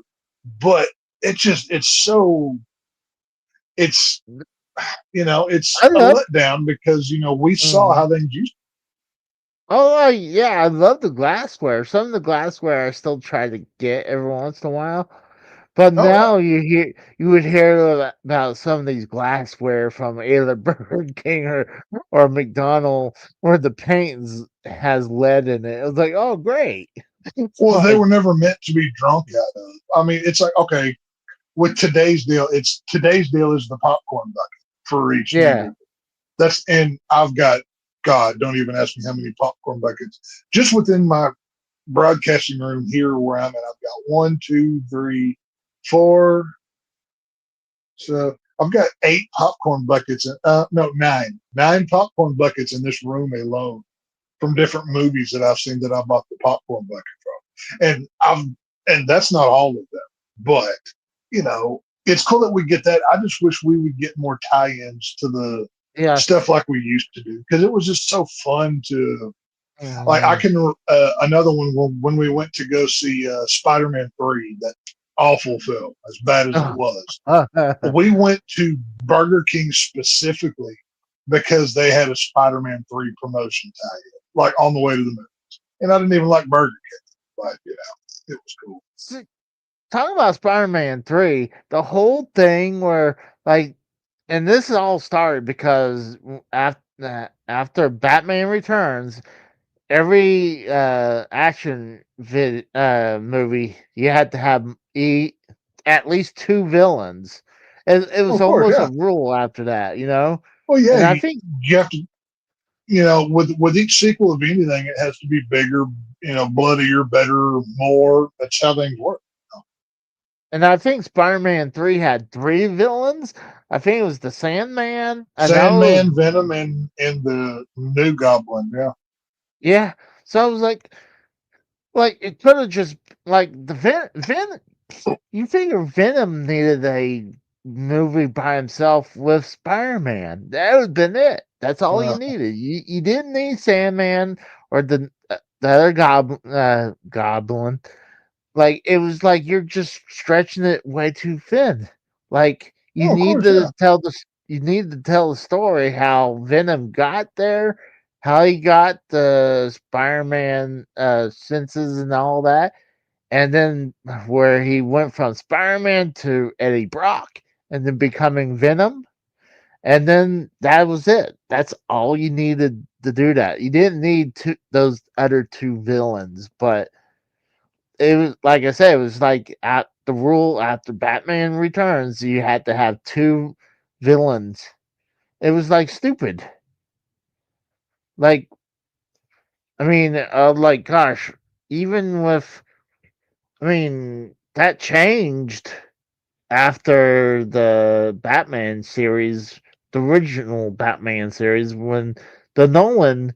But it's you know, it's a letdown because, you know, we saw how things used to. Oh yeah, I love the glassware. Some of the glassware I still try to get every once in a while. But now you would hear about some of these glassware from either Burger King or McDonald's where the paint has lead in it. It was like, oh great. Well, they were never meant to be drunk out of. I mean, it's like, okay, with today's deal is the popcorn bucket for each. Yeah. And I've got, God, don't even ask me how many popcorn buckets. Just within my broadcasting room here where I'm at, I've got 1, 2, 3, 4. So I've got 8 popcorn buckets. No, 9. 9 popcorn buckets in this room alone from different movies that I've seen that I bought the popcorn bucket from. And that's not all of them. But, you know, it's cool that we get that. I just wish we would get more tie-ins to the Yeah. stuff like we used to do because it was just so fun to like. I Mhm. can another one when we went to go see Spider-Man 3, that awful film, as bad as it was. We went to Burger King specifically because they had a Spider-Man 3 promotion tag, like on the way to the movie. And I didn't even like Burger King, but you know, it was cool. See, talking about Spider-Man 3, the whole thing where like, and this all started because after Batman Returns, every movie you had to have at least two villains. It Well, was of course, almost yeah. a rule after that, you know. Well, yeah, And I think you have to, you know, with each sequel of anything, it has to be bigger, you know, bloodier, better, more. That's how things work. Spider-Man 3 had three villains. I think it was the Sandman. I know it was, Sandman, Venom, and the new Goblin. Yeah. yeah. So I was like it could have just like the Venom. You figure Venom needed a movie by himself with Spider-Man. That would have been it. That's all you Uh, needed. You didn't need Sandman or the other goblin. Like it was like you're just stretching it way too thin. Like oh, of course, yeah. you need to tell the story how Venom got there, how he got the Spider-Man senses and all that, and then where he went from Spider-Man to Eddie Brock and then becoming Venom. And then that was it. That's all you needed to do that. You didn't need those other two villains, but it was like I said, it was like at the rule after Batman Returns, you had to have two villains. It was like stupid. Like I mean, like gosh, even with I mean that changed after the Batman series, the original Batman series, when the Nolan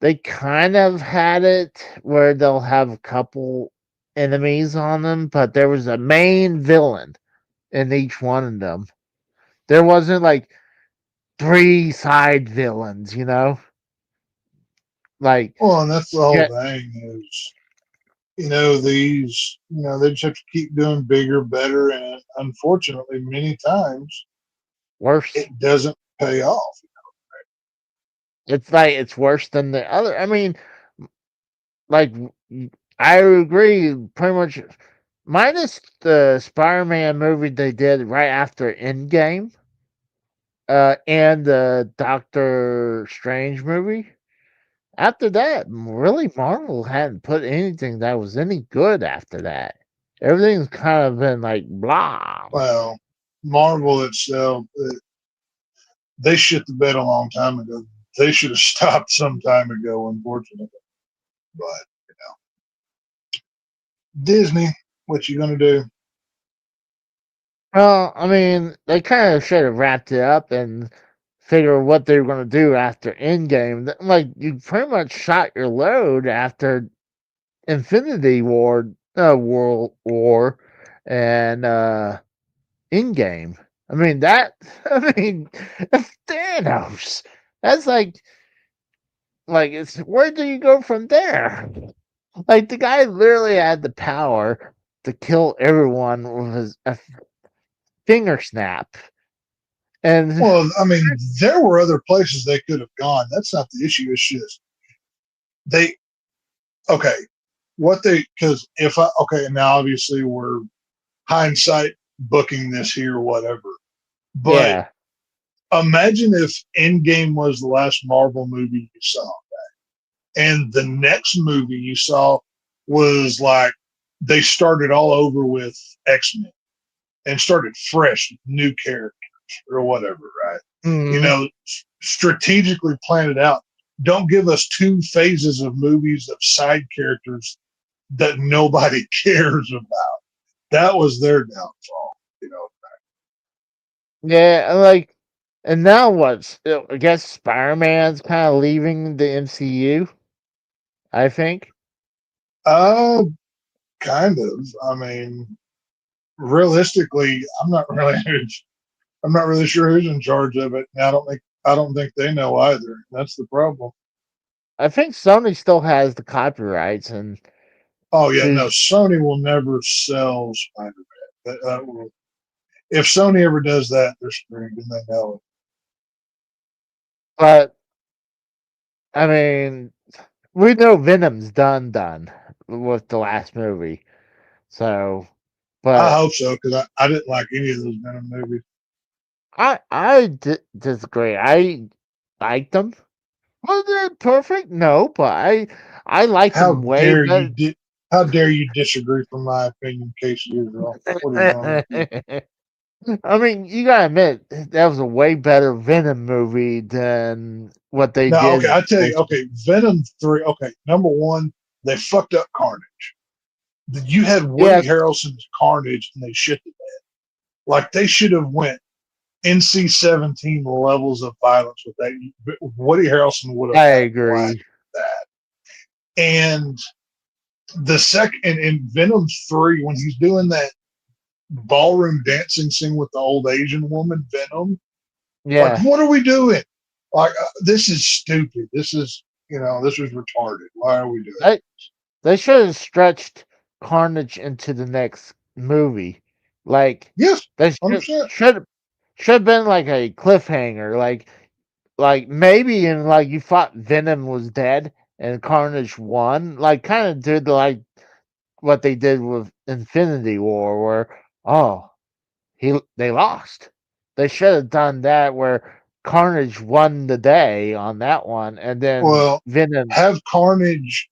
they kind of had it where they'll have a couple enemies on them, but there was a main villain in each one of them. There wasn't like three side villains, you know? Like, well, and that's the whole yeah, thing is, you know, these, you know, they just have to keep doing bigger, better, and unfortunately, many times worse. it doesn't pay off. It's like it's worse than the other. I mean, like I agree pretty much minus the Spider-Man movie they did right after Endgame, and the Doctor Strange movie. After that, really, Marvel hadn't put anything that was any good after that. Everything's kind of been like blah. Well, Marvel itself, they shit the bed a long time ago. They should have stopped some time ago, unfortunately. But you know, Disney, what you gonna do? Well, I mean, they kind of should have wrapped it up and figure what they were going to do after Endgame. Like, you pretty much shot your load after Infinity War, World War, and Endgame. I mean that. I mean, that's Thanos. That's like it's where do you go from there? Like the guy literally had the power to kill everyone with a finger snap. And Well, I mean, there were other places they could have gone. That's not the issue. It's just they okay. What they because if I okay now obviously we're hindsight booking this here, whatever. But yeah, imagine if Endgame was the last Marvel movie you saw, and the next movie you saw was like they started all over with X-Men and started fresh, new characters or whatever, right? You know, strategically plan it out. Don't give us two phases of movies of side characters that nobody cares about. That was their downfall, you know. yeah, and now what? I guess Spider-Man's kind of leaving the MCU. I think. Uh, kind of. I mean, realistically, I'm not really sure who's in charge of it. And I don't think I don't think they know either. That's the problem. I think Sony still has the copyrights, and Oh yeah, no, to Sony will never sell Spider-Man. That will, if Sony ever does that, they're screwed, and they know it. but I mean, we know Venom's done with the last movie. So, I but hope so because I didn't like any of those Venom movies. I disagree. I liked them. Was it perfect? No, but I liked How them way dare you? better. How dare you disagree from my opinion, Casey is wrong? What is wrong with you? I mean, you gotta admit that was a way better Venom movie than what they Now, okay, did. I tell you, okay, Venom 3, okay, number one, they fucked up Carnage. You had Woody Yes, Harrelson's Carnage and they shit the bed. Like they should have went NC-17 levels of violence with that. Woody Harrelson would I have had a blast agree. with that. And the second in Venom 3, when he's doing that ballroom dancing scene with the old Asian woman, Venom, like, Yeah, what are we doing? Like, this is stupid. This is, this was retarded. Why are we doing it? they should have stretched Carnage into the next movie. Like Yes, they 100%. should have been like a cliffhanger. Like maybe in like you thought Venom was dead and Carnage won. Like kind of did like what they did with Infinity War, where oh they lost. They should have done that where Carnage won the day on that one, and then Well, Venom. have Carnage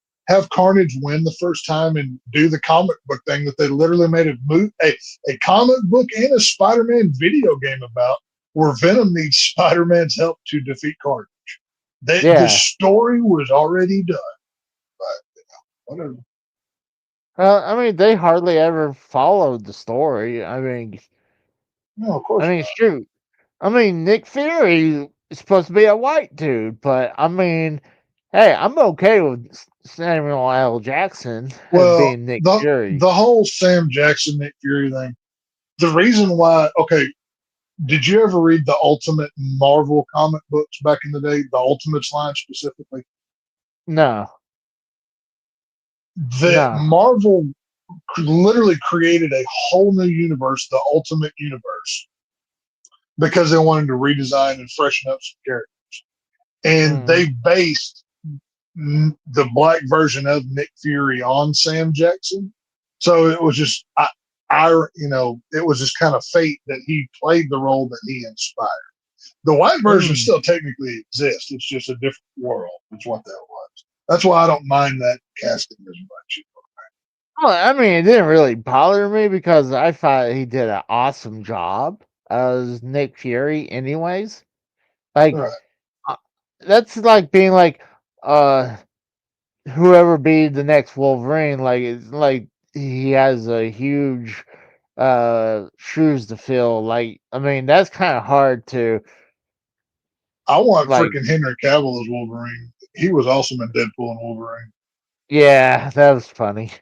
win the first time and do the comic book thing that they literally made a comic book and a Spider-Man video game about, where Venom needs Spider-Man's help to defeat Carnage. The Yeah. story was already done, but whatever. I mean, they hardly ever followed the story. No, of course not. Shoot. I mean, Nick Fury is supposed to be a white dude, but I mean, hey, I'm okay with Samuel L. Jackson Well, being Nick the Fury. the whole Sam Jackson Nick Fury thing. The reason why, okay, did you ever read the Ultimate Marvel comic books back in the day? The Ultimates line specifically. No, That no. Marvel literally created a whole new universe, the Ultimate Universe, because they wanted to redesign and freshen up some characters, and Mm. they based the black version of Nick Fury on Sam Jackson. So it was just it was just kind of fate that he played the role that he inspired. The white version Mm. still technically exists. It's just a different world. That's what that was. That's why I don't mind that casting as much. Well, I mean, it didn't really bother me because I thought he did an awesome job as Nick Fury, anyways. Like, Right. that's like being like, whoever be the next Wolverine, like it's like he has a huge shoes to fill. Like, I mean, that's kind of hard to I want like. freaking Henry Cavill as Wolverine. He was awesome in Deadpool and Wolverine. Yeah, that was funny.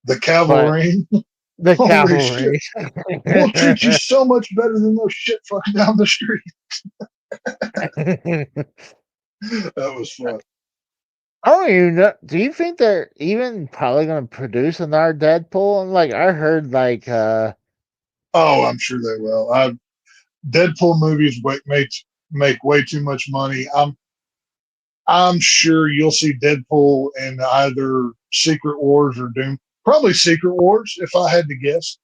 The But Cavalry. the Holy shit. cavalry. We'll treat you so much better than those shit fucking down the street. That was fun. I don't even know. Do you think they're even probably going to produce another Deadpool? And like, I heard like, Oh, I'm sure they will. Deadpool movies make way too much money. I'm sure you'll see Deadpool in either Secret Wars or Doom. Probably Secret Wars, if I had to guess.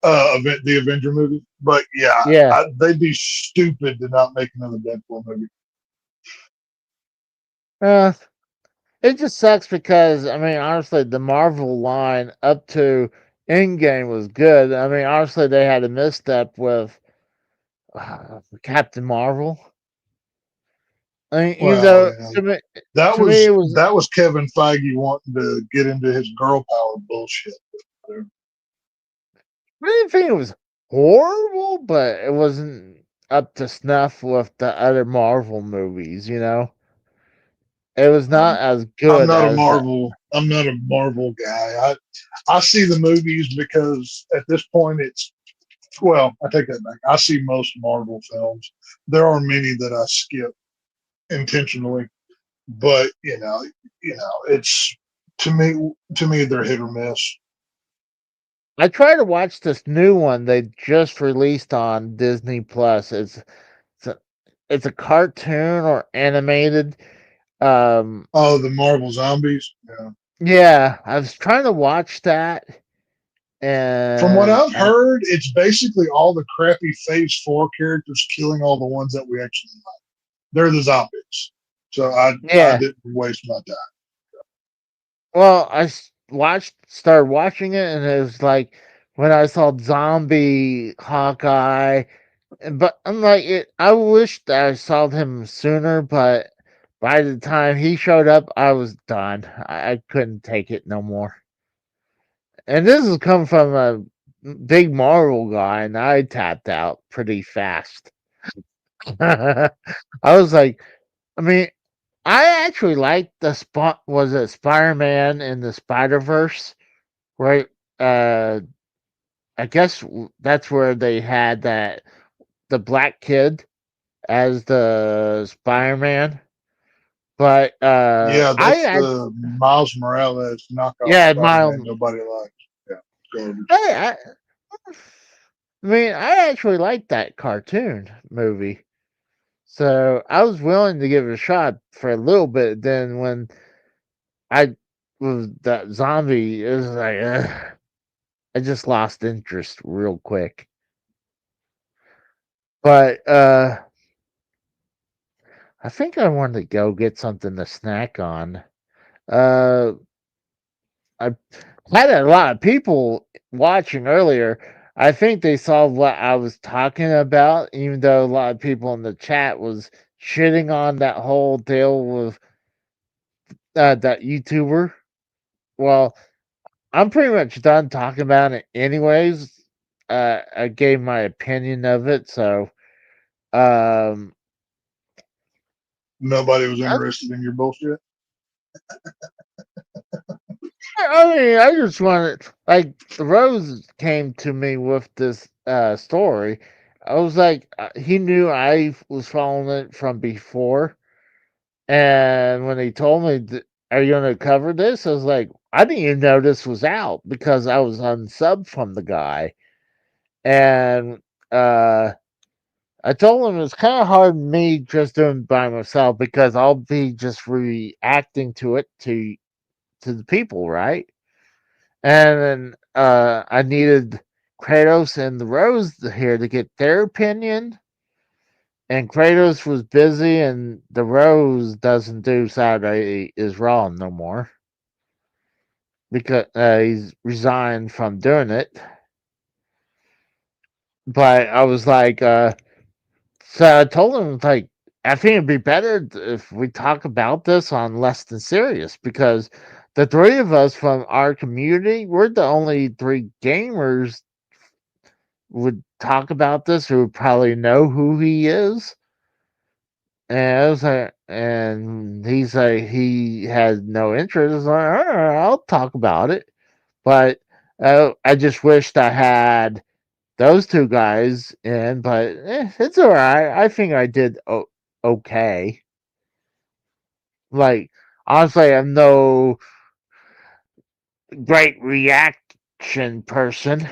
The Avenger movie. But yeah, yeah, they'd be stupid to not make another Deadpool movie. uh, it just sucks because I mean, honestly, the Marvel line up to Endgame was good. I mean, honestly, they had a misstep with Captain Marvel. I mean, even Well, though that to me it was. was Kevin Feige wanting to get into his girl power bullshit. I didn't think it was horrible, but it wasn't up to snuff with the other Marvel movies. It was not as good as. I'm not a Marvel guy. I see the movies because at this point Well, I take that back. I see most Marvel films. There are many that I skip intentionally, but it's to me they're hit or miss. I try to watch this new one they just released on Disney Plus. It's a cartoon or animated. Oh, the Marvel Zombies. Yeah. Yeah, I was trying to watch that, From what and I've heard, it's basically all the crappy Phase 4 characters killing all the ones that we actually like. They're the zombies. So I yeah. didn't waste my time. Well, started watching it, and it was like when I saw Zombie Hawkeye, but I'm like, I wish that I saw him sooner, but by the time he showed up, I was done. I couldn't take it no more. And this has come from a big Marvel guy, and I tapped out pretty fast. I was like, I mean, I actually liked the spot. Was it Spider-Man in the Spider-Verse? Right. I guess that's where they had the black kid as the Spider-Man. But Yeah, that's the Miles Morales knockoff yeah, Spider-Man nobody likes. Yeah, garbage. I mean, I actually liked that cartoon movie, so I was willing to give it a shot for a little bit. Then when I was that zombie, it was like I just lost interest real quick. But I think I wanted to go get something to snack on. Uh, I had a lot of people watching earlier. I think they saw what I was talking about, even though a lot of people in the chat was shitting on that whole deal with that YouTuber. Well, I'm pretty much done talking about it anyways. I gave my opinion of it, so Nobody was interested in your bullshit. I mean, I just wanted like Rose came to me with this story. I was like, he knew I was following it from before, and when he told me, "Are you going to cover this?" I was like, I didn't even know this was out because I was unsubbed from the guy, and I told him it's kind of hard me just doing it by myself because I'll be just reacting to it to the people, right? And then I needed Kratos and the Rose here to get their opinion. And Kratos was busy, and the Rose doesn't do Saturday is Raw no more because he's resigned from doing it. But I was like, so I told him like, I think it'd be better if we talk about this on Less Than Serious because the three of us from our community, we're the only three gamers would talk about this who would probably know who he is. And I was like, and he's like, he had no interest. I was like, all right, I'll talk about it. But I just wished I had those two guys in, but it's all right. I think I did okay. Like, honestly, I'm no great reaction person,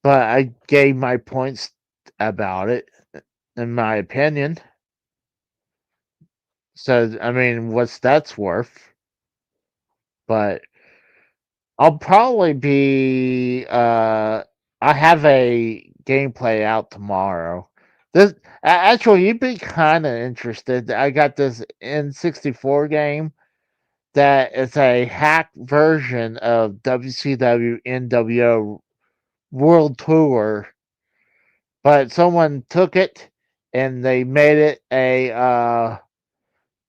but I gave my points about it, in my opinion. So, I mean, what's that's worth? But I'll probably be. I have a gameplay out tomorrow. This actually, you'd be kind of interested. I got this N64 game that is a hack version of WCW NWO World Tour, but someone took it and they made it a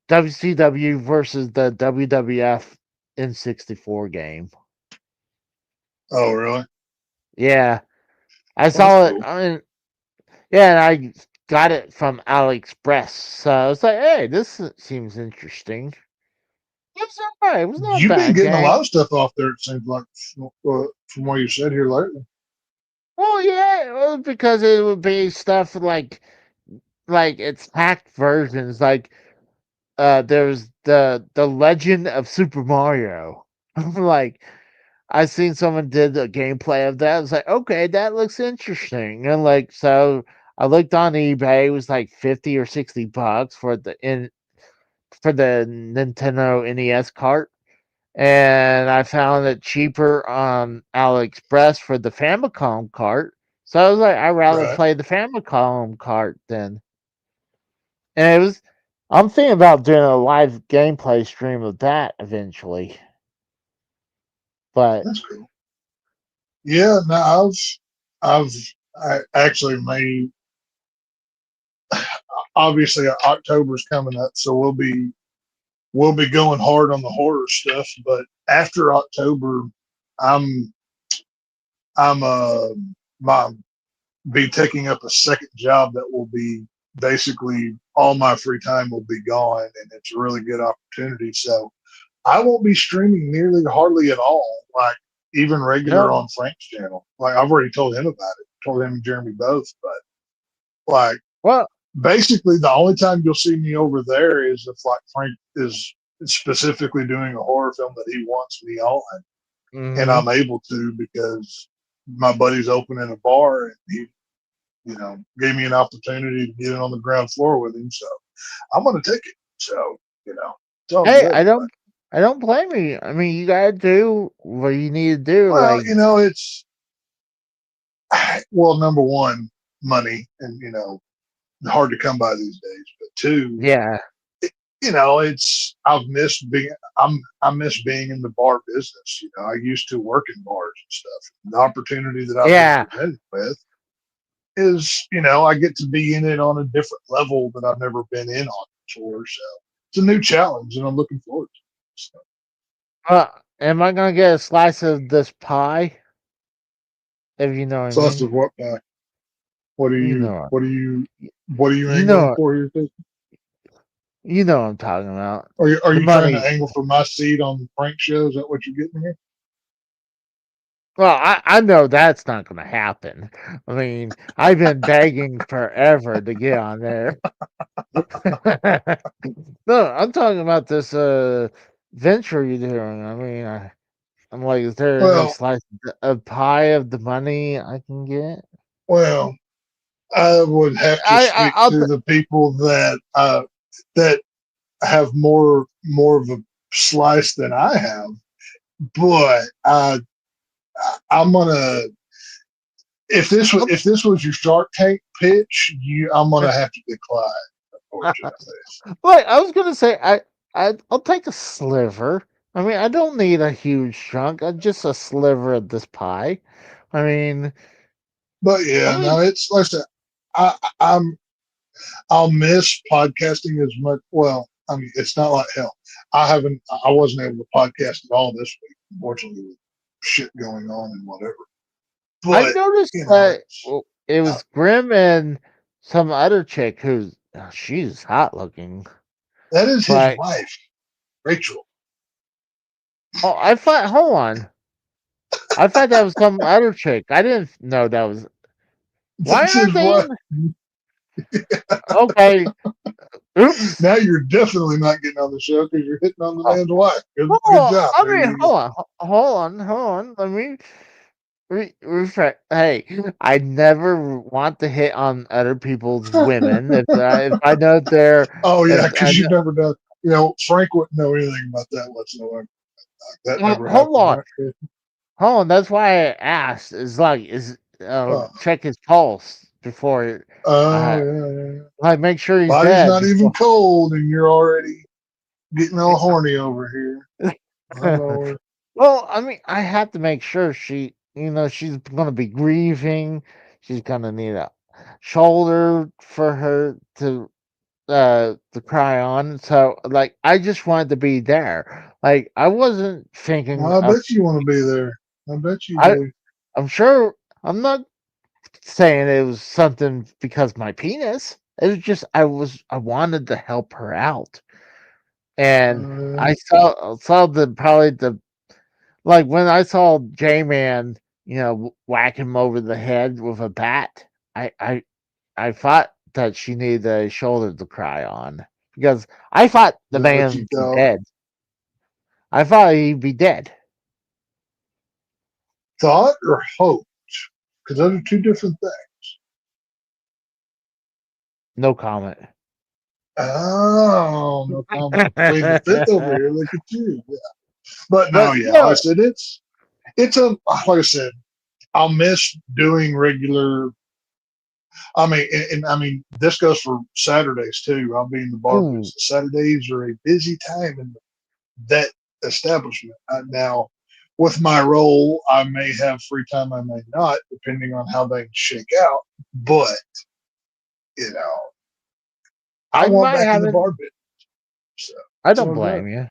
WCW versus the WWF N64 game. Oh, really? Yeah, I saw it. I mean, yeah, and I got it from AliExpress. So I was like, hey, this seems interesting. It's alright. It was not a You've been bad getting a game. lot of stuff off there. It seems like from what you said here lately. Well, Well, yeah, well, because it would be stuff like it's hacked versions. Like there's the Legend of Super Mario. Like I seen someone did a gameplay of that. I was like, okay, that looks interesting. And like so I looked on eBay, it was like 50 or $60 for the Nintendo NES cart. And I found it cheaper on AliExpress for the Famicom cart. So I was like, I'd rather Right. play the Famicom cart then. And it was I'm thinking about doing a live gameplay stream of that eventually. But That's cool. Yeah, no, I actually made. Obviously, October's coming up, so we'll be going hard on the horror stuff. But after October, I'm I'm my be taking up a second job that will be basically all my free time will be gone, and it's a really good opportunity. So I won't be streaming nearly hardly at all, like even regular no, on Frank's channel. Like I've already told him about it, told him and Jeremy both, but like well, basically the only time you'll see me over there is if like Frank is specifically doing a horror film that he wants me on, and mhm. I'm able to because my buddy's opening a bar and he, gave me an opportunity to get in on the ground floor with him. So I'm gonna take it. So it's all Hey, good. But I don't blame you. I mean, you gotta do what you need to do. well, Like, it's well, number one, money, and hard to come by these days. But two, yeah, it's I miss being in the bar business. I used to work in bars and stuff. The opportunity that I've been yeah. presented with is, I get to be in it on a different level that I've never been in on before. So it's a new challenge, and I'm looking forward to it. So, Am I gonna get a slice of this pie? If you know what I sauce mean. of what? What are You you? know, What are you? What are you you angling know, for here? Casey? you know what I'm talking about. Are The you trying to money. angle for my seat on the prank show? Is that what you're getting here? Well, I know that's not gonna happen. I mean, I've been begging forever to get on there. No, I'm talking about this venture you're doing. I mean, I'm like, is there any Well, slice of pie of the money I can get? well, I would have to speak I'll to the people that have more of a slice than I have, but I'm gonna if this was your Shark Tank pitch, I'm gonna have to decline. Unfortunately, Like I was gonna say, I'll take a sliver. I mean, I don't need a huge chunk. Just a sliver of this pie. I mean, but yeah, no, it's like I said, I'm I'll miss podcasting as much. Well, I mean, it's not like hell. I wasn't able to podcast at all this week, unfortunately, with shit going on and whatever. I But noticed that it was Grim and some other chick who's she's hot looking. that is his But wife, Rachel. oh, I thought. Hold on, I thought that was some other chick. I didn't know that was. Why That's aren't his they wife. in? Okay, oops. Now you're definitely not getting on the show because you're hitting on the man's wife. Good Hold on. job. I There mean, you go. hold on. Let me refresh. Hey, I never want to hit on other people's women if I know they're Oh if yeah, I because you've never done. Frank wouldn't know anything about that whatsoever. That know, never hold happened, on, right? hold on. That's why I asked. Is like is Oh, check his pulse before oh uh yeah. like make sure he's Body's dead not even before. cold, and you're already getting all horny over here. My lord. Well, I mean, I have to make sure she's gonna be grieving. She's gonna need a shoulder for her to cry on. So like I just wanted to be there. Like I wasn't thinking I of bet you want to be there. I bet you I do. I'm sure I'm not saying it was something because my penis. It was just I wanted to help her out. And Uh, I saw the probably the like when I saw J Man whack him over the head with a bat. I thought that she needed a shoulder to cry on because I thought the That's what man you would be thought. dead. I thought he'd be dead. Thought or hoped? Because those are two different things. No comment. Oh, no comment. Playing the fifth over here. Look at you. Yeah. But no, But yeah. no. Like I said, it's a like I said, I'll miss doing regular. I mean, and I mean, this goes for Saturdays too. I'll be in the bar Ooh. business. Saturdays are a busy time in that establishment. Now, with my role, I may have free time, I may not, depending on how they shake out. But I I want might back in have the it. bar business. So I it's don't all blame good. you.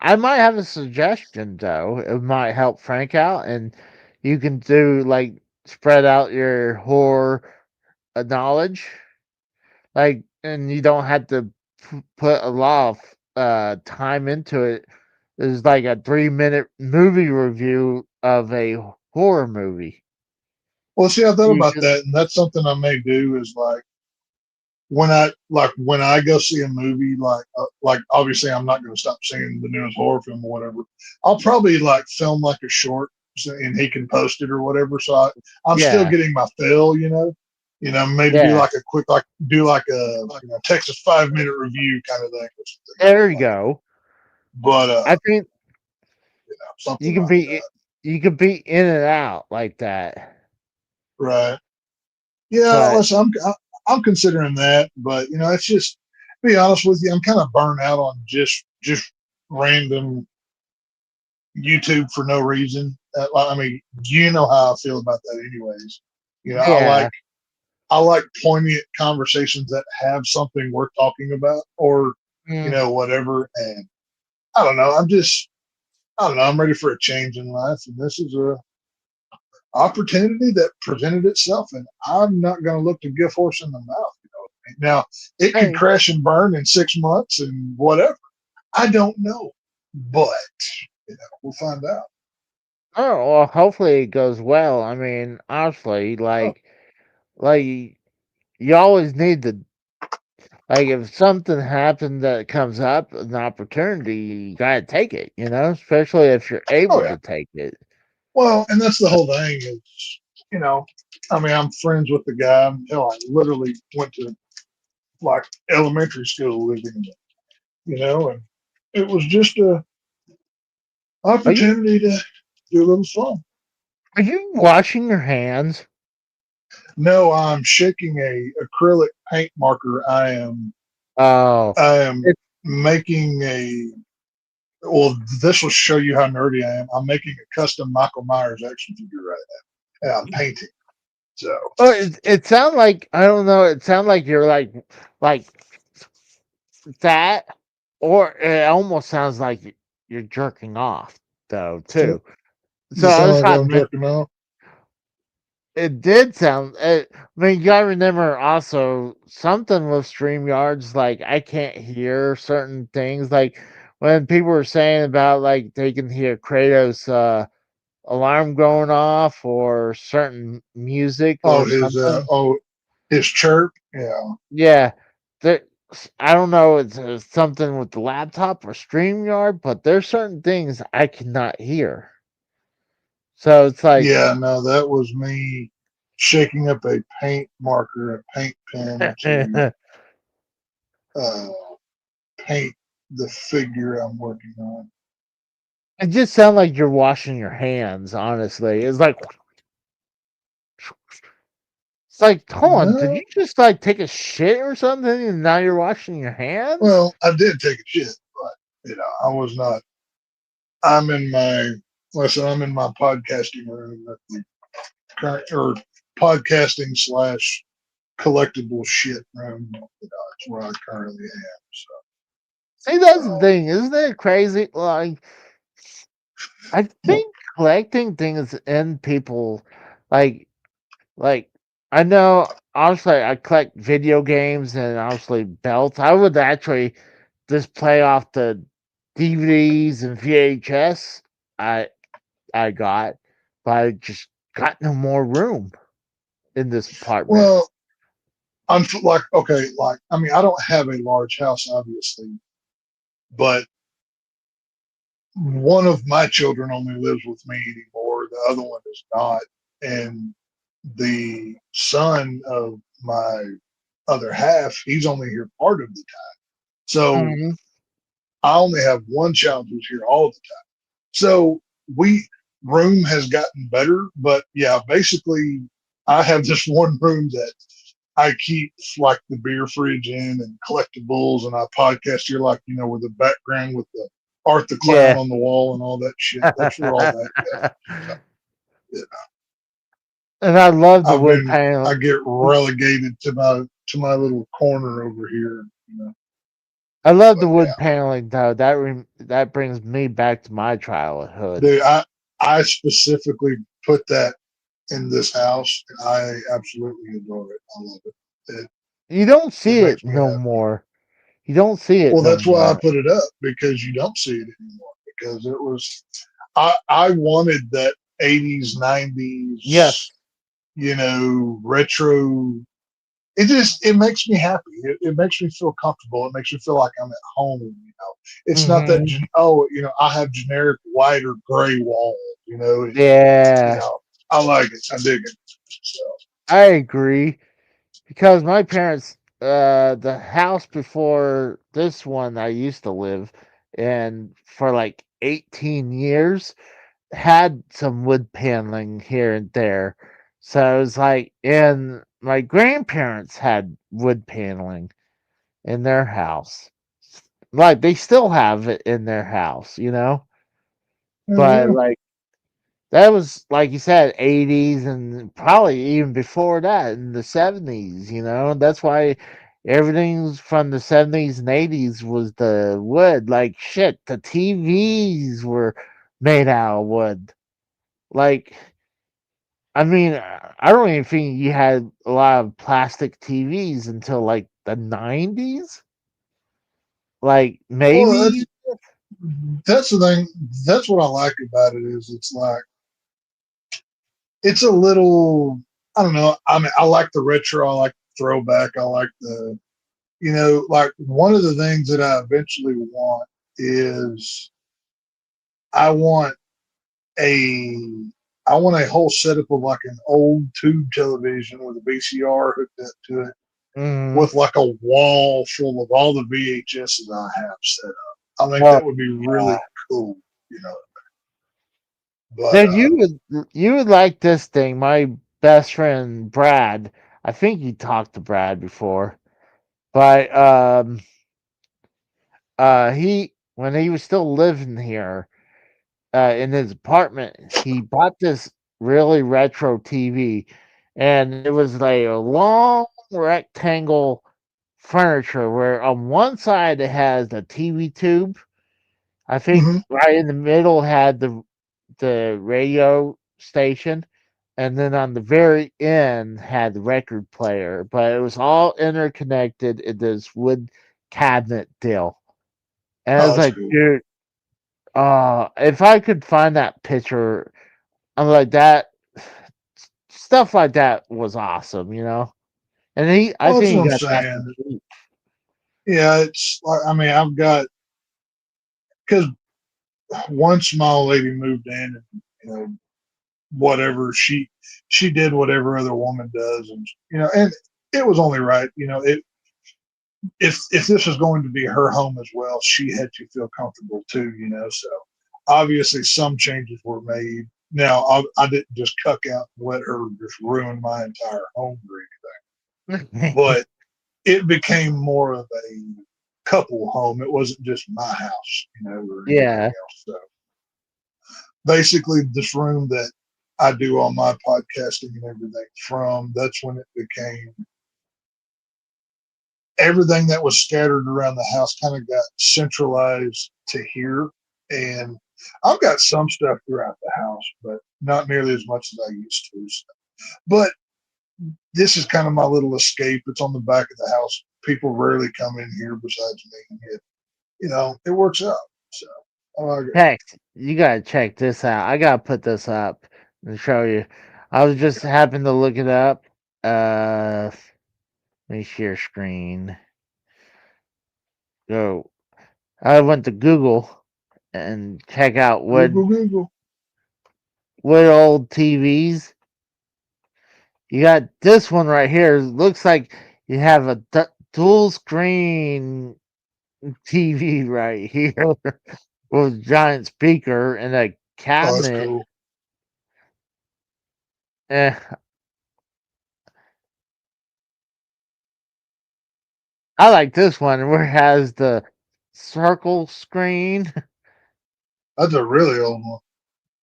I might have a suggestion though. It might help Frank out, and you can do like spread out your horror knowledge, and you don't have to put a lot of time into it. There's like a 3-minute movie review of a horror movie. Well, see, I thought You about just that, and that's something I may do. Is when I go see a movie, like obviously I'm not going to stop seeing the newest horror film or whatever. I'll probably like film like a short, and he can post it or whatever. So I'm still yeah, getting my fill, maybe do yeah. like a quick, do like a Texas 5-minute review kind of thing or something. There you go. But I think something you can like be that, you can be in and out like that. right? Yeah, But listen, I'm considering that, but it's just to be honest with you, I'm kind of burnt out on just random YouTube for no reason. I mean, you know how I feel about that, anyways. yeah, I like poignant conversations that have something worth talking about, or mm, whatever. And I don't know. I don't know. I'm ready for a change in life, and this is a opportunity that presented itself, and I'm not going to look the gift horse in the mouth. Now it could hey, crash and burn in 6 months and whatever. I don't know, but we'll find out. oh well. Hopefully it goes well. I mean, honestly, Oh, like you always need to if something happens that comes up, an opportunity, you gotta take it. Especially if you're oh able yeah. to take it. Well, and that's the whole thing is, I mean, I'm friends with the guy. Hell, I literally went to like elementary school with him, and it was just a Are you opportunity to do a little fun. are you washing your hands? No, I'm shaking a acrylic paint marker. Oh, I am it, making a. Well, this will show you how nerdy I am. I'm making a custom Michael Myers action figure right now, and I'm painting. So, oh, it sounds like I don't know. It sounds like you're like that, or it almost sounds like you're jerking off though so too. does So it I sound was like trying I'm to. jerking off? It did sound. I mean, you gotta remember also something with StreamYards. Like I can't hear certain things. Like when people were saying about like they can hear Kratos' alarm going off or certain music Oh, or something. his chirp. Yeah. Yeah, there. I don't know. It's something with the laptop or StreamYard, but there's certain things I cannot hear. So it's like, Yeah, no, that was me shaking up a paint marker, a paint pen to it uh, paint the figure I'm working on. just sounds like you're washing your hands. Honestly, it's like, hold on, did No, you just like take a shit or something, and now you're washing your hands? well, I did take a shit, but I was not. I'm in my, listen, I'm in my podcasting room at the current, or podcasting slash collectible shit room. It's where I currently am. See, that's the So, thing, isn't it crazy? Like, I think collecting things in people, like, like I know. Honestly, I collect video games and obviously belts. I would actually just play off the DVDs and VHS I I got, but I just got no more room in this apartment. Well, I'm like, okay, like, I mean, I don't have a large house, obviously, but one of my children only lives with me anymore. The other one is not. And the son of my other half, he's only here part of the time. So Mhm. I only have one child who's here all the time. So room has gotten better, but yeah, basically I have this one room that I keep like the beer fridge in and collectibles, and I podcast here, like, you know, with the background with the Art the Clown Yeah. on the wall and all that shit. That's where all that goes. Yeah. And I love the I've wood been, panel. I get relegated to my little corner over here, you know. I love the But wood yeah, paneling though. That brings me back to my childhood. dude, I specifically put that in this house, and I absolutely adore it. I love it. You don't It see it makes me no happy. more. You don't see it Well, no that's why I more. put it up, because you don't see it anymore. Because it was, I wanted that 80s, 90s, Yes. you know, retro. It makes me happy. It makes me feel comfortable. It makes me feel like I'm at home. You know, it's not that Mhm. you know, I have generic white or gray walls. You know, you Yeah, know, I like it. I dig it. So I agree. Because my parents, the house before this one I used to live in for like 18 years had some wood paneling here and there. So it was like, and my grandparents had wood paneling in their house. Like they still have it in their house, you know? But yeah. like that was like you said, 80s and probably even before that in the 70s, you know? That's why everything's from the 70s and 80s was the wood. Like shit, the TVs were made out of wood. Like I mean, I don't even think you had a lot of plastic TVs until like the 90s. Like Well, maybe. that's the thing. That's what I like about it, is it's like, it's a little, I don't know. I mean, I like the retro. I like the throwback. I like the, you know, like one of the things that I eventually want is I want a I want a whole setup of like an old tube television with a VCR hooked up to it, Mhm. with like a wall full of all the VHSs I have set up. I think Oh, that would be really cool, you know. But dude, you would like this thing. My best friend Brad. I think you talked to Brad before, but he when he was still living here, in his apartment, he bought this really retro TV, and it was like a long rectangle furniture where on one side it has a TV tube. I think mhm. right in the middle had the radio station, and then on the very end had the record player, but it was all interconnected in this wood cabinet deal. And I Oh, was that's like, cool. dude, if I could find that picture, I'm like that stuff like that was awesome, you know. And I Well, that's think what he I'm got that for saying. cheap. Yeah, it's like, I mean, I've got, because once my old lady moved in, and you know, whatever she did whatever other woman does, and you know, and it was only right, you know. It if this was going to be her home as well, she had to feel comfortable too, you know. So obviously some changes were made. Now I didn't just cuck out and let her just ruin my entire home or anything, but it became more of a couple home. It wasn't just my house, you know, or anything Yeah. else. So basically, this room that I do all my podcasting and everything from, that's when it became, everything that was scattered around the house kind of got centralized to here. And I've got some stuff throughout the house, but not nearly as much as I used to. So. But this is kind of my little escape. It's on the back of the house. People rarely come in here besides me. And you know, it works out. So I like it. Heck, you gotta check this out. I gotta put this up. to show you. I was just happened to look it up. Let me share screen. Go. I went to Google and check out Google. what old TVs. You got this one right here. It looks like you have a dual screen TV right here with a giant speaker and a Oh, that's cabinet. cool. Eh, I like this one where it has the circle screen. That's a really old one.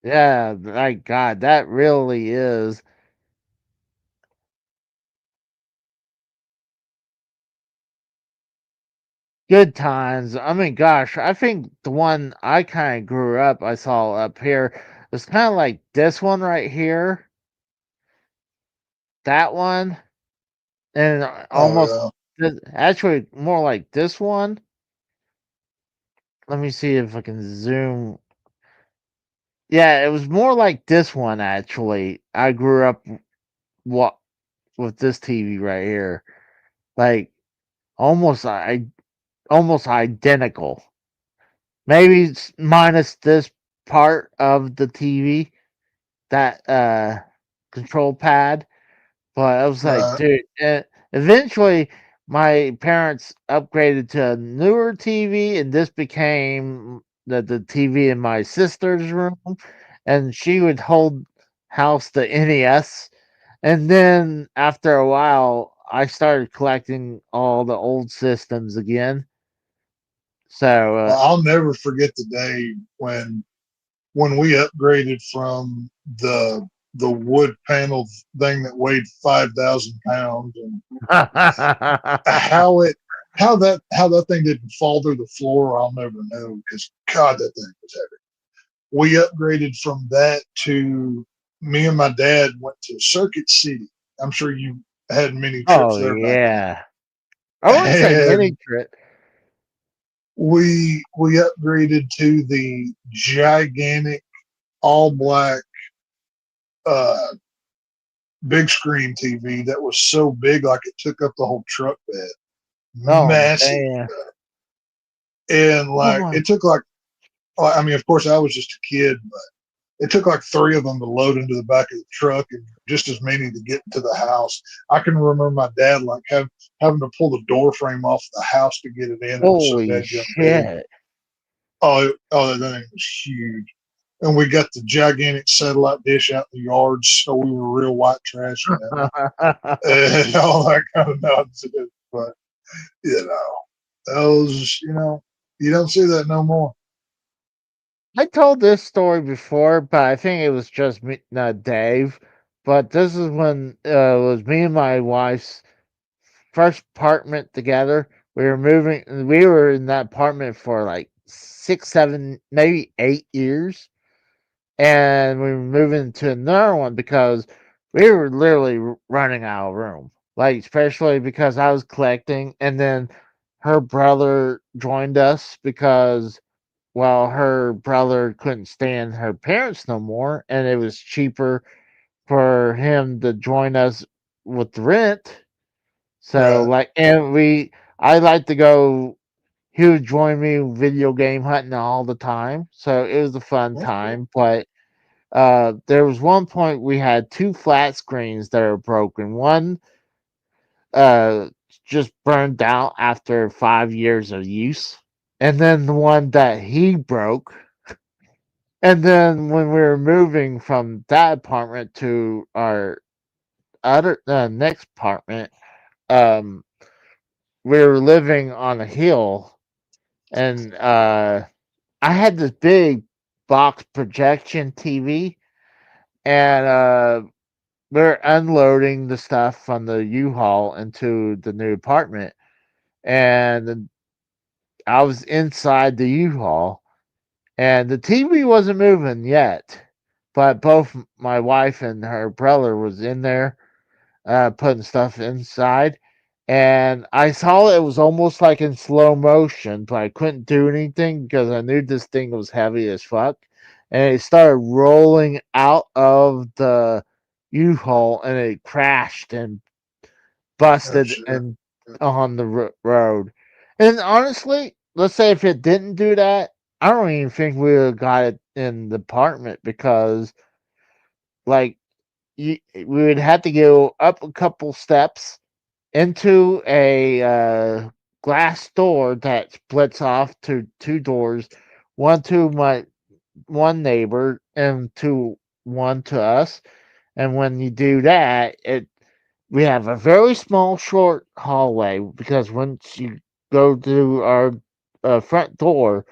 Yeah, my God, that really is. Good times. I mean, gosh, I think the one I kind of grew up, I saw up here, was kind of like this one right here. That one. And almost, Oh yeah. actually, more like this one. Let me see if I can zoom. Yeah, it was more like this one, actually. I grew up what with this TV right here. Like, almost identical. Maybe it's minus this part of the TV, that control pad. But I was like, Right. dude. Eventually, my parents upgraded to a newer TV, and this became the TV in my sister's room, and she would hold house the NES. And then after a while, I started collecting all the old systems again. So, I'll never forget the day when we upgraded from the wood panel thing that weighed 5,000 pounds, and how that thing didn't fall through the floor, I'll never know, because God, that thing was heavy. We upgraded from that to me and my dad went to Circuit City. I'm sure you had many trips oh there back yeah, I then. wouldn't say mini And trip. we upgraded to the gigantic all black uh big screen TV that was so big, like it took up the whole truck bed. Oh Massive. man. And Oh like my. it took like, I mean, of course I was just a kid, but it took like three of them to load into the back of the truck and just as many to get into the house. I can remember my dad like having to pull the door frame off the house to get it in. It was so Holy dadgum big. shit. Oh, that thing was huge. And we got the gigantic satellite dish out in the yard, so we were real white trash and and all that kind of nonsense. But those, you don't see that no more. I told this story before, but I think it was just me, not Dave. But this is when it was me and my wife's first apartment together. We were moving. We were in that apartment for like 6, 7, maybe 8 years, and we were moving to another one because we were literally running out of room. Like, especially because I was collecting, and then her brother joined us because, well, her brother couldn't stand her parents no more, and it was cheaper for him to join us with the rent. So, Right. like, I like to go. He would join me video game hunting all the time, so it was a fun time. But there was one point we had two flat screens that are broken. One uh, just burned out after 5 years of use, and then the one that he broke. And then when we were moving from that apartment to our other next apartment, um, we were living on a hill, and I had this big box projection TV, and we're unloading the stuff from the U-Haul into the new apartment, and I was inside the U-Haul, and the TV wasn't moving yet, but both my wife and her brother was in there putting stuff inside, and I saw it was almost like in slow motion, but I couldn't do anything because I knew this thing was heavy as fuck, and it started rolling out of the U-Haul, and it crashed and busted shit. and on the road. And honestly, let's say if it didn't do that, I don't even think we would have got it in the apartment because, like, we would have to go up a couple steps into a glass door that splits off to two doors, one to my one neighbor and to one to us. And when you do that, we have a very small, short hallway because once you go to our front door,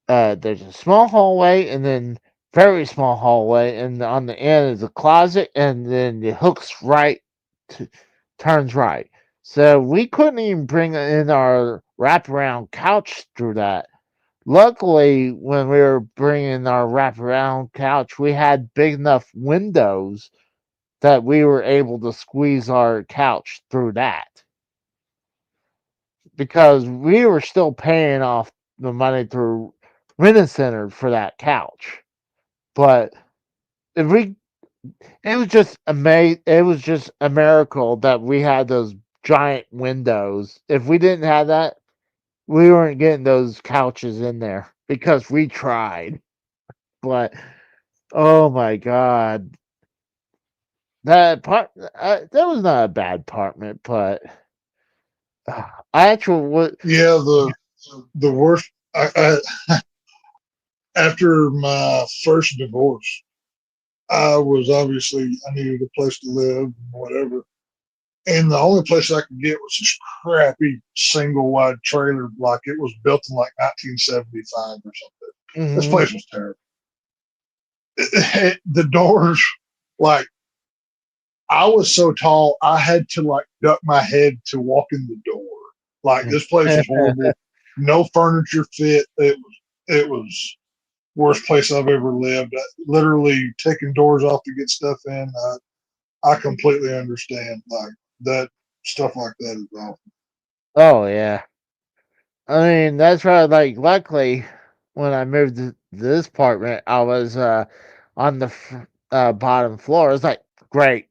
there's a small hallway and then very small hallway, and on the end is a closet, and then it hooks right, turns right. So we couldn't even bring in our wraparound couch through that. Luckily, when we were bringing our wraparound couch, we had big enough windows that we were able to squeeze our couch through that because we were still paying off the money through Rent-A-Center for that couch. But if we, it was just amazing. It was just a miracle that we had those giant windows. If we didn't have that, we weren't getting those couches in there because we tried. But oh my god, that that was not a bad apartment, but I actually would. Yeah, the worst. After my first divorce, I was obviously I needed a place to live and whatever, and the only place I could get was this crappy single wide trailer, like it was built in like 1975 or something. This Mhm. place was terrible. The doors, like I was so tall, I had to like duck my head to walk in the door. Like this place was horrible. No furniture fit. It was worst place I've ever lived. Literally taking doors off to get stuff in. I completely understand. Like that stuff like that is awful. Oh yeah. I mean, that's right. Like, luckily, when I moved to this apartment, I was on the bottom floor. It's like great,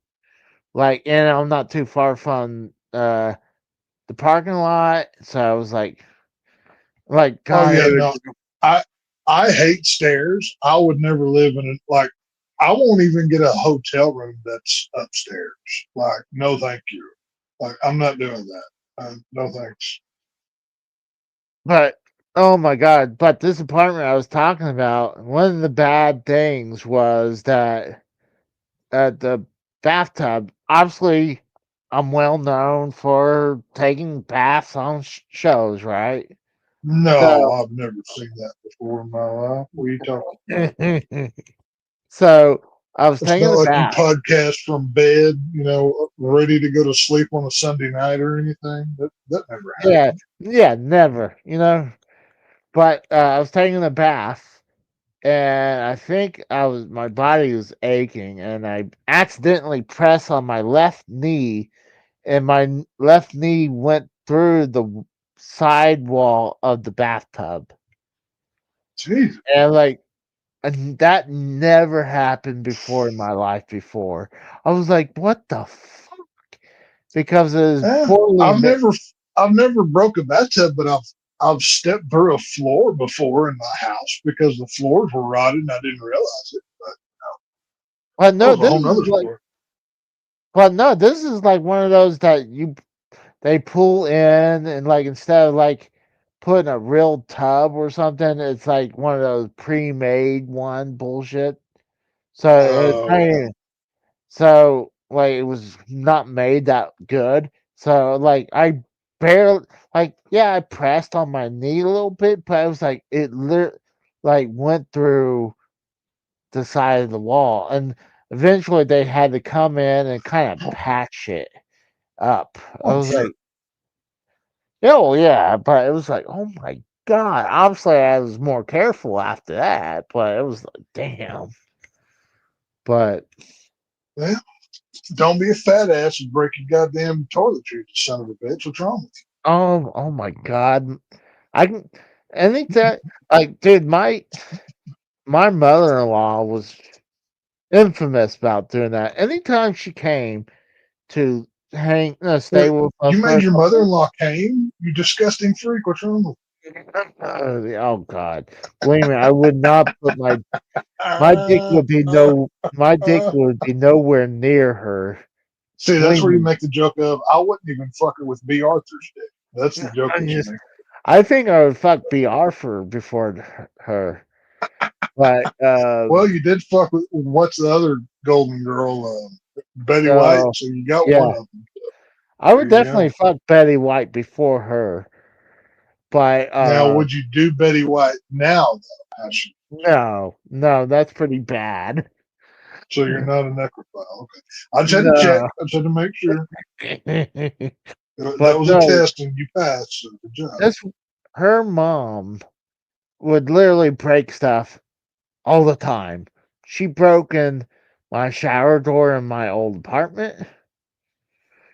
like, and I'm not too far from the parking lot, so I was like, Oh God, yeah, it no. I I hate stairs. I would never live in it. Like I won't even get a hotel room that's upstairs. Like no, thank you. Like I'm not doing that. No thanks. but oh my God, but this apartment I was talking about, one of the bad things was that the bathtub. Obviously, I'm well known for taking baths on shows, right? No, So, I've never seen that before in my life. What are you talking about? so I was It's taking not a like you bath. podcast from bed, ready to go to sleep on a Sunday night or anything. That never Yeah, happened. yeah, never, But I was taking a bath, and I think my body was aching, and I accidentally pressed on my left knee, and my left knee went through the side wall of the bathtub, Jeez. and like. And that never happened before in my life before. I was like, "What the fuck?" Because it was Yeah, poorly I've made. never I've never broke a bathtub, but I've stepped through a floor before in my house because the floors were rotted and I didn't realize it. But Well, that no, was a this whole is nother like, story. well, no, this is like one of those that they pull in, and like instead of like putting a real tub or something, it's like one of those pre-made one bullshit. So it's Oh not yeah. even, so like it was not made that good. So like I barely, like, yeah, I pressed on my knee a little bit, but it was like like went through the side of the wall, and eventually they had to come in and kind of patch it up. I Oh was sure. like, oh yeah, but it was like, oh my god. Obviously, I was more careful after that, but it was like, damn. But Yeah. Don't be a fat ass and break your goddamn toiletries, you son of a bitch. What's wrong with oh my god, I can. I think that, like, dude, my mother-in-law was infamous about doing that. Anytime she came to stay Wait, with us you for made a your couple. mother-in-law came? You disgusting freak! What's wrong with Oh God, believe me, I would not put my dick you? would be my dick would be nowhere near her. See, that's Believe where you me. make the joke of, I wouldn't even fuck her with B. Arthur's dick. That's the joke I that you just, make. I think I would fuck B. Arthur before her, but Well, you did fuck with, what's the other golden girl? Betty White. so So you got one yeah, of them. I There would you go. definitely fuck Betty White before her, but Now, would you do Betty White now, though, Ashley? no, that's pretty bad. So you're not a necrophile. Okay. I just had to check. No, I just had to make sure. That but was a no, test and you passed. So good job. this her mom would literally break stuff all the time. She broke in my shower door in my old apartment.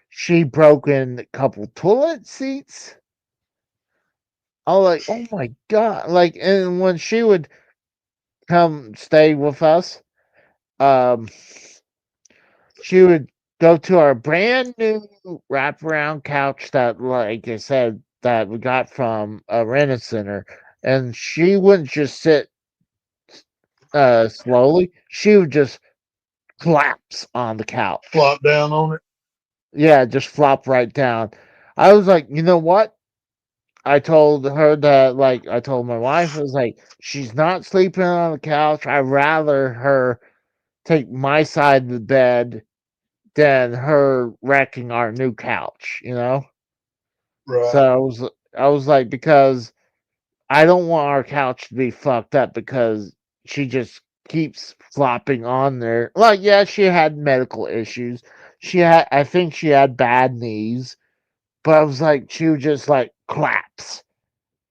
She broke in a couple toilet seats. I was like, oh my God. Like, and when she would come stay with us, um, she would go to our brand new wraparound couch that, like I said, that we got from a rental center. And she wouldn't just sit slowly, she would just collapse on the couch. Flop down on it. Yeah, just flop right down. I was like, you know what? I told her that, like, I told my wife, I was like, she's not sleeping on the couch. I'd rather her take my side of the bed than her wrecking our new couch, you know? Right. So I was like, because I don't want our couch to be fucked up because she just keeps flopping on there. Like, yeah, she had medical issues. I think she had bad knees, but I was like, she would just like collapse.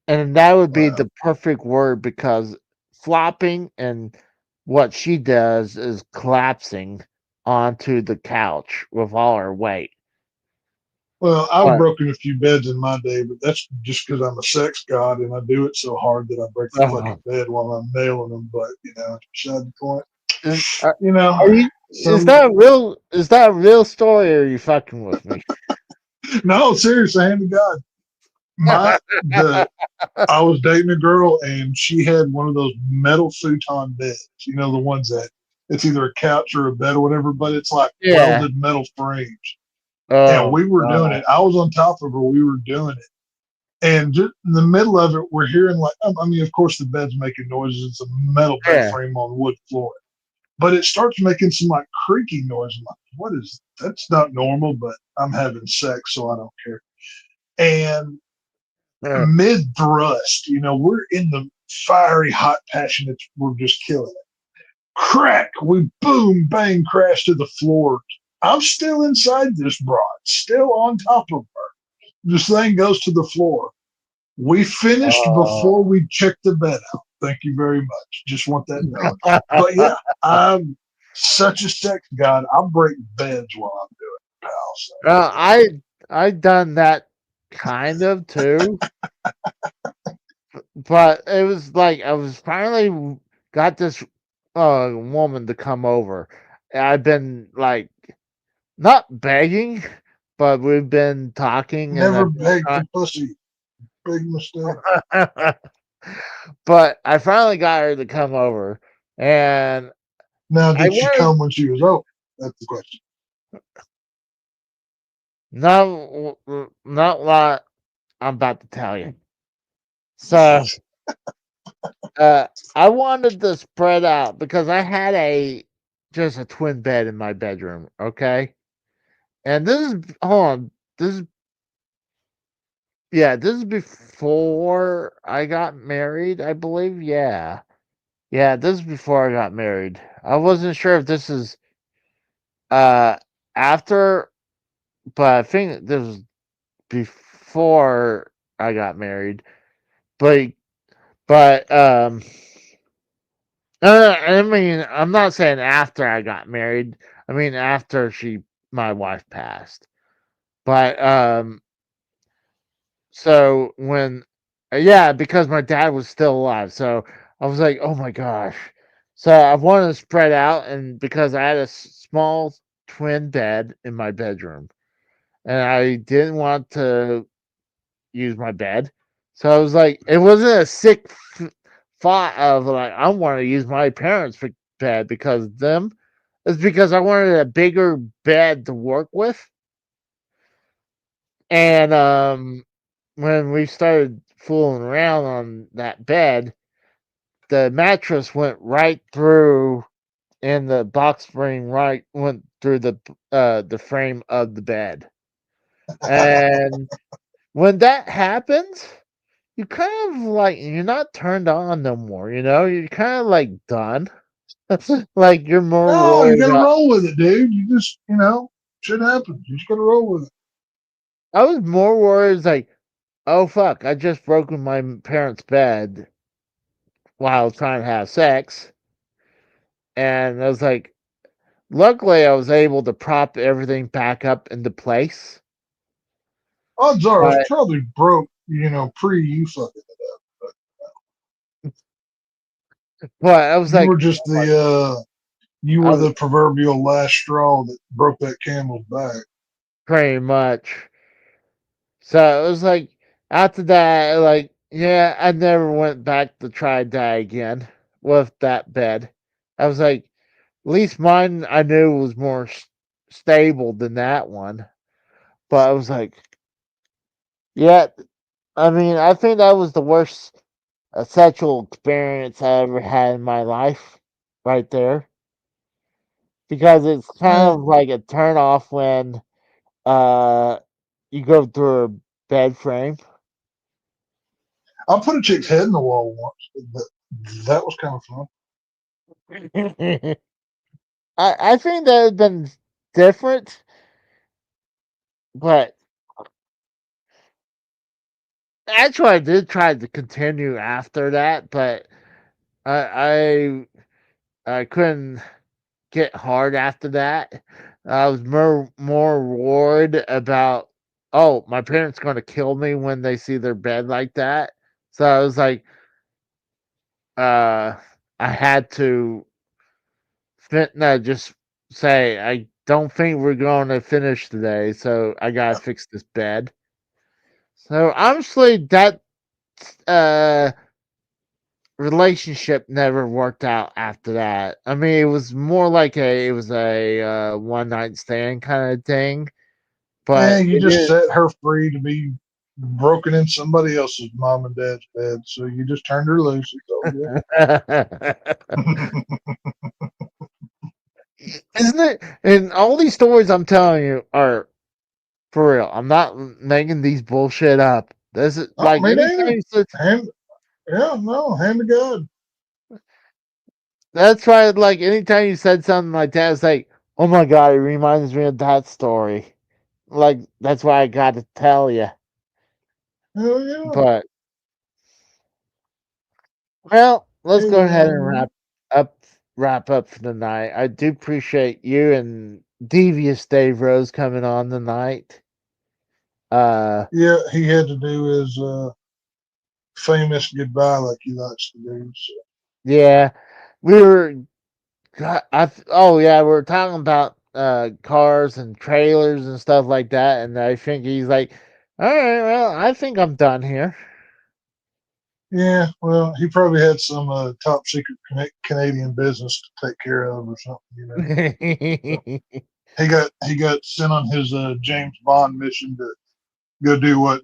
And that would be Wow. the perfect word because flopping and what she does is collapsing onto the couch with all her weight. Well, I've But broken a few beds in my day, but that's just because I'm a sex god and I do it so hard that I break the fucking bed while I'm nailing them. But beside the point. is, Are are you? Is that a real story, or are you fucking with me? No, seriously, hand to God. I was dating a girl and she had one of those metal futon beds. The ones that it's either a couch or a bed or whatever, but it's like Yeah. welded metal frames. And Oh, we were doing God. it. I was on top of her. We were doing it. And just in the middle of it, we're hearing of course, the bed's making noises. It's a metal bed Yeah. frame on wood floor. But it starts making some like creaky noise. I'm like, what is that's not normal, but I'm having sex, so I don't care. And mid thrust, we're in the fiery, hot, passionate, we're just killing it. Crack, we boom, bang, crash to the floor. I'm still inside this broad, still on top of her. This thing goes to the floor. We finished before we checked the bed out. Thank you very much. Just want that known. But yeah, I'm such a sex god. I break beds while I'm doing it, pal. So. I done that kind of too, but it was like I was finally got this woman to come over. I've been like not begging, but we've been talking and Never begged for pussy. Big mistake. But I finally got her to come over, and now did she come when she was over? That's the question. not what I'm about to tell you. So, I wanted to spread out because I had just a twin bed in my bedroom. Okay, and this is this is before I got married, I believe. Yeah, this is before I got married. I wasn't sure if this is after, but I think this was before I got married. But I mean, I'm not saying after I got married. I mean after my wife passed. But so when yeah, because my dad was still alive. So I was like, oh my gosh. So I wanted to spread out, and because I had a small twin bed in my bedroom, and I didn't want to use my bed. So I was like, it wasn't a sick thought of like, I want to use my parents' bed because them. It's because I wanted a bigger bed to work with. And when we started fooling around on that bed, the mattress went right through, and the box spring right went through the frame of the bed. And when that happens, you kind of like you're not turned on no more. You're kind of like done. Like you're more No, you worried gotta about. roll with it, dude. You just, shit happens. You just gotta roll with it. I was more worried like, oh fuck, I just broken my parents' bed while trying to have sex, and I was like, luckily I was able to prop everything back up into place. Odds are it's But probably broke, pre you fucking it up. but I was You like, were just oh my, you I were was the proverbial last straw that broke that camel's back. pretty much. So it was like after that, like yeah, I never went back to try that again with that bed. I was like, at least mine I knew was more stable than that one. But I was like, yeah, I mean, I think that was the worst sexual experience I ever had in my life, right there, because it's kind Eh, of like a turn off when uh you go through a bed frame. I put a chick's head in the wall once. That was kind of fun. I think that would have been different, but actually, I did try to continue after that, but I I couldn't get hard after that. I was more worried about, oh, my parents going to kill me when they see their bed like that. So I was like, uh, I had to no, just say I don't think we're going to finish today, so I gotta fix this bed. So honestly, that uh relationship never worked out after that. I mean, it was more like a one night stand kind of thing, but And you it just is. set her free to be broken in somebody else's mom and dad's bed. So you just turned her loose. It's all good. Isn't it? And all these stories I'm telling you are for real. I'm not making these bullshit up. This is Oh, like me anytime neither. you said. Yeah, no, hand to God. That's why, like, anytime you said something like that, it's like, oh my god, it reminds me of that story. Like, that's why I got to tell you. Hell yeah. But, well, let's Hey, go ahead and up wrap up for the night. I do appreciate you and Devious Dave Rose coming on tonight. yeah, he had to do his famous goodbye like he likes to do. So. Yeah, we were. Oh yeah, we were talking about cars and trailers and stuff like that, and I think he's like, all right, well, I think I'm done here. Yeah, well, he probably had some top secret Canadian business to take care of or something, So he got sent on his James Bond mission to go do what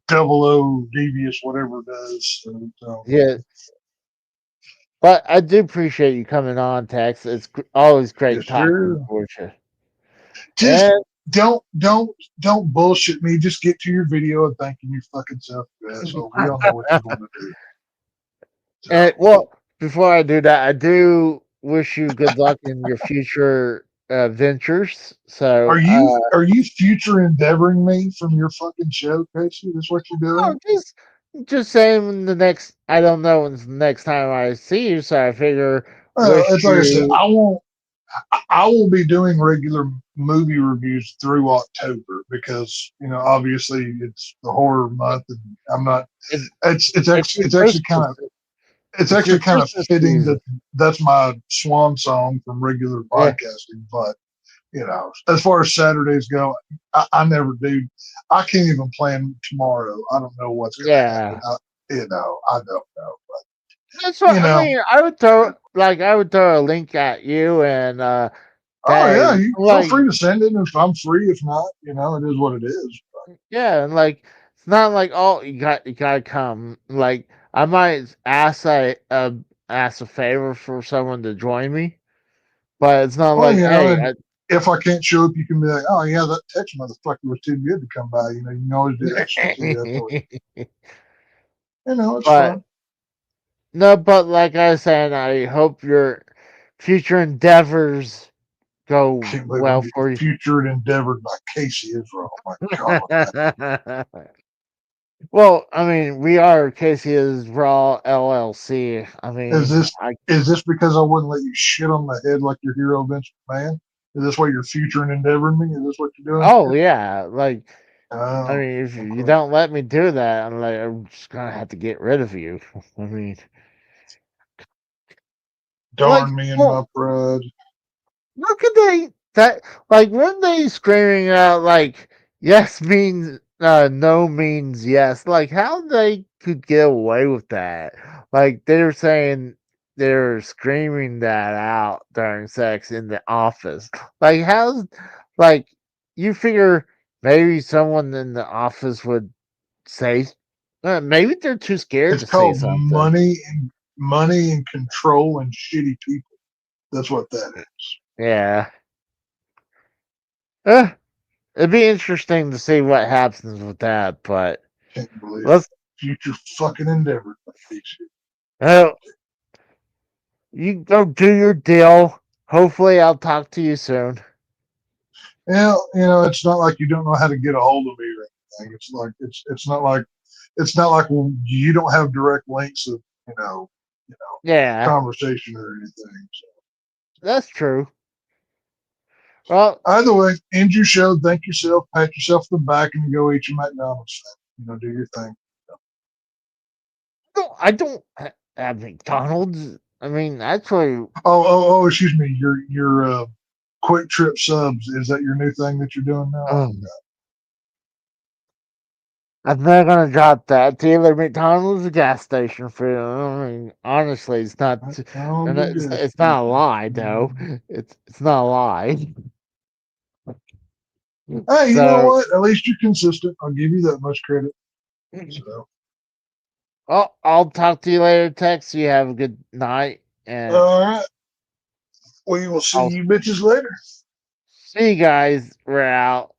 Double O Devious whatever does. So, Yeah, but I do appreciate you coming on, Tex. It's always yes, great talking sir. with you. Just And don't bullshit me. Just get to your video and thanking your fucking self, you asshole. We all know what you're going to do. and well, before I do that, I do wish you good luck in your future ventures. So, Are you future endeavoring me from your fucking show, Casey? That's what you're no, doing? just saying the next. I don't know when's the next time I see you, so I figure Well, wish it's like I said, you. I will be doing regular movie reviews through October because obviously it's the horror month and I'm not If, it's if you actually wish kind of it's actually your kind of Christmas fitting season. that that's my swan song from regular Yeah. podcasting. But as far as Saturdays go, I never do. I can't even plan tomorrow. I don't know what's going to happen. Yeah. I don't know. That's what You I know. mean. I would throw a link at you and Oh yeah, that you feel free to send it if I'm free. If not, it is what it is. yeah, and it's not like oh you gotta come. Like I might ask a favor for someone to join me, but it's not Well, like hey and if I can't show up, you can be like, oh yeah, that text motherfucker was too good to come by. You can always do that shit to you. It's but fun. no, but like I said, I hope your future endeavors go Can't believe well I'm for getting you. featured endeavored by Casey Israel. Oh my God. Well, I mean, we are Casey is Raw LLC. I mean, Is this because I wouldn't let you shit on the head like your hero Vince McMahon? Is this why you're featuring endeavoring me? Is this what you're doing? oh yeah, like I Oh, mean, if you okay. don't let me do that, I'm just gonna have to get rid of you. I mean, Darn me and my pride. look at when they screaming out like yes means no means yes. Like how they could get away with that? Like they're saying they're screaming that out during sex in the office. Like how's like you figure maybe someone in the office would say maybe they're too scared It's to say called something. money and control and shitty people. That's what that is. Yeah. It'd be interesting to see what happens with that, but Can't believe let's future fucking endeavor. uh, you go do your deal. Hopefully I'll talk to you soon. Yeah, it's not like you don't know how to get a hold of me or anything. It's like it's not like you don't have direct links of Yeah, conversation or anything. So. that's true. Well, Either way, end your show, thank yourself, pat yourself on the back, and go eat your McDonald's. Do your thing. no, I don't have McDonald's. I mean, actually, Oh, excuse me. Your Quick Trip subs, is that your new thing that you're doing now? I'm not gonna drop that. Taylor McDonald's a gas station for you. I mean, honestly, it's not. And it's not a lie, though. It's not a lie. Hey, you know what? At least you're consistent. I'll give you that much credit. So. I'll talk to you later, Tex. You have a good night. And all right. We will see you bitches later. See you guys. We're out.